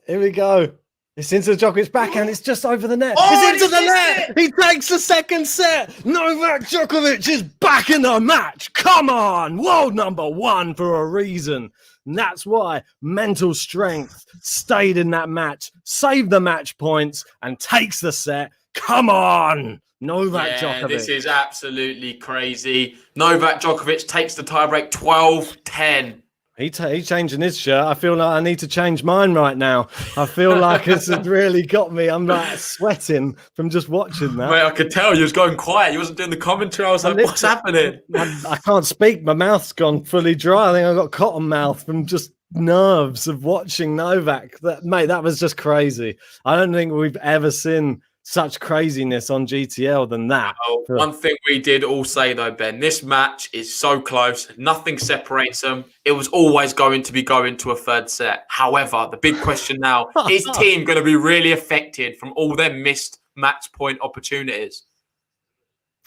D: Here we go. It's into the Djokovic backhand. It's just over the net.
C: Oh,
D: it's into the net. He takes the second set. Novak Djokovic is back in the match. Come on. World number 1 for a reason. And that's why mental strength stayed in that match, saved the match points, and takes the set. Come on. Novak Djokovic.
C: This is absolutely crazy. Novak Djokovic takes the tiebreak 12-10.
D: He's changing his shirt. I feel like I need to change mine right now. I feel like it's really got me. I'm like sweating from just watching that.
C: Mate, I could tell you was going quiet. You wasn't doing the commentary. I was like, what's happening?
D: I can't speak. My mouth's gone fully dry. I think I've got cotton mouth from just nerves of watching Novak. That was just crazy. I don't think we've ever seen such craziness on GTL than that.
C: One thing we did all say though, Ben, this match is so close. Nothing separates them. It was always going to be going to a third set. However, the big question now, is Thiem going to be really affected from all their missed match point opportunities?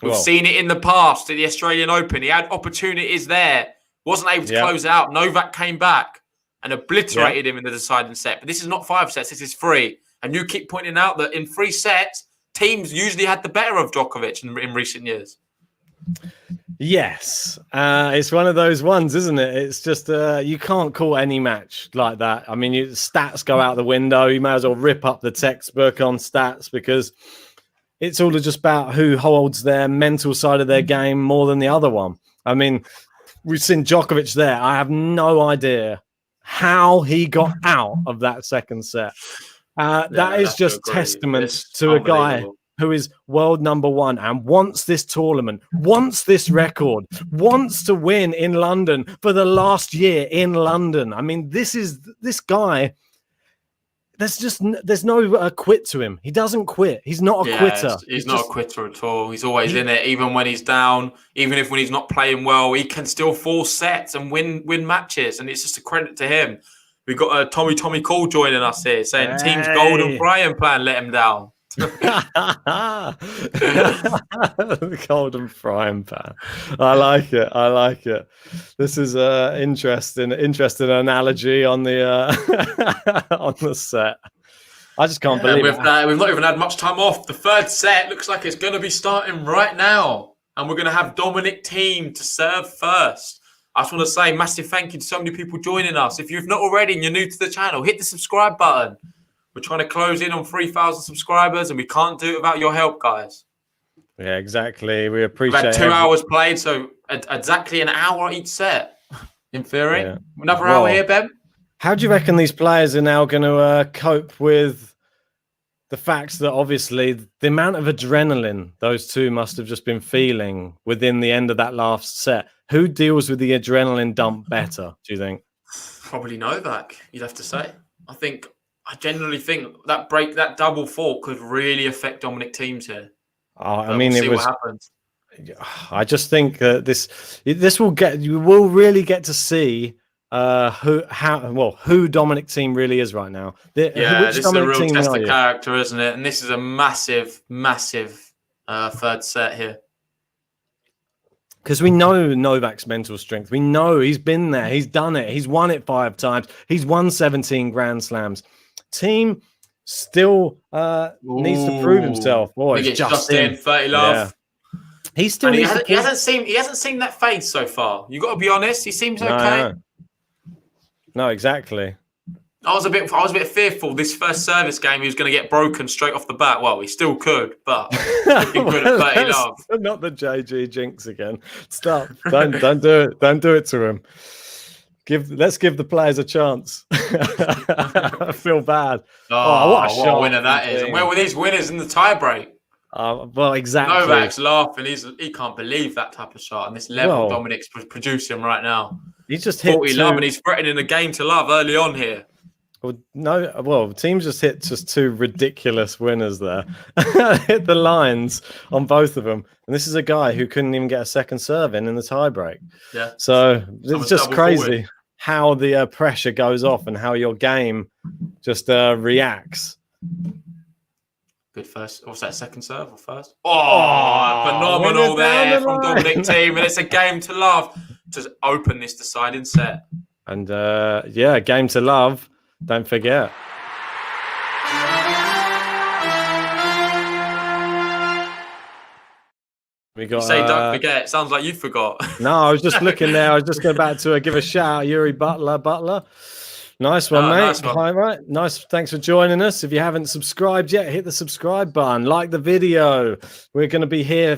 C: We've seen it in the past at the Australian Open. He had opportunities there. Wasn't able to close out. Novak came back and obliterated him in the deciding set. But this is not 5 sets. This is 3. And you keep pointing out that in 3 sets, teams usually had the better of Djokovic in recent years.
D: Yes. It's one of those ones, isn't it? It's just you can't call any match like that. I mean, stats go out the window. You may as well rip up the textbook on stats because it's all just about who holds their mental side of their game more than the other one. I mean, we've seen Djokovic there. I have no idea how he got out of that second set. That is just testament to a guy who is world number 1 and wants this tournament, wants this record, wants to win in London for the last year in London. I mean, this guy. There's no quit to him. He doesn't quit. He's not a quitter.
C: He's not a quitter at all. He's always in it, even when he's down. Even when he's not playing well, he can still force sets and win matches. And it's just a credit to him. We've got Tommy Cole joining us here, saying Thiem's golden frying pan let him down.
D: The golden frying pan. I like it. This is interesting analogy on the on the set. I just can't believe it.
C: We've not even had much time off. The third set looks like it's going to be starting right now, and we're going to have Dominic Thiem to serve first. I just want to say massive thank you to so many people joining us. If you've not already and you're new to the channel, hit the subscribe button. We're trying to close in on 3,000 subscribers, and we can't do it without your help, guys.
D: Yeah, exactly. We appreciate it.
C: We've had 2 hours played, so exactly an hour each set, in theory. Yeah. Another hour here, Ben.
D: How do you reckon these players are now going to cope with the fact that obviously the amount of adrenaline those two must have just been feeling within the end of that last set? Who deals with the adrenaline dump better, do you think?
C: Probably Novak, you'd have to say. I genuinely think that double fault could really affect Dominic Thiem here.
D: I mean,
C: we'll see what happens.
D: I just think that this will you will really get to see who Dominic Thiem really is right now.
C: This is a real test of character, isn't it? And this is a massive third set here.
D: Because we know Novak's mental strength. We know he's been there. He's done it. He's won it 5 times. He's won 17 Grand Slams. Thiem still needs to prove himself. Oh,
C: it's Justin 30 love.
D: Yeah. He still
C: he hasn't seen that fade so far. You got to be honest. He seems okay.
D: No, exactly.
C: I was a bit fearful this first service game he was going to get broken straight off the bat. Well, he still could, but looking good at 30 love.
D: Not the JG jinx again. Stop. Don't do it. Don't do it to him. Let's give the players a chance. I feel bad.
C: What a winner that is. And where were these winners in the tiebreak?
D: Well, exactly.
C: Novak's laughing. He can't believe that type of shot. And this level Dominic's producing right now.
D: He's just hit
C: 40 love and he's threatening a game to love early on here.
D: Team's just hit just 2 ridiculous winners there. Hit the lines on both of them. And this is a guy who couldn't even get a second serve in the tiebreak.
C: Yeah.
D: So it's just crazy how the pressure goes off and how your game just reacts.
C: Good first. What's that, second serve or first? Phenomenal there from Dominic Thiem. And it's a game to love to open this deciding set.
D: And game to love. Don't forget. We got.
C: You say don't forget. It sounds like you forgot.
D: No, I was just looking there. I was just about to give a shout out, Yuri Butler. Nice one, mate.
C: Nice one.
D: Hi, right. Nice. Thanks for joining us. If you haven't subscribed yet, hit the subscribe button. Like the video. We're going to be here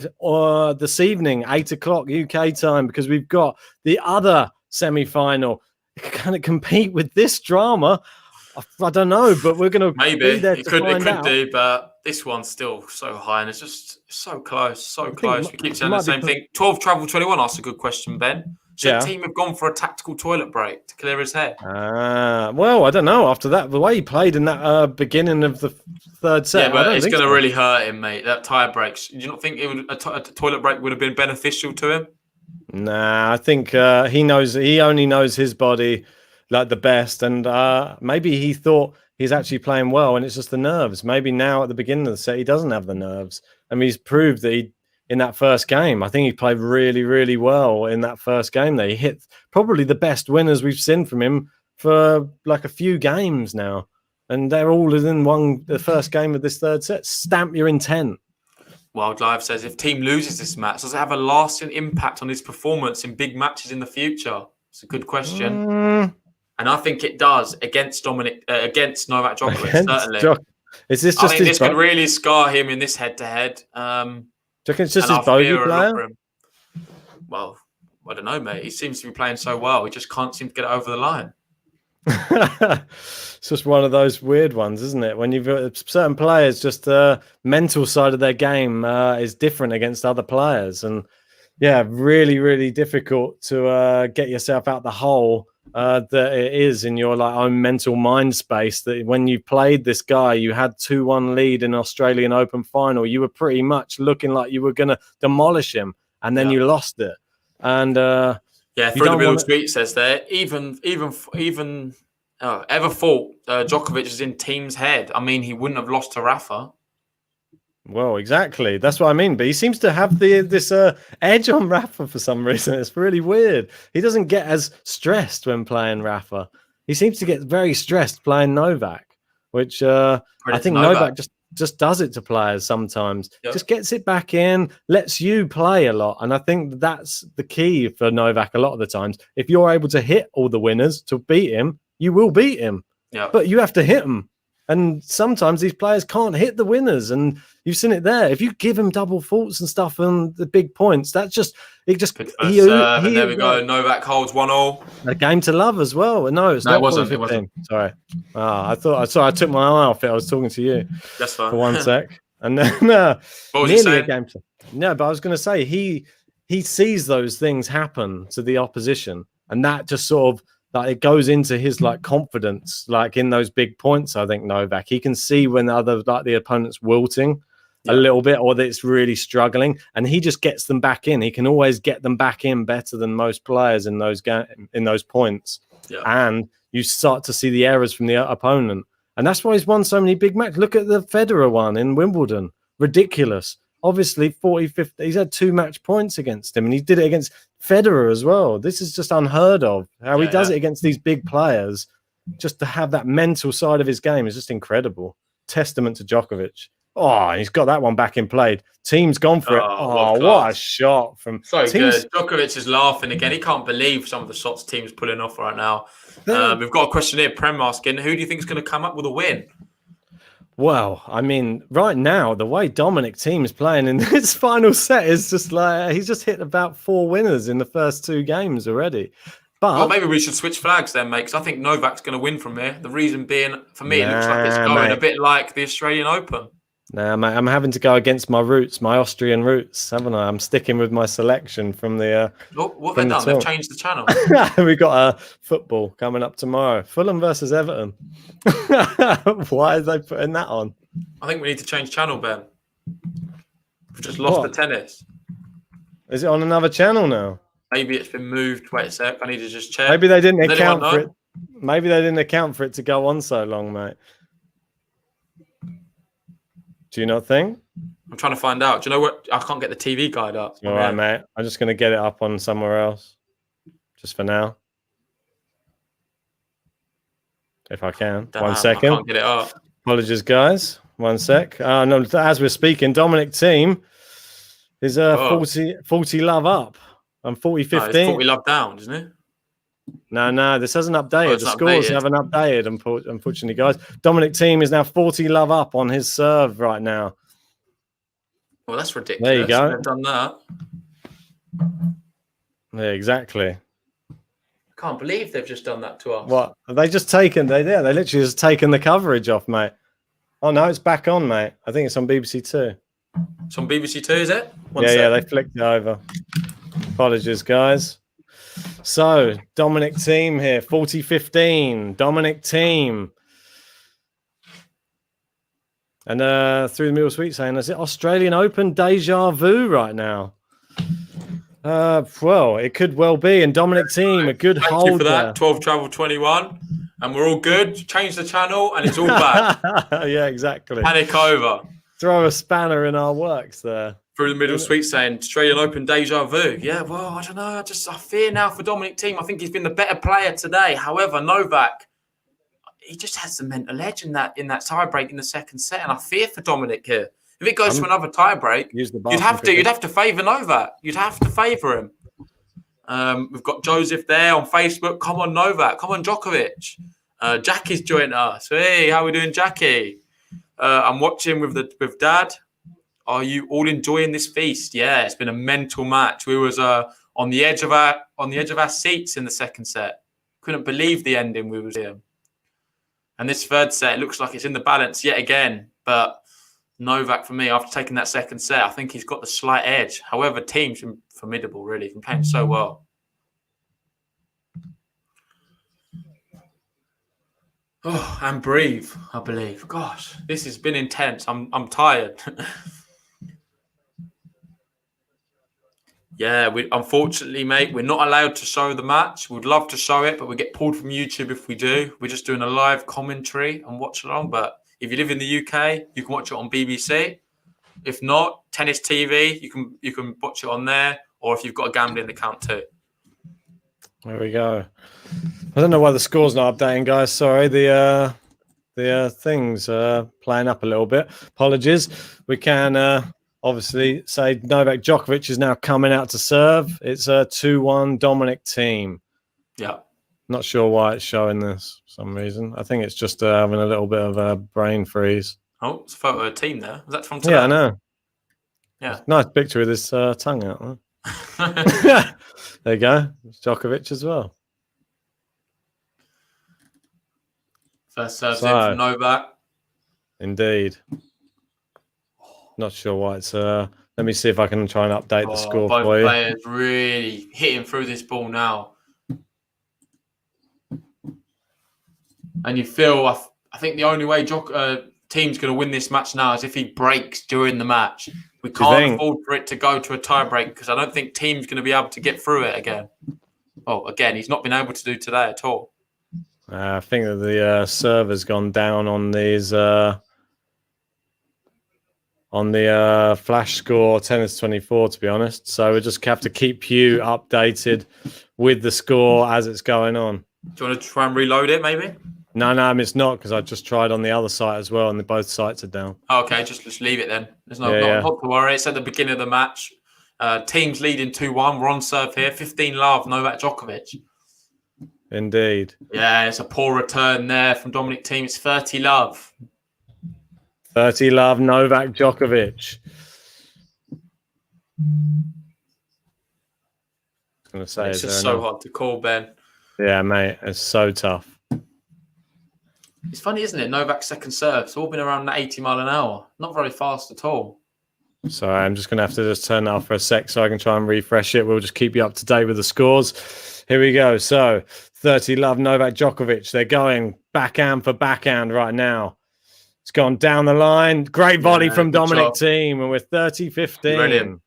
D: this evening, 8 o'clock UK time, because we've got the other semi-final. Can it compete with this drama? I don't know, but we're going to
C: maybe it could do, but this one's still so high and it's just so close, so close. We keep saying the same thing. 12 Travel 21 asked a good question, Ben. Should Thiem have gone for a tactical toilet break to clear his head?
D: Well, I don't know. After that, the way he played in that beginning of the third set,
C: but it's going to really hurt him, mate. That tie breaks. Do you not think a toilet break would have been beneficial to him?
D: Nah, I think he only knows his body like the best, and maybe he thought he's actually playing well, and it's just the nerves. Maybe now at the beginning of the set he doesn't have the nerves. I mean, he's proved that in that first game, I think he played really, really well in that first game. There, he hit probably the best winners we've seen from him for like a few games now, and they're all within the first game of this third set. Stamp your intent.
C: Wildlife says, if Thiem loses this match, does it have a lasting impact on his performance in big matches in the future? It's a good question. And I think it does against Novak Djokovic, certainly.
D: Is this just
C: this could really scar him in this head-to-head.
D: Do you think it's just his bogey player?
C: Well, I don't know, mate. He seems to be playing so well. He just can't seem to get it over the line.
D: It's just one of those weird ones, isn't it? When you've got certain players, just the mental side of their game is different against other players. And really, really difficult to get yourself out the hole that it is in your own mental mind space. That when you played this guy, you had 2-1 lead in Australian Open Final. You were pretty much looking like you were going to demolish him, and then you lost it. And
C: through the middle tweet says there, even ever thought Djokovic is in Thiem's head. I mean, he wouldn't have lost to Rafa.
D: Well, exactly. That's what I mean. But he seems to have this edge on Rafa for some reason. It's really weird. He doesn't get as stressed when playing Rafa. He seems to get very stressed playing Novak, which I think Novak just does it to players sometimes. Yep. Just gets it back in, lets you play a lot. And I think that's the key for Novak a lot of the times. If you're able to hit all the winners to beat him, you will beat him.
C: Yep.
D: But you have to hit them. And sometimes these players can't hit the winners, and you've seen it there. If you give him double faults and stuff on the big points, that's just
C: and there we go. Novak holds 1-1.
D: A game to love as well. No, it wasn't. It wasn't. Sorry. I took my eye off it. I was talking to you.
C: That's fine.
D: For 1 sec, and then
C: what was you saying?
D: a game to. No, but I was going to say he sees those things happen to the opposition, and that just sort of like it goes into his like confidence, like in those big points. I think Novak, he can see when the opponent's wilting a little bit, or that it's really struggling, and he just gets them back in. He can always get them back in better than most players in those points. And you start to see the errors from the opponent, and that's why he's won so many big matches. Look at the Federer one in Wimbledon, ridiculous. Obviously 40-50, he's had 2 match points against him, and he did it against Federer as well. This is just unheard of. How he does it against these big players, just to have that mental side of his game is just incredible. Testament to Djokovic. Oh, he's got that one back in play. Team's gone for it. Oh, what a shot from
C: so good. Djokovic is laughing again. He can't believe some of the shots Team's pulling off right now. We've got a question here, Prem asking, who do you think is going to come up with a win?
D: Well, I mean, right now, the way Dominic Thiem is playing in this final set is just like he's just hit about 4 winners in the first 2 games already. But
C: well, maybe we should switch flags then, mate, because I think Novak's going to win from here. The reason being, for me, it looks like it's going a bit like the Australian Open.
D: Nah, mate, I'm having to go against my roots, my Austrian roots, haven't I? I'm sticking with my selection from the.
C: What have they done? They've changed the channel.
D: We've got football coming up tomorrow. Fulham versus Everton. Why are they putting that on?
C: I think we need to change channel, Ben. We've just lost the tennis.
D: Is it on another channel now?
C: Maybe it's been moved. Wait a sec. I need to just check.
D: Maybe they didn't account for it. Maybe they didn't account for it to go on so long, mate. Do you not think?
C: I'm trying to find out. Do you know what? I can't get the TV guide up.
D: All right, mate. I'm just going to get it up on somewhere else. Just for now. If I can.
C: Damn,
D: 1 second.
C: I can't get it up.
D: Apologies, guys. 1 sec. No, as we're speaking, Dominic Thiem is 40 love up. I'm 40-15.
C: No, it's 40 love down, isn't it?
D: No, this hasn't updated. The scores haven't updated, unfortunately, guys. Dominic Thiem is now 40 love up on his serve right now.
C: Well, that's ridiculous.
D: There you go.
C: They've done that.
D: Yeah, exactly.
C: I can't believe they've just done that to us.
D: What? Have they just taken? They literally just taken the coverage off, mate. Oh, no, it's back on, mate. I think it's on BBC Two.
C: It's on BBC Two, is it?
D: Yeah, they flicked it over. Apologies, guys. So, Dominic Thiem here, 40-15. Dominic Thiem. And through the middle suite saying, is it Australian Open deja vu right now? Well, it could well be. And Dominic Thiem, a good hold.
C: Thank you for that. 12 travel 21. And we're all good. Change the channel and it's all back.
D: Yeah, exactly.
C: Panic over.
D: Throw a spanner in our works there.
C: Through the middle suite saying Australian Open deja vu. Yeah, well, I don't know. I fear now for Dominic Thiem. I think he's been the better player today. However, Novak, he just has the mental edge in that tie break in the second set, and I fear for Dominic here. If it goes to another tie break, you'd have to favour Novak. You'd have to favour him. We've got Joseph there on Facebook. Come on, Novak. Come on, Djokovic. Jackie's joined us. Hey, how are we doing, Jackie? I'm watching with Dad. Are you all enjoying this feast? Yeah, it's been a mental match. We was on the edge of our seats in the second set. Couldn't believe the ending we was here. And this third set, it looks like it's in the balance yet again. But Novak, for me, after taking that second set, I think he's got the slight edge. However, Thiem's been formidable, really. He's been playing so well. Oh, and breathe, I believe. Gosh, this has been intense. I'm tired. Yeah, unfortunately, mate, we're not allowed to show the match. We'd love to show it, but we get pulled from YouTube if we do. We're just doing a live commentary and watch along. But if you live in the UK, you can watch it on BBC. If not, Tennis TV, you can watch it on there, or if you've got a gambling account too.
D: There we go. I don't know why the score's not updating, guys. Sorry, the things playing up a little bit. Apologies. We can obviously say Novak Djokovic is now coming out to serve. It's a 2-1 Dominic Thiem.
C: Yeah.
D: Not sure why it's showing this for some reason. I think it's just having a little bit of a brain freeze.
C: Oh, it's a photo of a team there. Was that from today?
D: Yeah, I know.
C: Yeah.
D: Nice picture with his tongue out. Huh? There you go. It's Djokovic as well.
C: First serves in from Novak.
D: Indeed. Not sure why it's Let me see if I can try and update the score
C: both
D: for you.
C: players really hitting through this ball now. And you feel, I think the only way team's going to win this match now is if he breaks during the match. We can't afford for it to go to a tie break because I don't think team's going to be able to get through it again. Oh, again, he's not been able to do today at all.
D: I think that the server's gone down on these flash score 10-24, to be honest. So we just have to keep you updated with the score as it's going on.
C: Do you want to try and reload it, maybe?
D: No, it's not, because I just tried on the other site as well, and both sites are down.
C: Okay, just leave it then. There's not to worry. It's at the beginning of the match. Team's leading 2-1. We're on serve here. 15-love, Novak Djokovic.
D: Indeed.
C: Yeah, it's a poor return there from Dominic Thiem. It's 30-love.
D: 30-love, Novak Djokovic. It's
C: just so hard to call, Ben.
D: Yeah, mate, it's so tough.
C: It's funny, isn't it? Novak's second serve. It's all been around 80 mile an hour. Not very fast at all.
D: Sorry, I'm just going to have to just turn that off for a sec so I can try and refresh it. We'll just keep you up to date with the scores. Here we go. So, 30-love, Novak Djokovic. They're going backhand for backhand right now. It's gone down the line. Great volley from Dominic Thiem, and we're 30-15.
C: Brilliant.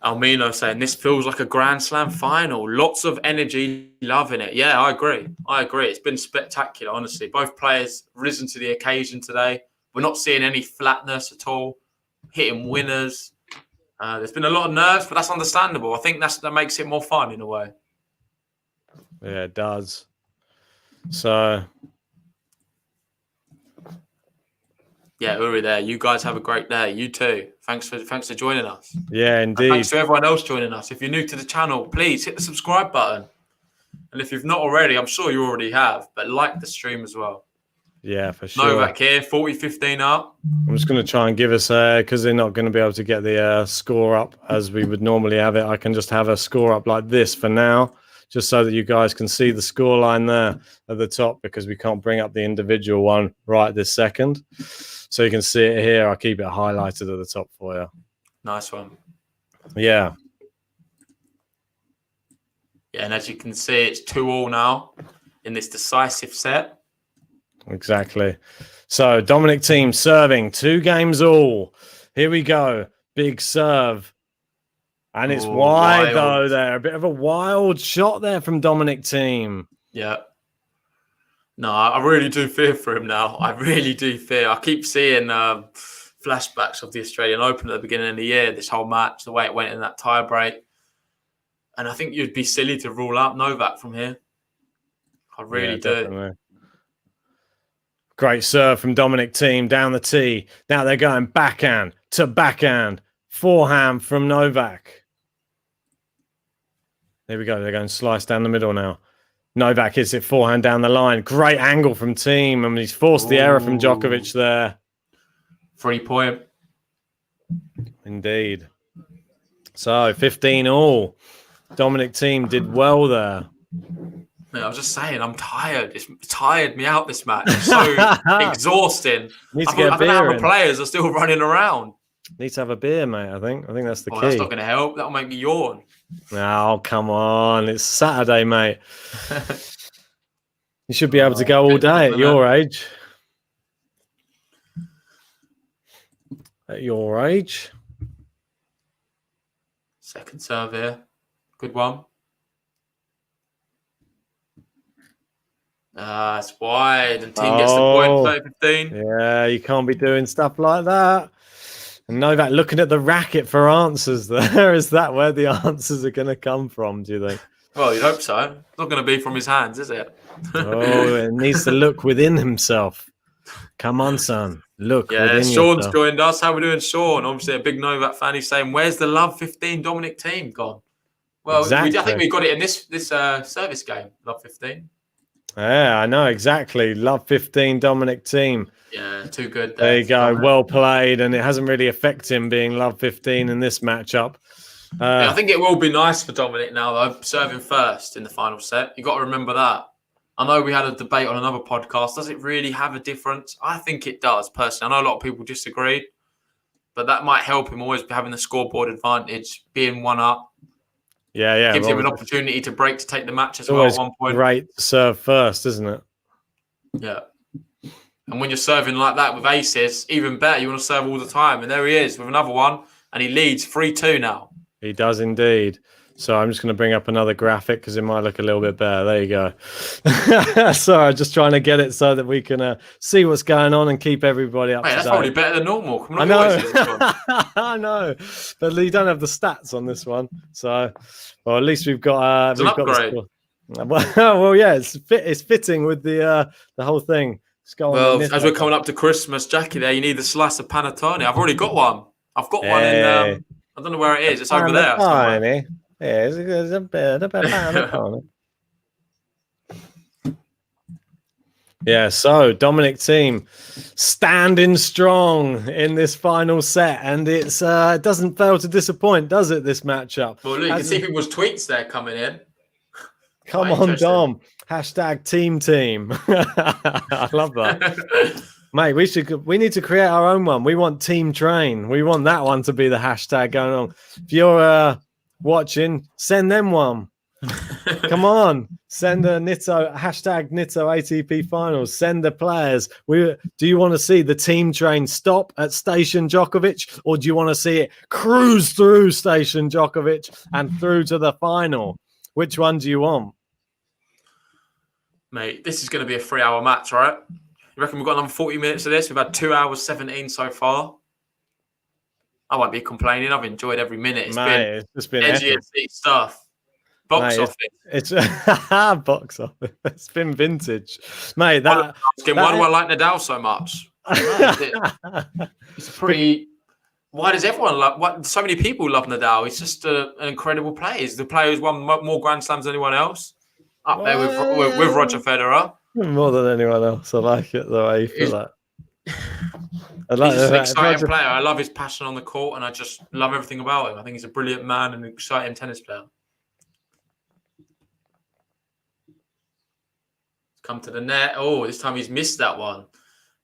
C: Almino saying this feels like a Grand Slam final. Lots of energy, loving it. Yeah, I agree. It's been spectacular, honestly. Both players risen to the occasion today. We're not seeing any flatness at all. Hitting winners. There's been a lot of nerves, but that's understandable. I think that makes it more fun in a way.
D: Yeah, it does. So,
C: yeah, Uri there. You guys have a great day. You too. Thanks for joining us.
D: Yeah, indeed.
C: And thanks to everyone else joining us. If you're new to the channel, please hit the subscribe button. And if you've not already, I'm sure you already have, but like the stream as well.
D: Yeah, for sure.
C: Novak here, 40-15 up.
D: I'm just going to try and give us because they're not going to be able to get the score up as we would normally have it. I can just have a score up like this for now, just so that you guys can see the score line there at the top, because we can't bring up the individual one right this second. So you can see it here. I'll keep it highlighted at the top for you.
C: Nice one.
D: Yeah.
C: Yeah, and as you can see, it's 2-2 now in this decisive set.
D: Exactly. So Dominic Thiem serving 2 games all. Here we go. Big serve. And it's wide though there. A bit of a wild shot there from Dominic Thiem.
C: Yeah. No, I really do fear for him now. I really do fear. I keep seeing flashbacks of the Australian Open at the beginning of the year, this whole match, the way it went in that tie break. And I think you'd be silly to rule out Novak from here. I really do.
D: Definitely. Great serve from Dominic Thiem down the tee. Now they're going backhand to backhand. Forehand from Novak. There we go. They're going slice down the middle now. Novak hits it forehand down the line. Great angle from Thiem. And he's forced the error from Djokovic there.
C: 3 point.
D: Indeed. So 15 all. Dominic Thiem did well there.
C: I was just saying, I'm tired. It's tired me out, this match. It's so exhausting.
D: Need to get a beer
C: how the
D: in.
C: players are still running around.
D: Need to have a beer, mate, I think. I think that's the key.
C: That's not going to help. That'll make me yawn.
D: Oh, come on. It's Saturday, mate. You should be able to go all day at your age. At your age.
C: Second serve here. Good one. It's wide, and Thiem gets the point, 30-15.
D: Yeah, you can't be doing stuff like that. And Novak looking at the racket for answers there. Is that where the answers are going to come from, do you think?
C: Well, you'd hope so. It's not going to be from his hands, is it?
D: It needs to look within himself. Come on, son. Look within
C: Sean's
D: yourself.
C: joined us. How are we doing, Sean? Obviously, a big Novak fan. He's saying, where's the love 15 Dominic Thiem gone? Well,
D: exactly.
C: I think we got it in this service game, love 15.
D: Yeah, I know, exactly. Love 15, Dominic Thiem.
C: Yeah, too good.
D: There you go. Well played. And it hasn't really affected him being love 15 in this matchup.
C: I think it will be nice for Dominic now, though, serving first in the final set. You've got to remember that. I know we had a debate on another podcast. Does it really have a difference? I think it does, personally. I know a lot of people disagreed. but that might help him always having the scoreboard advantage, being one up.
D: Yeah.
C: Gives him an opportunity to break to take the match as
D: It's
C: well
D: always
C: at one point.
D: great to serve first, isn't it?
C: Yeah. And when you're serving like that with aces, even better. You want to serve all the time. And there he is with another one. And he leads 3-2 now.
D: He does indeed. So I'm just going to bring up another graphic because it might look a little bit better. There you go. Sorry, I'm just trying to get it so that we can see what's going on and keep everybody up to date.
C: That's probably better than normal.
D: I know. I know. But you don't have the stats on this one. So, well, at least we've got...
C: it's an upgrade.
D: Well, yeah, it's fitting with the whole thing.
C: Well, as we're coming up to Christmas, Jackie, there, you need the slice of panettone. I've already got one. I've got one in... I don't know where it is. It's over there.
D: Yeah, it's a bit of panettone. Yeah, so Dominic Thiem standing strong in this final set, and it doesn't fail to disappoint, does it, this matchup?
C: Well, look, you can see people's tweets there coming in.
D: Come on, Dom. Hashtag team. I love that. Mate, we need to create our own one. We want Team Train. We want that one to be the hashtag going on. If you're watching, send them one. Come on, send a Nitto hashtag Nitto ATP Finals. Send the players. Do you want to see the Team Train stop at Station Djokovic, or do you want to see it cruise through Station Djokovic and through to the final? Which one do you want?
C: Mate, this is going to be a 3-hour match, right? You reckon we've got another 40 minutes of this? We've had 2 hours 17 so far. I won't be complaining. I've enjoyed every minute.
D: It's been
C: edgy and seat stuff. Box office.
D: It's box office. It's been vintage, mate.
C: Why do I like Nadal so much? It's pretty. Why does everyone love? So many people love Nadal. He's just an incredible player. He's the player who's won more Grand Slams than anyone else. Up there with Roger Federer.
D: More than anyone else. I like it the way you feel that.
C: He's an exciting player. I love his passion on the court, and I just love everything about him. I think he's a brilliant man and an exciting tennis player. Come to the net. Oh, this time he's missed that one.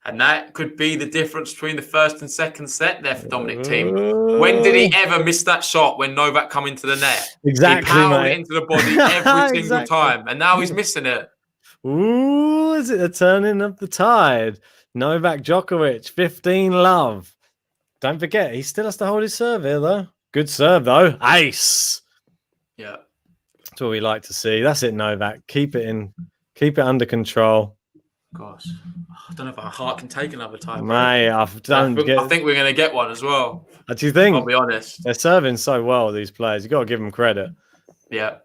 C: And that could be the difference between the first and second set there for Dominic Thiem. When did he ever miss that shot when Novak come into the net?
D: Exactly,
C: he powered it into the body every single time. And now he's missing it.
D: Ooh, is it a turning of the tide? Novak Djokovic, 15-love. Don't forget, he still has to hold his serve here, though. Good serve, though. Ace.
C: Yeah.
D: That's what we like to see. That's it, Novak. Keep it under control.
C: Gosh, I don't know if our heart can take another time.
D: Mate, I think
C: we're going to get one as well.
D: Do you think?
C: I'll be honest.
D: They're serving so well, these players. You've got to give them credit.
C: Yeah.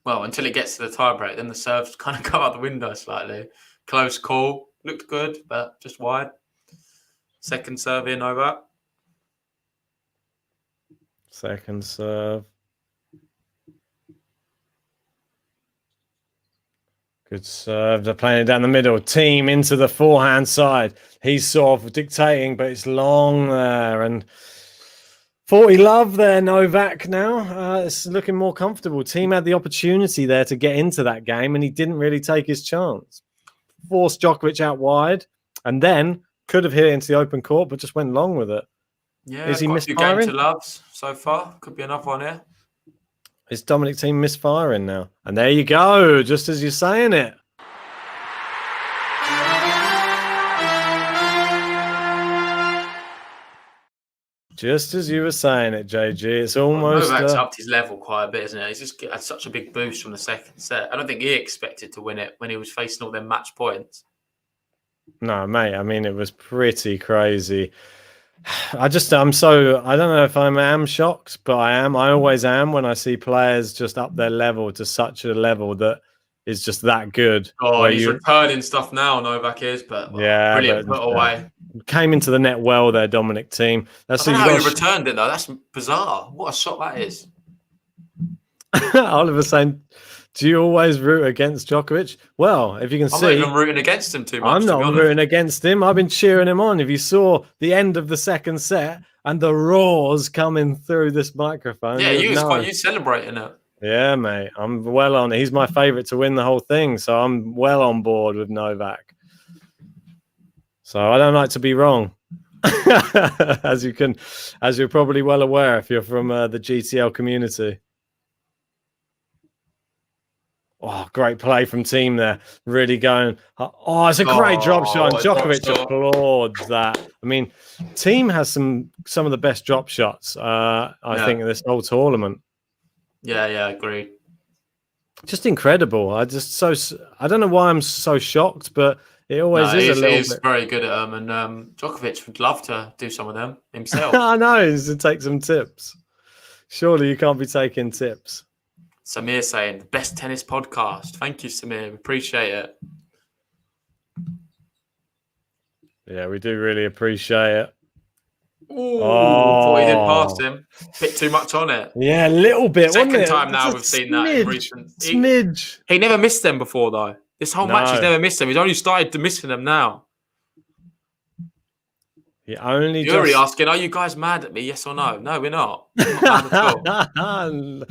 C: Well, until it gets to the tiebreak, then the serves kind of go out the window slightly. Close call. Looked good, but just wide. Second serve here, Novak.
D: Second serve. Good serve. They're playing it down the middle. Thiem into the forehand side. He's sort of dictating, but it's long there. And 40-love there, Novak now. It's looking more comfortable. Thiem had the opportunity there to get into that game, and he didn't really take his chance. Forced Djokovic out wide, and then could have hit it into the open court, but just went long with it.
C: Yeah,
D: is he
C: misfiring? Game to loves so far. Could be another one here.
D: Is Dominic Thiem misfiring now? And there you go, just as you're saying it. Just as you were saying it, JG. It's almost...
C: Novak's upped his level quite a bit, isn't it? He's just had such a big boost from the second set. I don't think he expected to win it when he was facing all them match points.
D: No, mate. I mean, it was pretty crazy. I don't know if I am shocked, but I am. I always am when I see players just up their level to such a level that is just that good.
C: Oh, he's returning stuff now, Novak is, but
D: yeah,
C: brilliant put away.
D: Came into the net well there, Dominic Thiem.
C: I don't know how he returned it though. That's bizarre. What a shot that is.
D: Oliver saying, do you always root against Djokovic? Well, if you can see...
C: I'm not even rooting against him too much.
D: I'm not rooting against him. I've been cheering him on. If you saw the end of the second set and the roars coming through this microphone...
C: Yeah, you celebrating it.
D: Yeah, mate. I'm well on it. He's my favourite to win the whole thing, so I'm well on board with Novak. So I don't like to be wrong. as you're probably well aware if you're from the GTL community. Oh, great play from Thiem there. Really going. Oh, it's a great drop shot. And Djokovic applauds that. I mean, Thiem has some of the best drop shots, I think, in this whole tournament.
C: Yeah, agreed.
D: Just incredible. I don't know why I'm so shocked, but it always is a little bit.
C: He's very good at them, and Djokovic would love to do some of them himself.
D: I know, to take some tips. Surely you can't be taking tips.
C: Samir saying, the best tennis podcast. Thank you, Samir. We appreciate it.
D: Yeah, we do really appreciate it.
C: Ooh, thought he did past him. Bit too much on it.
D: Yeah, a little bit.
C: Second time now we've seen that in recent.
D: Smidge.
C: He never missed them before, though. This whole match, he's never missed them. He's only started to missing them now. Yuri asking, are you guys mad at me? Yes or no? No, we're not. We're not mad at all.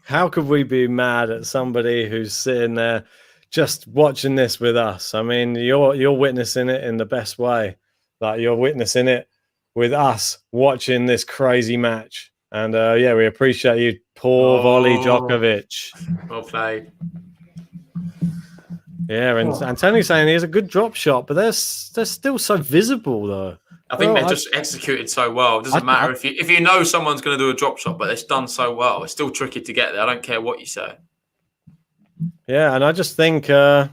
D: How could we be mad at somebody who's sitting there just watching this with us? I mean, you're witnessing it in the best way. Like, you're witnessing it with us watching this crazy match. And we appreciate you, poor volley Djokovic.
C: Well played.
D: Yeah, and Tony's saying he has a good drop shot, but they're still so visible though.
C: I think they're just executed so well. It doesn't matter if you know someone's going to do a drop shot, but it's done so well. It's still tricky to get there. I don't care what you say.
D: Yeah, and I just think I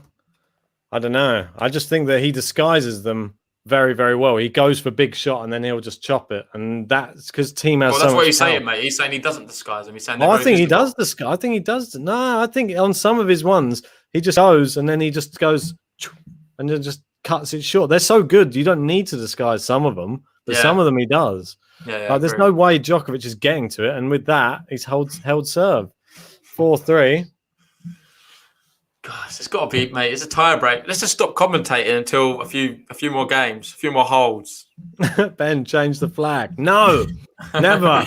D: don't know. I just think that he disguises them very, very well. He goes for big shot and then he'll just chop it, and that's because Thiem has.
C: Well, that's what he's saying, mate. He's saying he doesn't disguise them. He's saying.
D: I think he does disguise. I think he does. No, I think on some of his ones he just goes and then he just goes and then just cuts it short. They're so good. You don't need to disguise some of them, but some of them he does.
C: Yeah,
D: there's no way Djokovic is getting to it, and with that, he's held serve. 4-3.
C: Gosh, it's got to be, mate. It's a tie break. Let's just stop commentating until a few more games, a few more holds.
D: Ben, change the flag. No, never.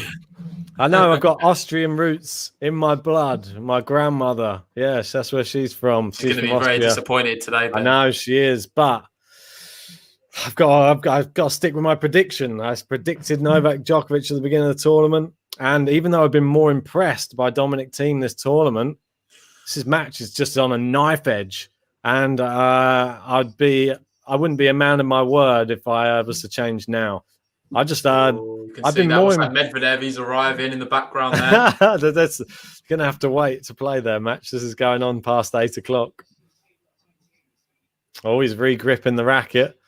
D: I know I've got Austrian roots in my blood. My grandmother, yes, that's where she's from.
C: She's going to be very disappointed today, Ben.
D: I know she is, but I've got to stick with my prediction. I predicted Novak Djokovic at the beginning of the tournament, and even though I've been more impressed by Dominic Thiem this tournament, this match is just on a knife edge, and I wouldn't be a man of my word if I was to change now. I've been more.
C: Like Medvedev, he's arriving in the background there.
D: That's gonna have to wait to play their match. This is going on past 8 o'clock. Oh, he's re-gripping the racket.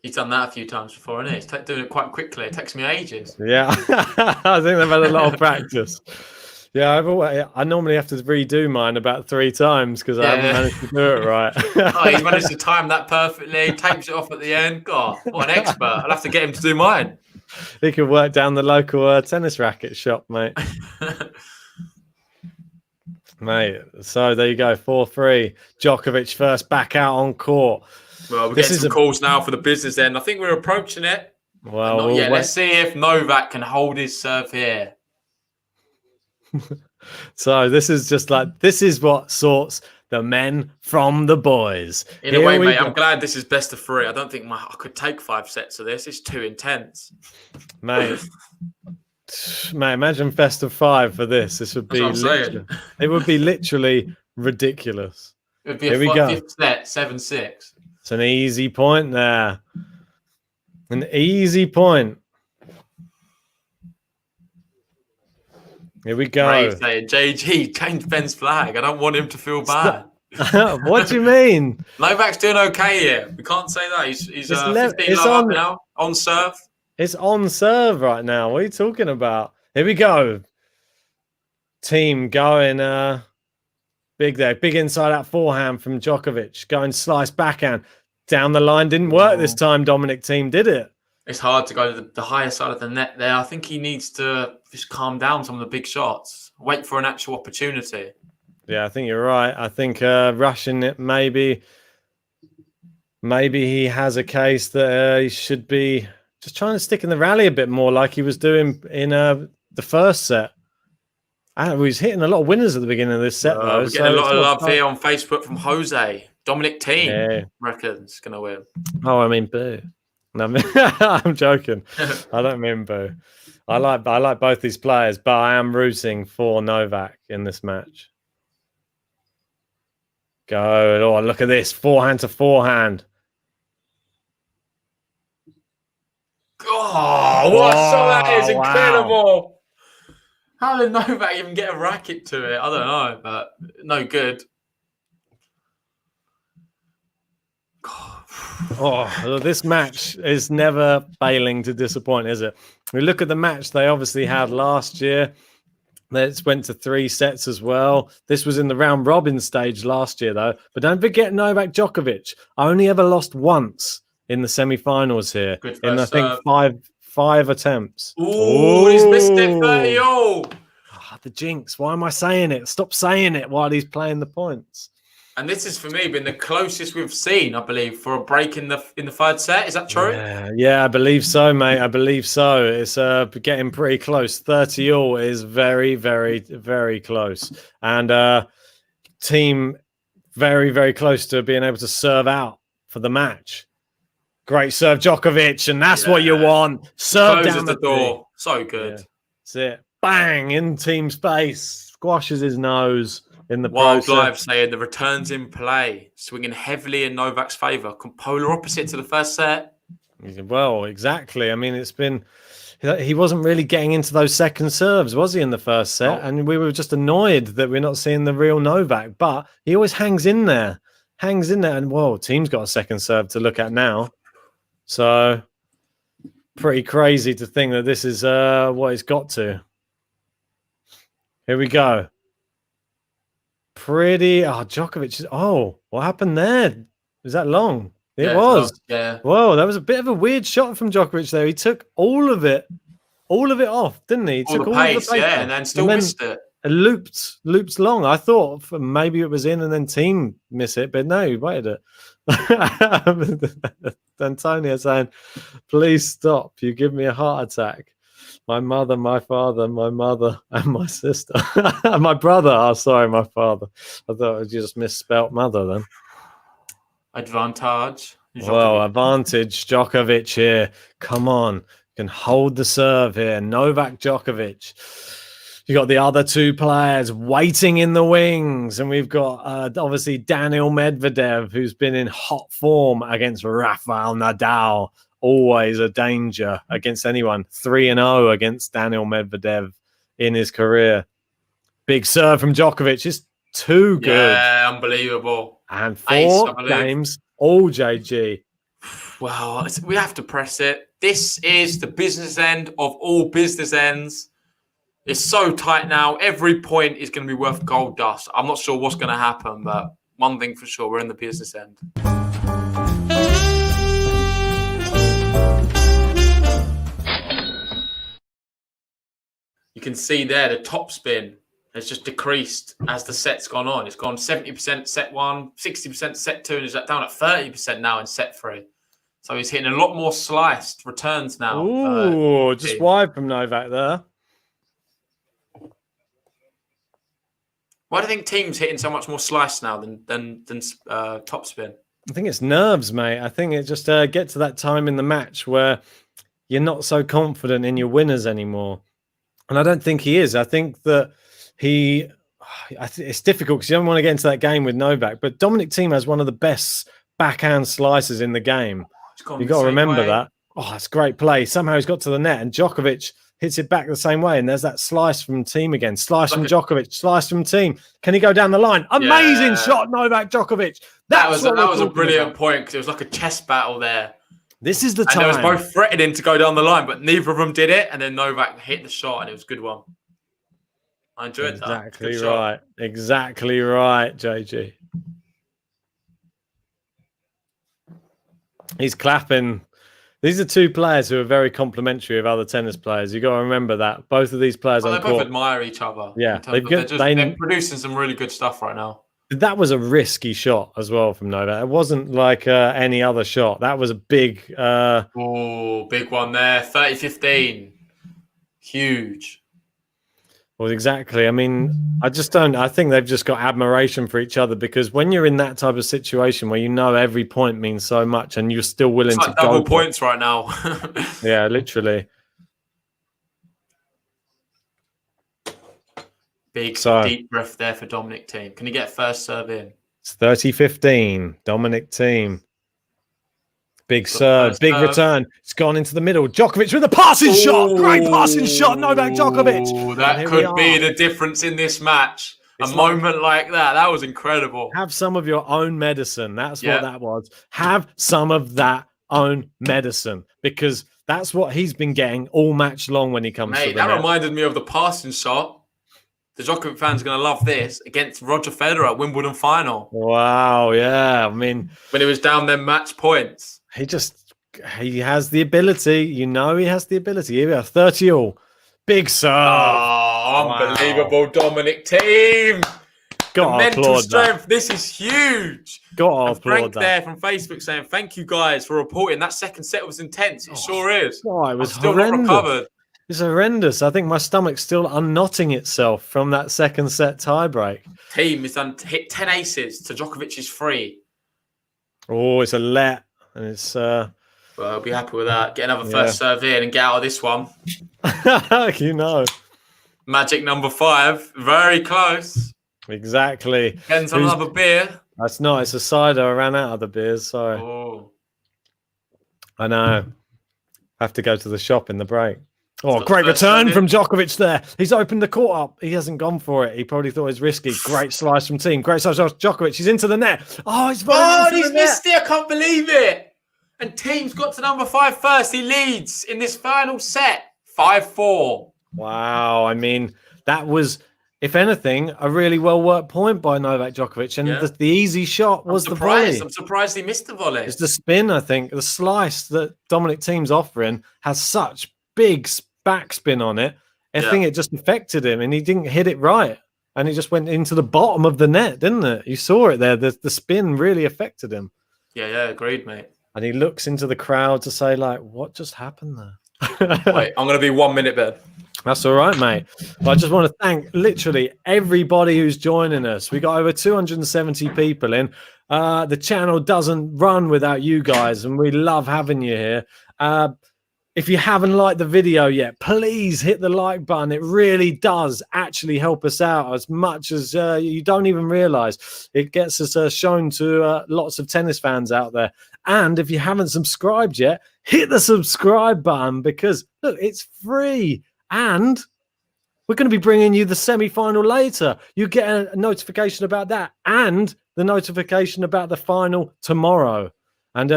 C: He's done that a few times before, hasn't he? He's doing it quite quickly. It takes me ages.
D: Yeah, I think they've had a lot of practice. Yeah, I normally have to redo mine about 3 times because I haven't managed to do it right.
C: He's managed to time that perfectly, tapes it off at the end. God, what an expert. I'll have to get him to do mine.
D: He could work down the local tennis racket shop, mate. Mate, so there you go, 4-3. Djokovic first back out on court.
C: Well, we're getting some calls now for the business end. I think we're approaching it.
D: Well,
C: let's see if Novak can hold his serve here.
D: So this is what sorts the men from the boys.
C: In a way, mate, I'm glad this is best of 3. I don't think I could take 5 sets of this. It's too intense.
D: Mate, imagine best of 5 for this. This would be it would be literally ridiculous.
C: It would be a 5th set, 7-6.
D: It's an easy point there. An easy point. Here we go.
C: Brave saying, JG, change Ben's flag. I don't want him to feel bad.
D: What do you mean?
C: Novak's doing okay here. We can't say that. He's 15 up now, on serve.
D: It's on serve right now. What are you talking about? Here we go. Thiem going big there. Big inside out forehand from Djokovic. Going slice backhand. Down the line. Didn't work this time, Dominic Thiem, did it?
C: It's hard to go to the higher side of the net there. I think he needs to just calm down some of the big shots. Wait for an actual opportunity.
D: Yeah, I think you're right. I think rushing it, maybe he has a case that he should be just trying to stick in the rally a bit more like he was doing in the first set. And he was hitting a lot of winners at the beginning of this set, though.
C: We're getting a lot of love here on Facebook from Jose. Dominic Thiem reckons going to win.
D: Oh, I mean, boo. No, I'm joking. I don't mean boo. I like both these players, but I am rooting for Novak in this match. Go. Oh, look at this. Forehand to forehand.
C: Oh, what a shot that is.
D: Wow.
C: Incredible. How did Novak even get a racket to it? I don't know, but no good.
D: Oh, this match is never failing to disappoint, is it? We look at the match they obviously had last year. It went to 3 sets as well. This was in the round robin stage last year, though. But don't forget Novak Djokovic. Only ever lost once in the semi-finals here. In, I think, five attempts.
C: Ooh, he's missed it 30 all.
D: Oh, the jinx. Why am I saying it? Stop saying it while he's playing the points.
C: And this has, for me, been the closest we've seen, I believe, for a break in the third set. Is that true?
D: Yeah, I believe so, mate. I believe so. It's getting pretty close. 30 all is very, very, very close. And Thiem very, very close to being able to serve out for the match. Great serve, Djokovic, and that's what you want. Serve
C: closes
D: down
C: the door. So good.
D: Yeah. That's it. Bang in Thiem's face. Squashes his nose. In the
C: Wild
D: process.
C: Live saying the returns in play, swinging heavily in Novak's favour, polar opposite to the first set.
D: Well, exactly. I mean, it's been he wasn't really getting into those second serves, was he, in the first set? No. And we were just annoyed that we're not seeing the real Novak. But he always hangs in there, and whoa, Thiem's got a second serve to look at now. So pretty crazy to think that this is what he's got to. Here we go. Djokovic. What happened there? Was that long? It was.
C: Yeah.
D: Whoa, that was a bit of a weird shot from Djokovic there. He took all of it off, didn't he? He
C: all
D: took
C: the pace, and then still missed it.
D: Looped long. I thought maybe it was in and then Thiem miss it, but no, he waited it. Antonio saying, please stop. You give me a heart attack. My mother, my father, my mother, and my sister. My brother. Oh, sorry, my father. I thought you just misspelt mother then.
C: Advantage.
D: Well, advantage. Djokovic here. Come on. You can hold the serve here. Novak Djokovic. You got the other 2 players waiting in the wings. And we've got, obviously, Daniil Medvedev, who's been in hot form against Rafael Nadal. Always a danger against anyone. 3-0 against Daniil Medvedev in his career. Big serve from Djokovic. It's too good.
C: Yeah, unbelievable.
D: And 4 games, all JG.
C: Well, we have to press it. This is the business end of all business ends. It's so tight now. Every point is going to be worth gold dust. I'm not sure what's going to happen, but one thing for sure, we're in the business end. You can see there the top spin has just decreased as the set's gone on. It's gone 70% set 1, 60% set 2, and it's down at 30% now in set 3. So he's hitting a lot more sliced returns now.
D: Ooh, just wide from Novak there.
C: Why do you think Thiem's hitting so much more slice now than top spin?
D: I think it's nerves, mate. I think it just get to that time in the match where you're not so confident in your winners anymore. And I don't think he is. I think that it's difficult because you don't want to get into that game with Novak. But Dominic Thiem has one of the best backhand slices in the game. You've got to remember that. Oh, it's great play. Somehow he's got to the net and Djokovic hits it back the same way. And there's that slice from Thiem again. Slice from Djokovic. Slice from Thiem. Can he go down the line? Amazing shot, Novak Djokovic.
C: That was a brilliant point because it was like a chess battle there.
D: This is the time.
C: And they was both threatening to go down the line, but neither of them did it. And then Novak hit the shot, and it was a good one. I enjoyed that.
D: Exactly right. Exactly right, JG. He's clapping. These are 2 players who are very complimentary of other tennis players. You've got to remember that. Both of these players
C: they both admire each other.
D: Yeah.
C: They're producing some really good stuff right now.
D: That was a risky shot as well from Novak. It wasn't like any other shot. That was a big...
C: big one there. 30-15. Huge.
D: Well, exactly. I mean, I just don't. I think they've just got admiration for each other because when you're in that type of situation where you know every point means so much and you're still willing
C: It's like
D: to
C: double
D: go
C: points right now.
D: Yeah, literally.
C: Big
D: So
C: deep breath there for Dominic Thiem. Can he get first serve in?
D: it's 30-15. Dominic Thiem. Big
C: Got
D: serve,
C: first
D: big
C: serve.
D: return. It's gone into the middle. Djokovic with a passing shot. Great passing shot, Novak Djokovic.
C: Ooh,
D: And
C: that
D: here
C: could
D: we
C: be
D: are.
C: the difference in this match.
D: It's
C: A
D: like-
C: moment like that was incredible.
D: Have some of your own medicine. That's
C: Yeah.
D: what that was. Have some of that own medicine because that's what he's been getting all match long when he comes to
C: Mate,
D: the
C: that
D: net.
C: reminded me of the passing shot. The Djokovic fans are going to love this against Roger Federer at Wimbledon final
D: Wow, yeah. I mean,
C: when he was down their match points.
D: he has the ability. You know he has the ability. Here we are, 30 all. Big serve.
C: Oh, unbelievable, Dominic Thiem. The
D: Got to
C: mental
D: applaud
C: strength. This is huge.
D: Got to
C: And
D: applaud
C: Frank
D: that.
C: there from Facebook saying, "Thank you guys for reporting. That second set was intense. It sure is.
D: Oh, it was
C: I'm still not
D: horrendous.
C: recovered."
D: It's horrendous. I think my stomach's still unknotting itself from that second set tiebreak.
C: Thiem has hit 10 aces to Djokovic's 3.
D: Oh, it's a let. And it's
C: Well, I'll be happy with that. Get another first serve in and get out of this one.
D: you know.
C: Magic number 5. Very close.
D: Exactly.
C: Depends on another beer.
D: That's not. It's a cider. I ran out of the beers. Sorry.
C: Oh.
D: I know. Have to go to the shop in the break. Oh,
C: Got
D: great
C: first
D: return
C: serve
D: from Djokovic there. He's opened the court up. He hasn't gone for it. He probably thought it was risky. Great slice from Thiem. Great slice from Djokovic. He's into the net. Oh, he's
C: He's missed it. I can't believe it. And Thiem's got to number 5 first. He leads in this final set. 5-4.
D: Wow. I mean, that was, if anything, a really well-worked point by Novak Djokovic. And the easy shot was the volley.
C: I'm surprised he missed the volley.
D: It's the spin, I think. The slice that Dominic Thiem's offering has such big backspin on it. I think it just affected him and he didn't hit it right. And it just went into the bottom of the net, didn't it? You saw it there. The spin really affected him.
C: Yeah, agreed, mate.
D: And he looks into the crowd to say, like, what just happened there?
C: Wait, I'm going to be 1 minute, Ben.
D: That's all right, mate. But I just want to thank literally everybody who's joining us. We got over 270 people in. The channel doesn't run without you guys, and we love having you here. If you haven't liked the video yet, please hit the like button. It really does actually help us out as much as you don't even realize. It gets us shown to lots of tennis fans out there. And if you haven't subscribed yet, hit the subscribe button because, look, it's free. And we're going to be bringing you the semi-final later. You get a notification about that and the notification about the final tomorrow. And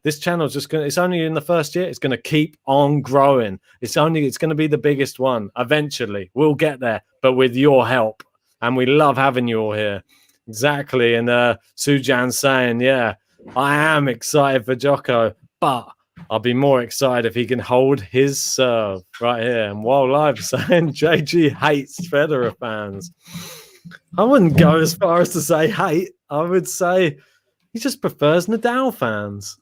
D: this channel is just going to, it's only in the first year. It's going to keep on growing. It's going to be the biggest one. Eventually we'll get there, but with your help. And we love having you all here. Exactly. And Sujan's saying, yeah, I am excited for Djoko, but I'll be more excited if he can hold his serve right here. And while live saying JG hates Federer fans. I wouldn't go as far as to say hate. I would say he just prefers Nadal fans.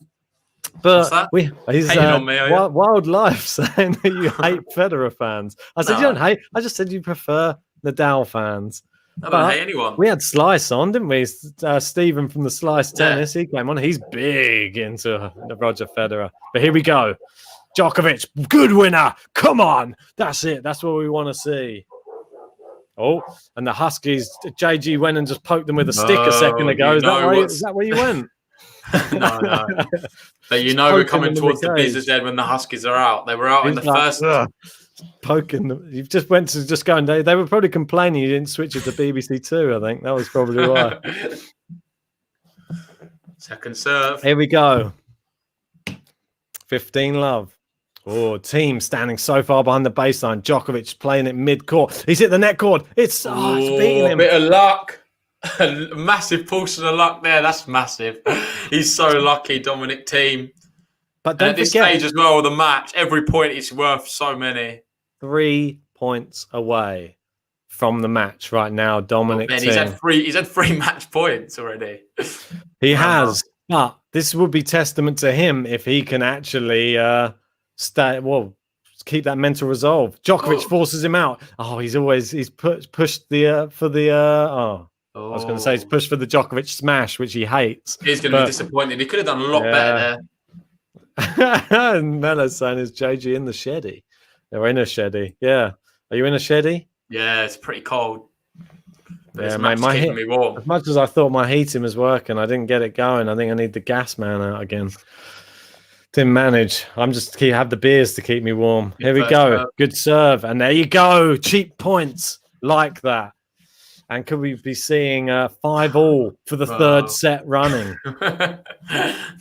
D: But he's
C: on me,
D: wild life saying that you hate Federer fans. I said, you don't hate. I just said you prefer Nadal fans.
C: I don't hate anyone.
D: We had Slice on, didn't we? Stephen from the Slice Tennis. He came on. He's big into Roger Federer. But here we go. Djokovic, good winner. Come on. That's it. That's what we want to see. Oh, and the Huskies, JG went and just poked them with a stick a second ago. Is that where you went?
C: No. But we're coming towards the business end when the Huskies are out. They were out in the first.
D: Poking them. You just went to just go and they were probably complaining you didn't switch it to BBC Two. I think that was probably why.
C: Second serve.
D: Here we go. 15 love. Oh, Thiem standing so far behind the baseline. Djokovic playing it mid-court. He's hit the net cord. It's beating him.
C: A bit of luck. A massive portion of luck there. That's massive. He's so lucky, Dominic Thiem.
D: But don't
C: at this
D: forget,
C: stage as well, the match, every point is worth so many.
D: 3 points away from the match right now, Dominic Thiem.
C: He's had 3 match points already.
D: He has. But this would be testament to him if he can actually keep that mental resolve. Djokovic forces him out. Oh, he's pushed the for the I was going to say he's pushed for the Djokovic smash, which he hates.
C: He's going to be disappointed. He could have done a lot better
D: there. And Melo's saying, is JG in the sheddy? They're in a sheddy. Yeah. Are you in a sheddy?
C: Yeah, it's pretty cold. But
D: yeah, mate,
C: keeping me warm.
D: As much as I thought my heating was working, I didn't get it going. I think I need the gas man out again. Didn't manage. I'm just have the beers to keep me warm. Here we go. Serve. Good serve. And there you go. Cheap points like that. And could we be seeing 5-all for the third set running?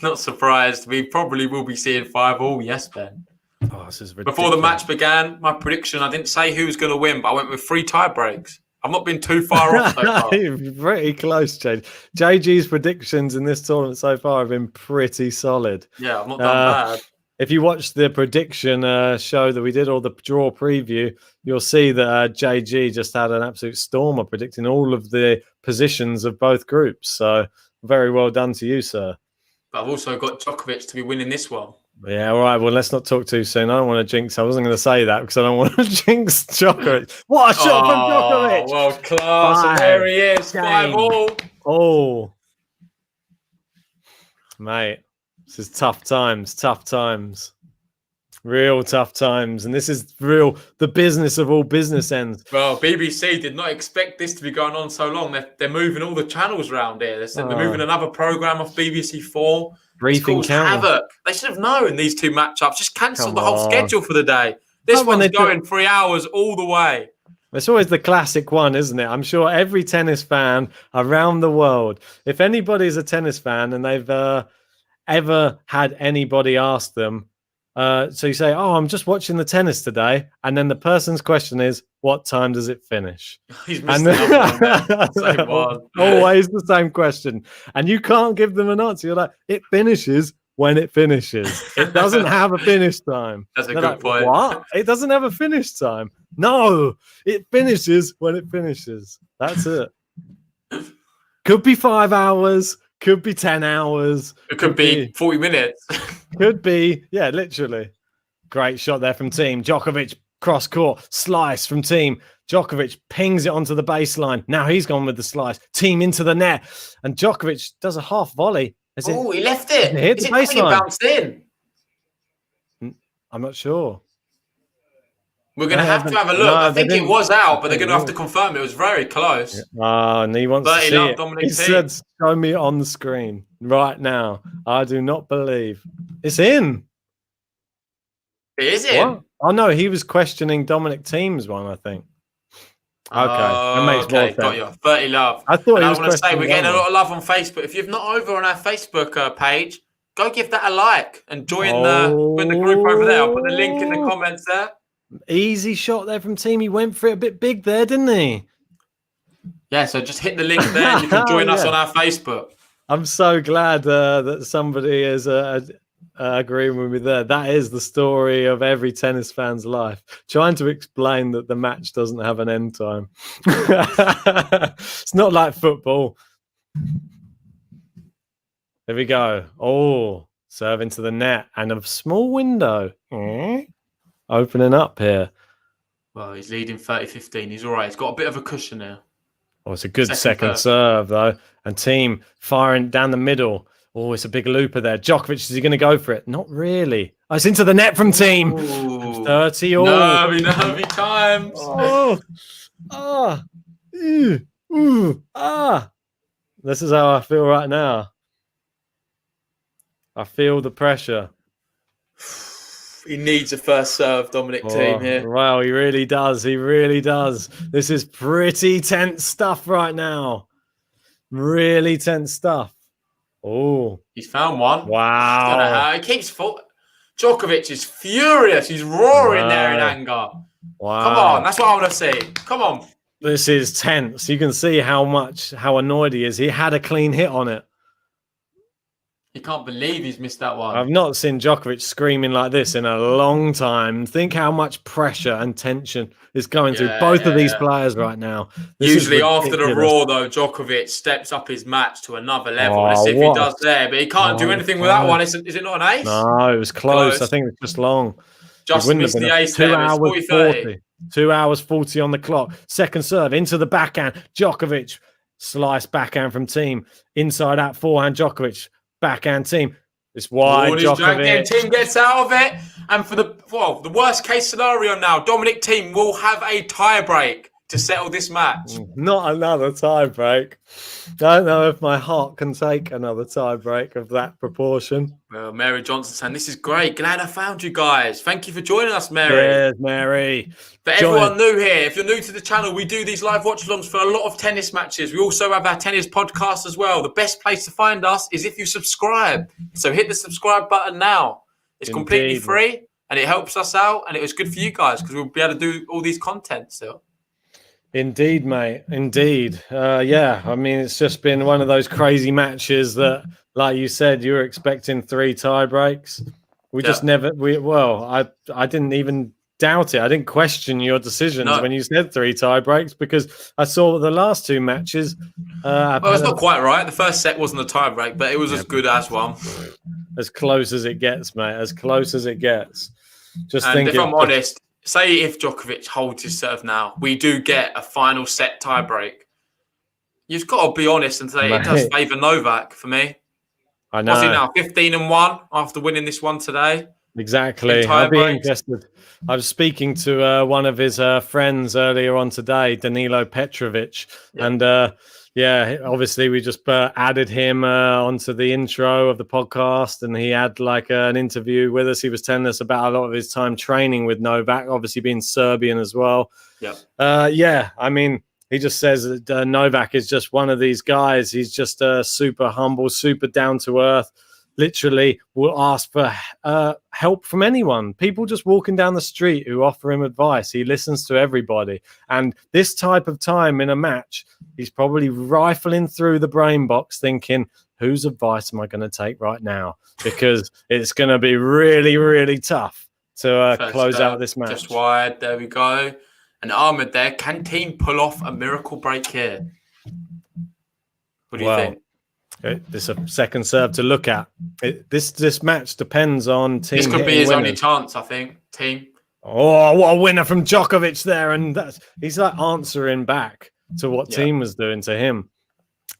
C: Not surprised. We probably will be seeing 5-all. Yes, Ben.
D: Oh, this is ridiculous.
C: Before the match began, my prediction, I didn't say who was going to win, but I went with 3 tie breaks. I've not been too far off so far.
D: Pretty close, JG. JG's predictions in this tournament so far have been pretty solid.
C: Yeah, I've not done bad.
D: If you watch the prediction show that we did, or the draw preview, you'll see that JG just had an absolute stormer predicting all of the positions of both groups. So very well done to you, sir.
C: But I've also got Djokovic to be winning this one.
D: Yeah, all right. Well, let's not talk too soon. I don't want to jinx. I wasn't going to say that because I don't want to jinx Djokovic. What a shot from Djokovic!
C: World class. And there he is. 5-all.
D: Oh, mate. This is tough times, real tough times. And this is the business of all business ends.
C: Well, BBC did not expect this to be going on so long. They're moving all the channels around here. They're moving another programme off BBC 4.
D: Briefing
C: havoc. They should have known these 2 matchups. Just cancel the whole schedule for the day. This one's going 3 hours all the way.
D: It's always the classic one, isn't it? I'm sure every tennis fan around the world, if anybody's a tennis fan and they've ever had anybody ask them, so you say, oh, I'm just watching the tennis today, and then the person's question is, what time does it finish?
C: He's missed the same one.
D: Always the same question, and you can't give them an answer. You're like, it finishes when it finishes. It doesn't have a finish time.
C: That's a good point.
D: What? It doesn't have a finish time. No, it finishes when it finishes. That's it. Could be 5 hours. Could be 10 hours.
C: It could be 40 minutes.
D: Could be, yeah, literally. Great shot there from Thiem. Djokovic cross court, slice from Thiem. Djokovic pings it onto the baseline. Now he's gone with the slice. Thiem into the net. And Djokovic does a half volley.
C: Oh, he left it.
D: Hit the baseline.
C: It bounced in?
D: I'm not sure.
C: We're going to have to have a look. No, I think it was out, but they're going to have to confirm it was very close.
D: And he wants to see it.
C: Dominic
D: he said, show me on the screen right now. I do not believe. It's in.
C: It is in?
D: What? Oh, no, he was questioning Dominic Thiem's one, I think. Okay. That makes more sense.
C: Got you. 30 love.
D: I thought
C: I want to say we're getting a lot of love on Facebook. If you're not over on our Facebook page, go give that a like and join the group over there. I'll put the link in the comments there.
D: Easy shot there from Thiem. He went for it a bit big there, didn't he?
C: Yeah, so just hit the link there and you can join us on our Facebook.
D: I'm so glad that somebody is agreeing with me there. That is the story of every tennis fan's life. Trying to explain that the match doesn't have an end time. It's not like football. There we go. Oh, serve into the net and a small window. Opening up here.
C: Well, he's leading 30-15. He's all right. He's got a bit of a cushion now.
D: Oh, it's a good second serve, though. And Thiem firing down the middle. Oh, it's a big looper there. Djokovic, is he going to go for it? Not really. Oh, it's into the net from Thiem. 30 all.
C: Nervy times.
D: This is how I feel right now. I feel the pressure.
C: He needs a first serve, Dominic Thiem here.
D: Wow, he really does. He really does. This is pretty tense stuff right now. Really tense stuff. Oh,
C: he's found one.
D: Wow.
C: He keeps Djokovic is furious. He's roaring there in anger.
D: Wow.
C: Come on, that's what I want to see. Come on.
D: This is tense. You can see how annoyed he is. He had a clean hit on it.
C: He can't believe he's missed that one.
D: I've not seen Djokovic screaming like this in a long time. Think how much pressure and tension is going through both of these players right now.
C: Usually after the Raw, though, Djokovic steps up his match to another level. Let's see if he does there. But he can't do anything with that one. Is it not an ace?
D: No, it was close. I think it was just long.
C: Just
D: wouldn't
C: missed
D: have been
C: the
D: a
C: ace
D: 2
C: there. It's
D: hours
C: 40-30.
D: 40. 2 hours 40 on the clock. Second serve into the backhand. Djokovic, slice backhand from Thiem. Inside out forehand, Djokovic, backhand Thiem. It's wide, Djokovic.
C: Team gets out of it. And for the worst case scenario now, Dominic Thiem will have a tie break to settle this match.
D: Not another tie break. Don't know if my heart can take another tie break of that proportion.
C: Well, Mary Johnson saying, this is great. Glad I found you guys. Thank you for joining us, Mary.
D: Cheers, Mary.
C: For everyone new here, if you're new to the channel, we do these live watch-alongs for a lot of tennis matches. We also have our tennis podcast as well. The best place to find us is if you subscribe. So hit the subscribe button now. It's completely free and it helps us out and it was good for you guys because we'll be able to do all these content still.
D: Indeed, mate. Indeed. Yeah, I mean, it's just been one of those crazy matches that, like you said, you were expecting 3 tie breaks. We just never, I didn't even doubt it. I didn't question your decisions when you said 3 tie breaks because I saw the last 2 matches.
C: Well, it's not quite right. The first set wasn't a tie break, but it was as good as one.
D: As close as it gets, mate. As close as it gets. Just
C: and
D: think
C: if I'm honest, say if Djokovic holds his serve now, we do get a final set tie break. You've got to be honest and say it does favour Novak for me.
D: I know.
C: What's he now? 15-1 after winning this one today.
D: Exactly. I'll be interested. I was speaking to one of his friends earlier on today, Danilo Petrovic, and obviously we just added him onto the intro of the podcast, and he had like an interview with us. He was telling us about a lot of his time training with Novak, obviously being Serbian as well. I mean, he just says that Novak is just one of these guys. He's just super humble, super down to earth. Literally will ask for help from anyone. People just walking down the street who offer him advice. He listens to everybody. And this type of time in a match, he's probably rifling through the brain box thinking, whose advice am I going to take right now? Because it's going to be really, really tough to close out this match.
C: Just wide. There we go. And Ahmed there. Can Thiem pull off a miracle break here? What do you think?
D: It's a second serve to look at. This match depends on Thiem.
C: This could be his only chance, I think. Thiem.
D: Oh, what a winner from Djokovic there, and he's like answering back to what Thiem was doing to him.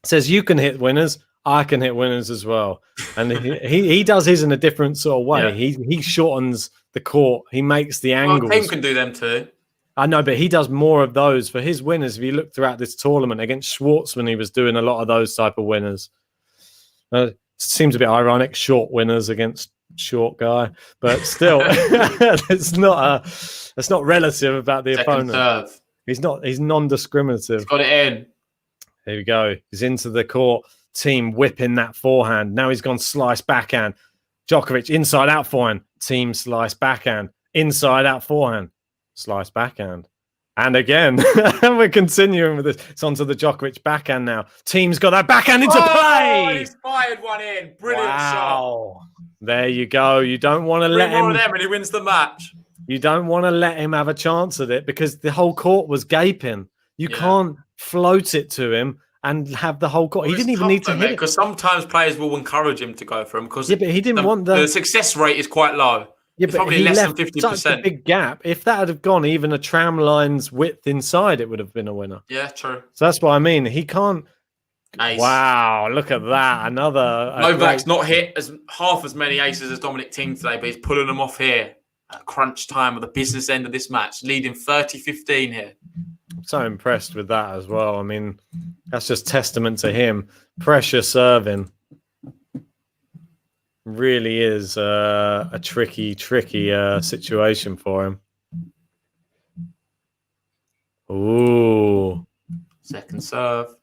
D: Says you can hit winners, I can hit winners as well, and he does his in a different sort of way. He shortens the court, he makes the angles.
C: Thiem can do them too.
D: I know, but he does more of those for his winners. If you look throughout this tournament against Schwartzman, he was doing a lot of those type of winners. Seems a bit ironic, short winners against short guy, but still, it's not relative about the opponent. Serve. He's non-discriminative.
C: He's got it in.
D: Here we go. He's into the court. Thiem whipping that forehand. Now he's gone slice backhand. Djokovic inside out forehand. Thiem slice backhand. Inside out forehand. Slice backhand. And again, we're continuing with this. It's onto the Djokovic backhand now. Thiem's got that backhand into play.
C: He's fired one in. Brilliant shot.
D: There you go. You don't want to let him.
C: More of them and he wins the match.
D: You don't want to let him have a chance at it because the whole court was gaping. You can't float it to him and have the whole court. He didn't even need to hit it.
C: Because sometimes players will encourage him to go for him because
D: but he didn't want
C: the success rate is quite low.
D: Yeah,
C: it's
D: but
C: probably
D: he
C: less
D: left
C: than 50%.
D: Such a big gap. If that had gone even a tram line's width inside, it would have been a winner.
C: Yeah, true.
D: So that's what I mean. He can't.
C: Ace.
D: Wow, look at that. Another.
C: Novak's not hit half as many aces as Dominic Thiem today, but he's pulling them off here at crunch time of the business end of this match, leading 30-15 here.
D: I'm so impressed with that as well. I mean, that's just testament to him. Pressure serving. Really is a tricky situation for him. Ooh.
C: Second serve.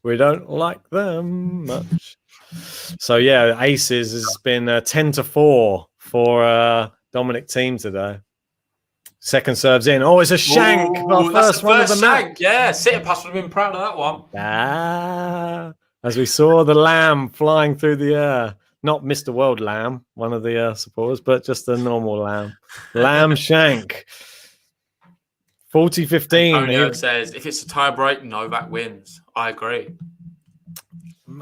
D: We don't like them much. So, yeah, aces has been 10-4 for Dominic Thiem today. Second serve's in. Oh, it's a shank.
C: First one of the match. Yeah, Tsitsipas would have been proud of that one.
D: As we saw the lamb flying through the air. Not Mr. World Lamb, one of the supporters, but just a normal lamb. Lamb shank. 40-15.
C: Antonio says, if it's a tie break, Novak wins. I agree.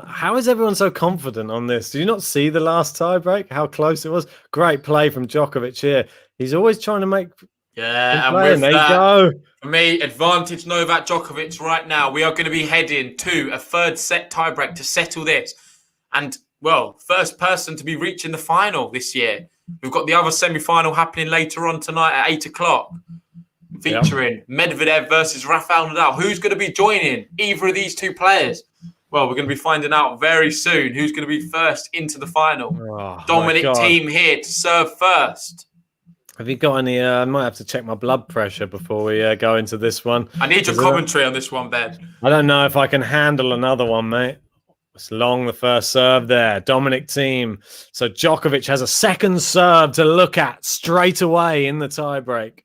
D: How is everyone so confident on this? Do you not see the last tiebreak? How close it was? Great play from Djokovic here. He's always trying to make.
C: Yeah, and
D: play,
C: with
D: there
C: that,
D: you go.
C: for me, advantage Novak Djokovic right now. We are going to be heading to a third set tiebreak to settle this. And, well, first person to be reaching the final this year. We've got the other semi-final happening later on tonight at 8 o'clock, featuring Medvedev versus Rafael Nadal. Who's going to be joining either of these two players? Well, we're going to be finding out very soon who's going to be first into the final.
D: Oh,
C: Dominic Thiem here to serve first.
D: Have you got any? I might have to check my blood pressure before we go into this one.
C: I need your commentary on this one, Ben.
D: I don't know if I can handle another one, mate. It's long, the first serve there. Dominic Thiem. So Djokovic has a second serve to look at straight away in the tiebreak.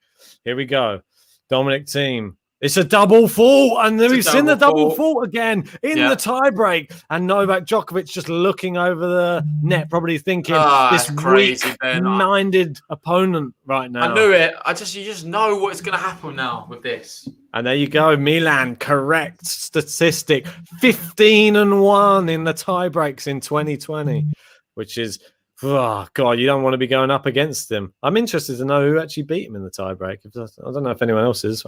D: Here we go. Dominic Thiem. It's a double fault, and we've seen the double fault again in the tiebreak. And Novak Djokovic just looking over the net, probably thinking this weak-minded opponent right now.
C: I knew it. You just know what's going to happen now with this.
D: And there you go, Milan, correct statistic, 15-1 in the tiebreaks in 2020, which is. Oh, God, you don't want to be going up against him. I'm interested to know who actually beat him in the tiebreak. I don't know if anyone else is.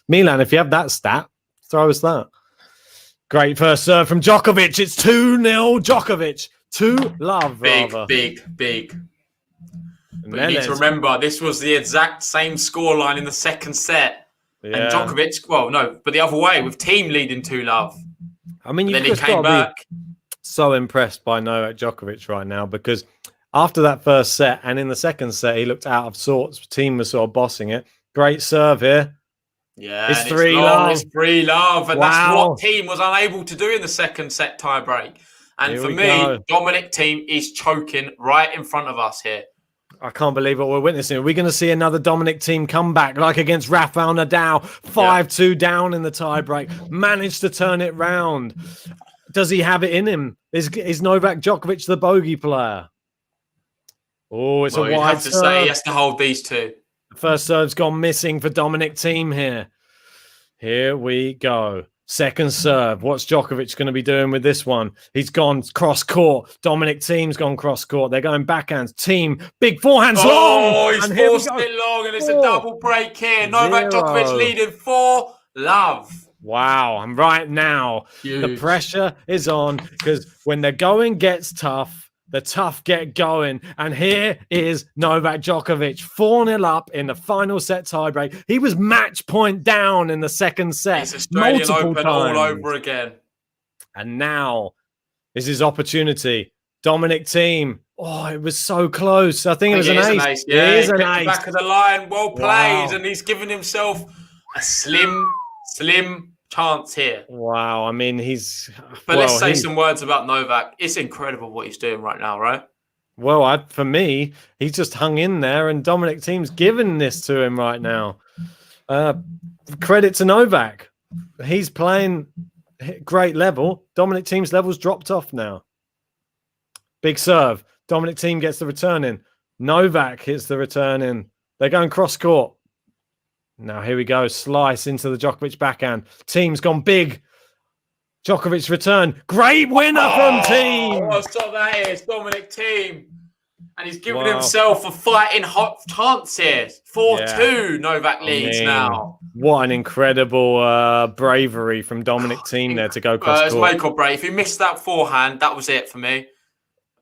D: Milan, if you have that stat, throw us that. Great first serve from Djokovic. It's 2-0 Djokovic. 2-love, rather.
C: Big. But you need to remember, this was the exact same scoreline in the second set. Yeah. And Djokovic, but the other way, with Thiem leading 2-love.
D: I mean,
C: then he came back.
D: So impressed by Novak Djokovic right now because after that first set and in the second set, he looked out of sorts. Thiem was sort of bossing it. Great serve here.
C: Yeah, it's 3-love. It's 3-love. And that's what Thiem was unable to do in the second set tiebreak. And for me, Dominic Thiem is choking right in front of us here.
D: I can't believe what we're witnessing. Are we going to see another Dominic Thiem comeback like against Rafael Nadal? 5-2 down in the tiebreak. Managed to turn it round. Does he have it in him? Is Novak Djokovic the bogey player? Oh, it's a wide serve.
C: Say he has to hold these two.
D: The first serve's gone missing for Dominic Thiem here. Here we go. Second serve. What's Djokovic going to be doing with this one? He's gone cross court. Dominic Thiem's gone cross court. They're going backhands. Thiem, big forehands long.
C: Oh, he's forced it long, and it's a double break here. Novak Djokovic leading 4-love.
D: Wow, and right now, the pressure is on because when the going gets tough, the tough get going. And here is Novak Djokovic, 4-0 up in the final set tiebreak. He was match point down in the second set.
C: It's Australian Open all over again.
D: And now is his opportunity. Dominic Thiem. Oh, it was so close. I think it was an ace.
C: Yeah, it is an ace. Back of the line, well played. And he's given himself a slim chance here.
D: Wow, I mean,
C: let's say some words about Novak. It's incredible what he's doing right now, right?
D: Well, for me, he's just hung in there, and Dominic Thiem's given this to him right now. Credit to Novak. He's playing great level. Dominic Thiem's level's dropped off now. Big serve. Dominic Thiem gets the return in. Novak hits the return in. They're going cross court. Now, here we go. Slice into the Djokovic backhand. Thiem's gone big. Djokovic's return. Great winner from Thiem.
C: What's up that is? Dominic Thiem. And he's given himself a fighting hot chance here. 4-2 Novak leads now.
D: What an incredible bravery from Dominic Thiem there to go cross court.
C: It's make or break. If he missed that forehand, that was it for me.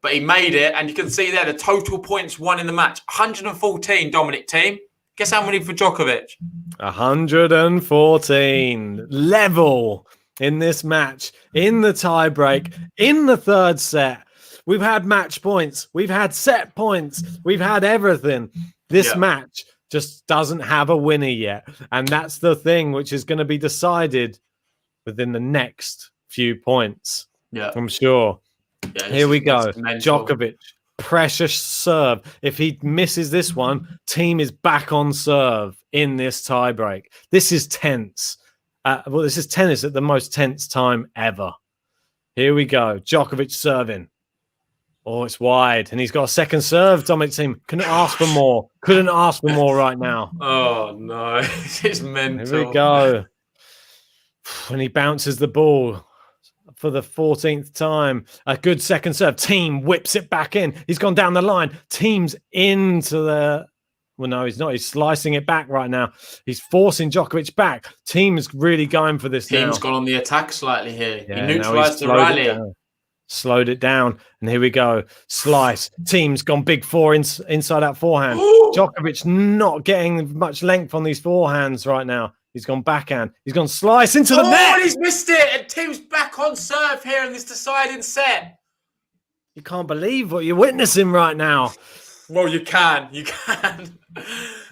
C: But he made it. And you can see there the total points won in the match. 114 Dominic Thiem. Guess how many for Djokovic?
D: 114. Level in this match, in the tiebreak, in the third set. We've had match points. We've had set points. We've had everything. This match just doesn't have a winner yet. And that's the thing which is going to be decided within the next few points. Yeah, I'm sure. Yeah, here we go. Djokovic. Precious serve. If he misses this one, Thiem is back on serve in this tiebreak. This is tense. This is tennis at the most tense time ever. Here we go. Djokovic serving. Oh, it's wide. And he's got a second serve. Dominic Thiem couldn't ask for more. Couldn't ask for more right now.
C: Oh, no. It's mental.
D: Here we go. When he bounces the ball. for the 14th time. A good second serve. Thiem whips it back in. He's gone down the line. Thiem's into the... Well, no, he's not. He's slicing it back right now. He's forcing Djokovic back. Thiem's really going for this now.
C: Thiem's gone on the attack slightly here.
D: Yeah,
C: he neutralised the rally.
D: Slowed it down. And here we go. Slice. Thiem's gone big four inside out forehand. Djokovic not getting much length on these forehands right now. He's gone backhand. He's gone slice into the net.
C: And he's missed it. And Thiem's back on serve here in this deciding set.
D: You can't believe what you're witnessing right now.
C: Well, you can. You can.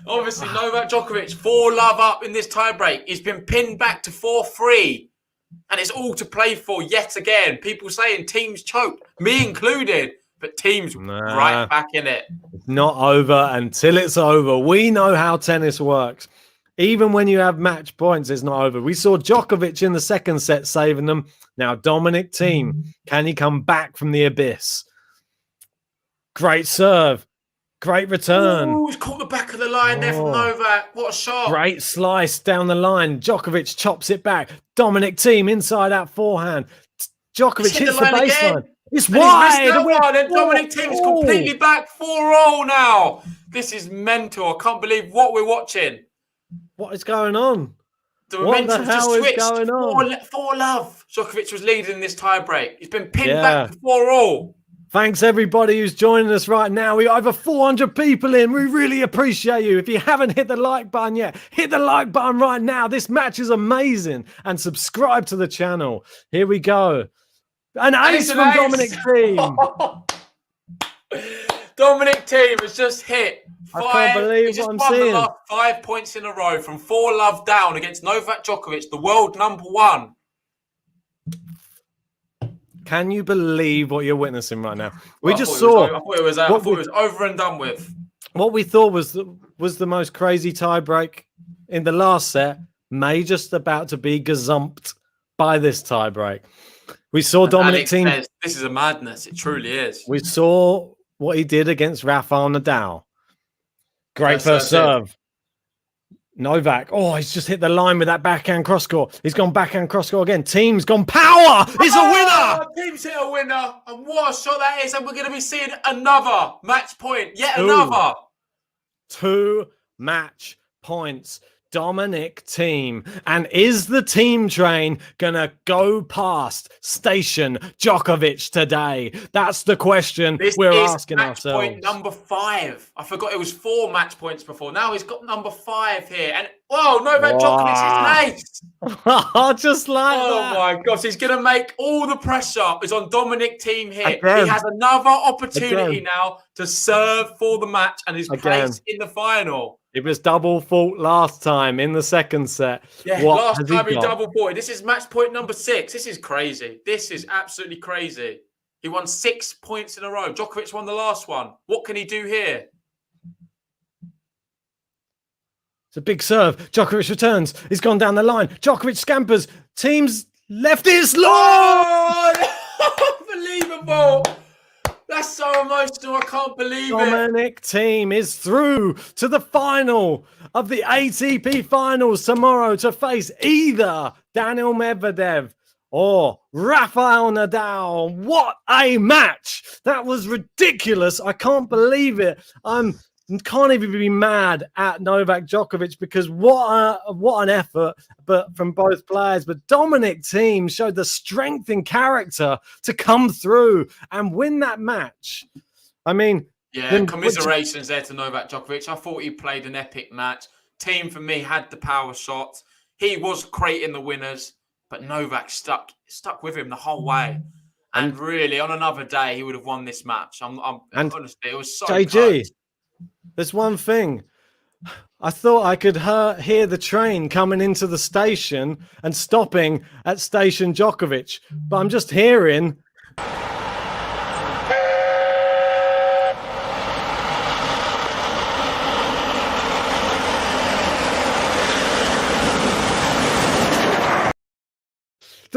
C: Obviously, Novak Djokovic, 4-love up in this tiebreak. He's been pinned back to 4-3. And it's all to play for yet again. People saying Thiem's choked, me included. But Thiem's right back in it.
D: It's not over until it's over. We know how tennis works. Even when you have match points, it's not over. We saw Djokovic in the second set saving them. Now, Dominic Thiem, can he come back from the abyss? Great serve. Great return.
C: Ooh, he's caught the back of the line there from Novak. What a shot.
D: Great slice down the line. Djokovic chops it back. Dominic Thiem inside out forehand. Djokovic hits the baseline. It's wide.
C: He's missed that one, and Dominic Thiem's completely back 4-0 now. This is mental. I can't believe what we're watching.
D: What is going on?
C: The momentum just switched.
D: Going on?
C: 4-love. Djokovic was leading in this tiebreak. He's been pinned back to 4-0.
D: Thanks, everybody who's joining us right now. We got over 400 people in. We really appreciate you. If you haven't hit the like button yet, hit the like button right now. This match is amazing. And subscribe to the channel. Here we go. An ace from Dominic Thiem.
C: Dominic Thiem has just hit 5.
D: I can't believe what I'm seeing.
C: The last 5 points in a row from 4-love down against Novak Djokovic, the world #1.
D: Can you believe what you're witnessing right now? I thought
C: it was over and done with.
D: What we thought was the most crazy tiebreak in the last set may just about to be gazumped by this tiebreak. We saw Dominic Thiem.
C: This is a madness. It truly is.
D: We saw what he did against Rafael Nadal. Great first serve. Novak. Oh, he's just hit the line with that backhand cross court. He's gone backhand cross court again. Thiem's gone power. He's a winner.
C: Thiem's hit a winner. And what a shot that is. And we're going to be seeing another match point. Another.
D: 2 match points. Dominic Thiem. And is the Thiem train going to go past Station Djokovic today? That's the question we're asking ourselves.
C: Point number 5. I forgot it was 4 match points before. Now he's got number 5 here. And, Novak Djokovic is nice.
D: Just like that.
C: Oh, my gosh. He's going to make all the pressure is on Dominic Thiem here. Again. He has another opportunity now to serve for the match and his place in the final.
D: It was double fault last time in the second set.
C: Yeah, last time he double faulted. This is match point number 6. This is crazy. This is absolutely crazy. He won 6 points in a row. Djokovic won the last one. What can he do here?
D: It's a big serve. Djokovic returns. He's gone down the line. Djokovic scampers. Thiem's left is long.
C: Unbelievable. That's so emotional. I can't believe
D: Dominic Thiem is through to the final of the ATP Finals tomorrow to face either Daniil Medvedev or Rafael Nadal. What a match. That was ridiculous. I can't believe it. Can't even be mad at Novak Djokovic because what an effort but from both players. But Dominic Thiem showed the strength and character to come through and win that match. I mean,
C: commiserations there to Novak Djokovic. I thought he played an epic match. Thiem for me had the power shots. He was creating the winners, but Novak stuck with him the whole way. And really, on another day, he would have won this match. Honestly, it was so close.
D: There's one thing. I thought I could hear the train coming into the station and stopping at Station Djokovic, but I'm just hearing...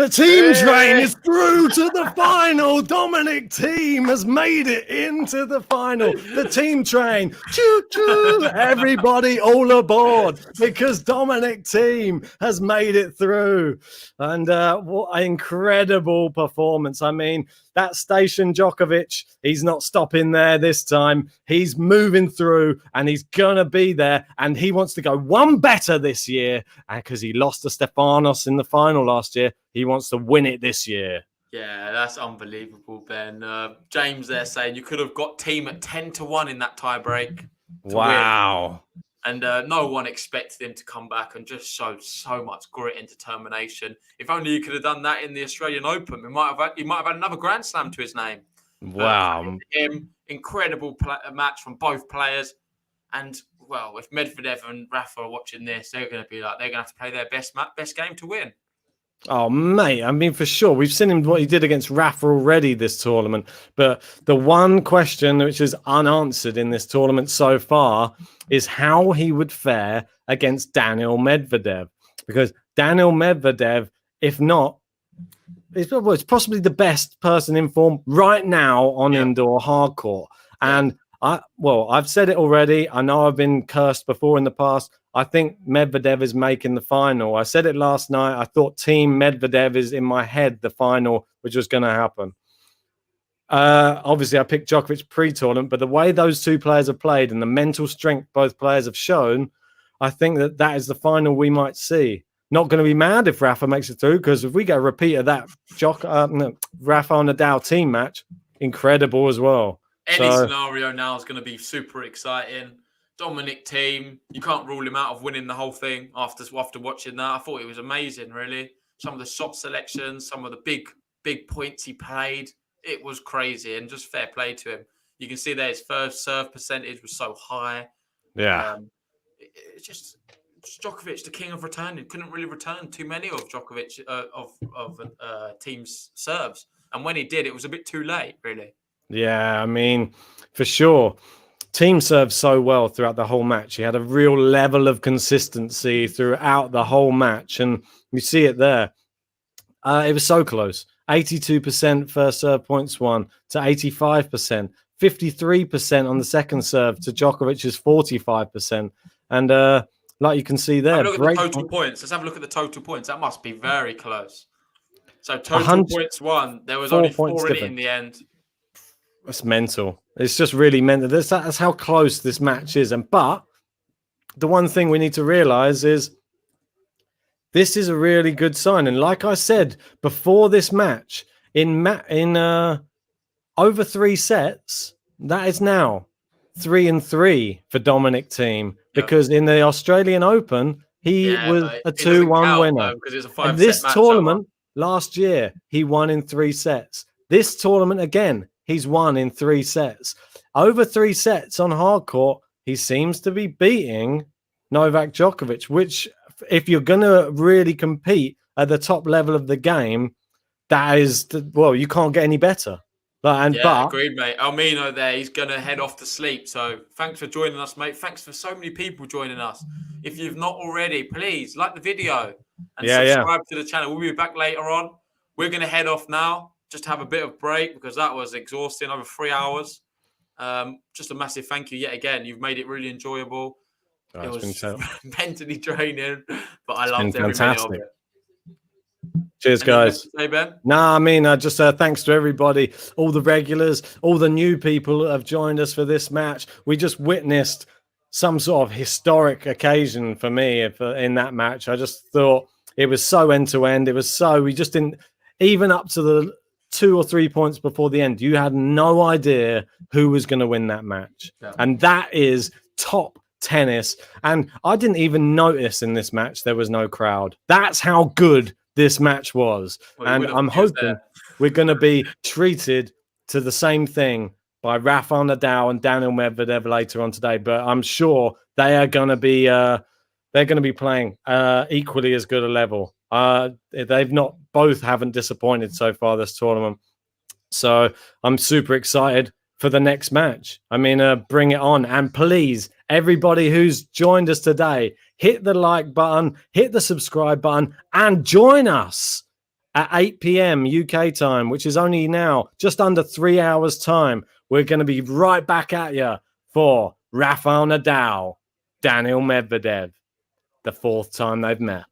D: The Thiem train is through to the final. Dominic Thiem has made it into the final. The Thiem train. Choo-choo. Everybody all aboard because Dominic Thiem has made it through. And what an incredible performance. I mean, that station Djokovic, he's not stopping there this time. He's moving through and he's going to be there. And he wants to go one better this year because he lost to Stefanos in the final last year. He wants to win it this year.
C: Yeah, that's unbelievable, Ben. James there saying you could have got Thiem at 10-1 in that tiebreak.
D: Wow.
C: And no one expected him to come back and just show so much grit and determination. If only he could have done that in the Australian Open, he might have had another Grand Slam to his name.
D: Wow.
C: Incredible match from both players. And, well, if Medvedev and Rafa are watching this, they're going to have to play their best game to win.
D: Oh, mate, I mean, for sure. We've seen him what he did against Rafa already this tournament. But the one question which is unanswered in this tournament so far is how he would fare against Daniil Medvedev. Because Daniil Medvedev, if not, it's possibly the best person in form right now on indoor hard court. And I've said it already. I know I've been cursed before in the past. I think Medvedev is making the final. I said it last night. I thought Thiem Medvedev is in my head the final, which was going to happen. Obviously, I picked Djokovic pre-tournament, but the way those two players have played and the mental strength both players have shown, I think that is the final we might see. Not going to be mad if Rafa makes it through, because if we get a repeat of that Rafa Nadal Thiem match, incredible as well.
C: Any scenario now is going to be super exciting. Dominic Thiem, you can't rule him out of winning the whole thing after watching that. I thought it was amazing, really. Some of the shot selections, some of the big points he played, it was crazy, and just fair play to him. You can see that his first serve percentage was so high.
D: Yeah.
C: It's just Djokovic, the king of returning, couldn't really return too many of Djokovic of Thiem's serves, and when he did, it was a bit too late, really.
D: Yeah, I mean, for sure. Thiem served so well throughout the whole match. He had a real level of consistency throughout the whole match, and you see it there. It was so close. 82% first serve points won to 85%, 53% on the second serve to Djokovic's 45%. And like you can see there,
C: look at the total points. Let's have a look at the total points. That must be very close. So total points won. There was only 4 in it in the end.
D: That's mental. It's just really mental. That's how close this match is. But the one thing we need to realize is this is a really good sign. And like I said before this match, in over 3 sets, that is now 3-3 for Dominic Thiem, because in the Australian Open he was a 2-1 winner.
C: Because it's a 5-set
D: and this
C: match
D: tournament last year he won in 3 sets. This tournament again, he's won in 3 sets. Over 3 sets on hard court, he seems to be beating Novak Djokovic, which, if you're going to really compete at the top level of the game, that is, you can't get any better. But
C: agreed, mate. Almino there, he's going to head off to sleep. So thanks for joining us, mate. Thanks for so many people joining us. If you've not already, please like the video and subscribe to the channel. We'll be back later on. We're going to head off now. Just have a bit of break because that was exhausting, over 3 hours. Just a massive thank you yet again. You've made it really enjoyable. It was mentally draining, but I loved every minute of it.
D: Cheers, guys.
C: Hey, Ben?
D: Nah, I mean, just thanks to everybody, all the regulars, all the new people that have joined us for this match. We just witnessed some sort of historic occasion for me in that match. I just thought it was so end-to-end. We just didn't, even up to the 2 or 3 points before the end, you had no idea who was going to win that match. Yeah. And that is top tennis. And I didn't even notice in this match there was no crowd. That's how good this match was. And I'm hoping we're going to be treated to the same thing by Rafa Nadal and Daniil Medvedev later on today. But I'm sure they are going to be playing equally as good a level. Both haven't disappointed so far this tournament. So I'm super excited for the next match. I mean, bring it on. And please, everybody who's joined us today, hit the like button, hit the subscribe button, and join us at 8 p.m. UK time, which is only now just under 3 hours time. We're going to be right back at you for Rafael Nadal, Daniil Medvedev, the 4th time they've met.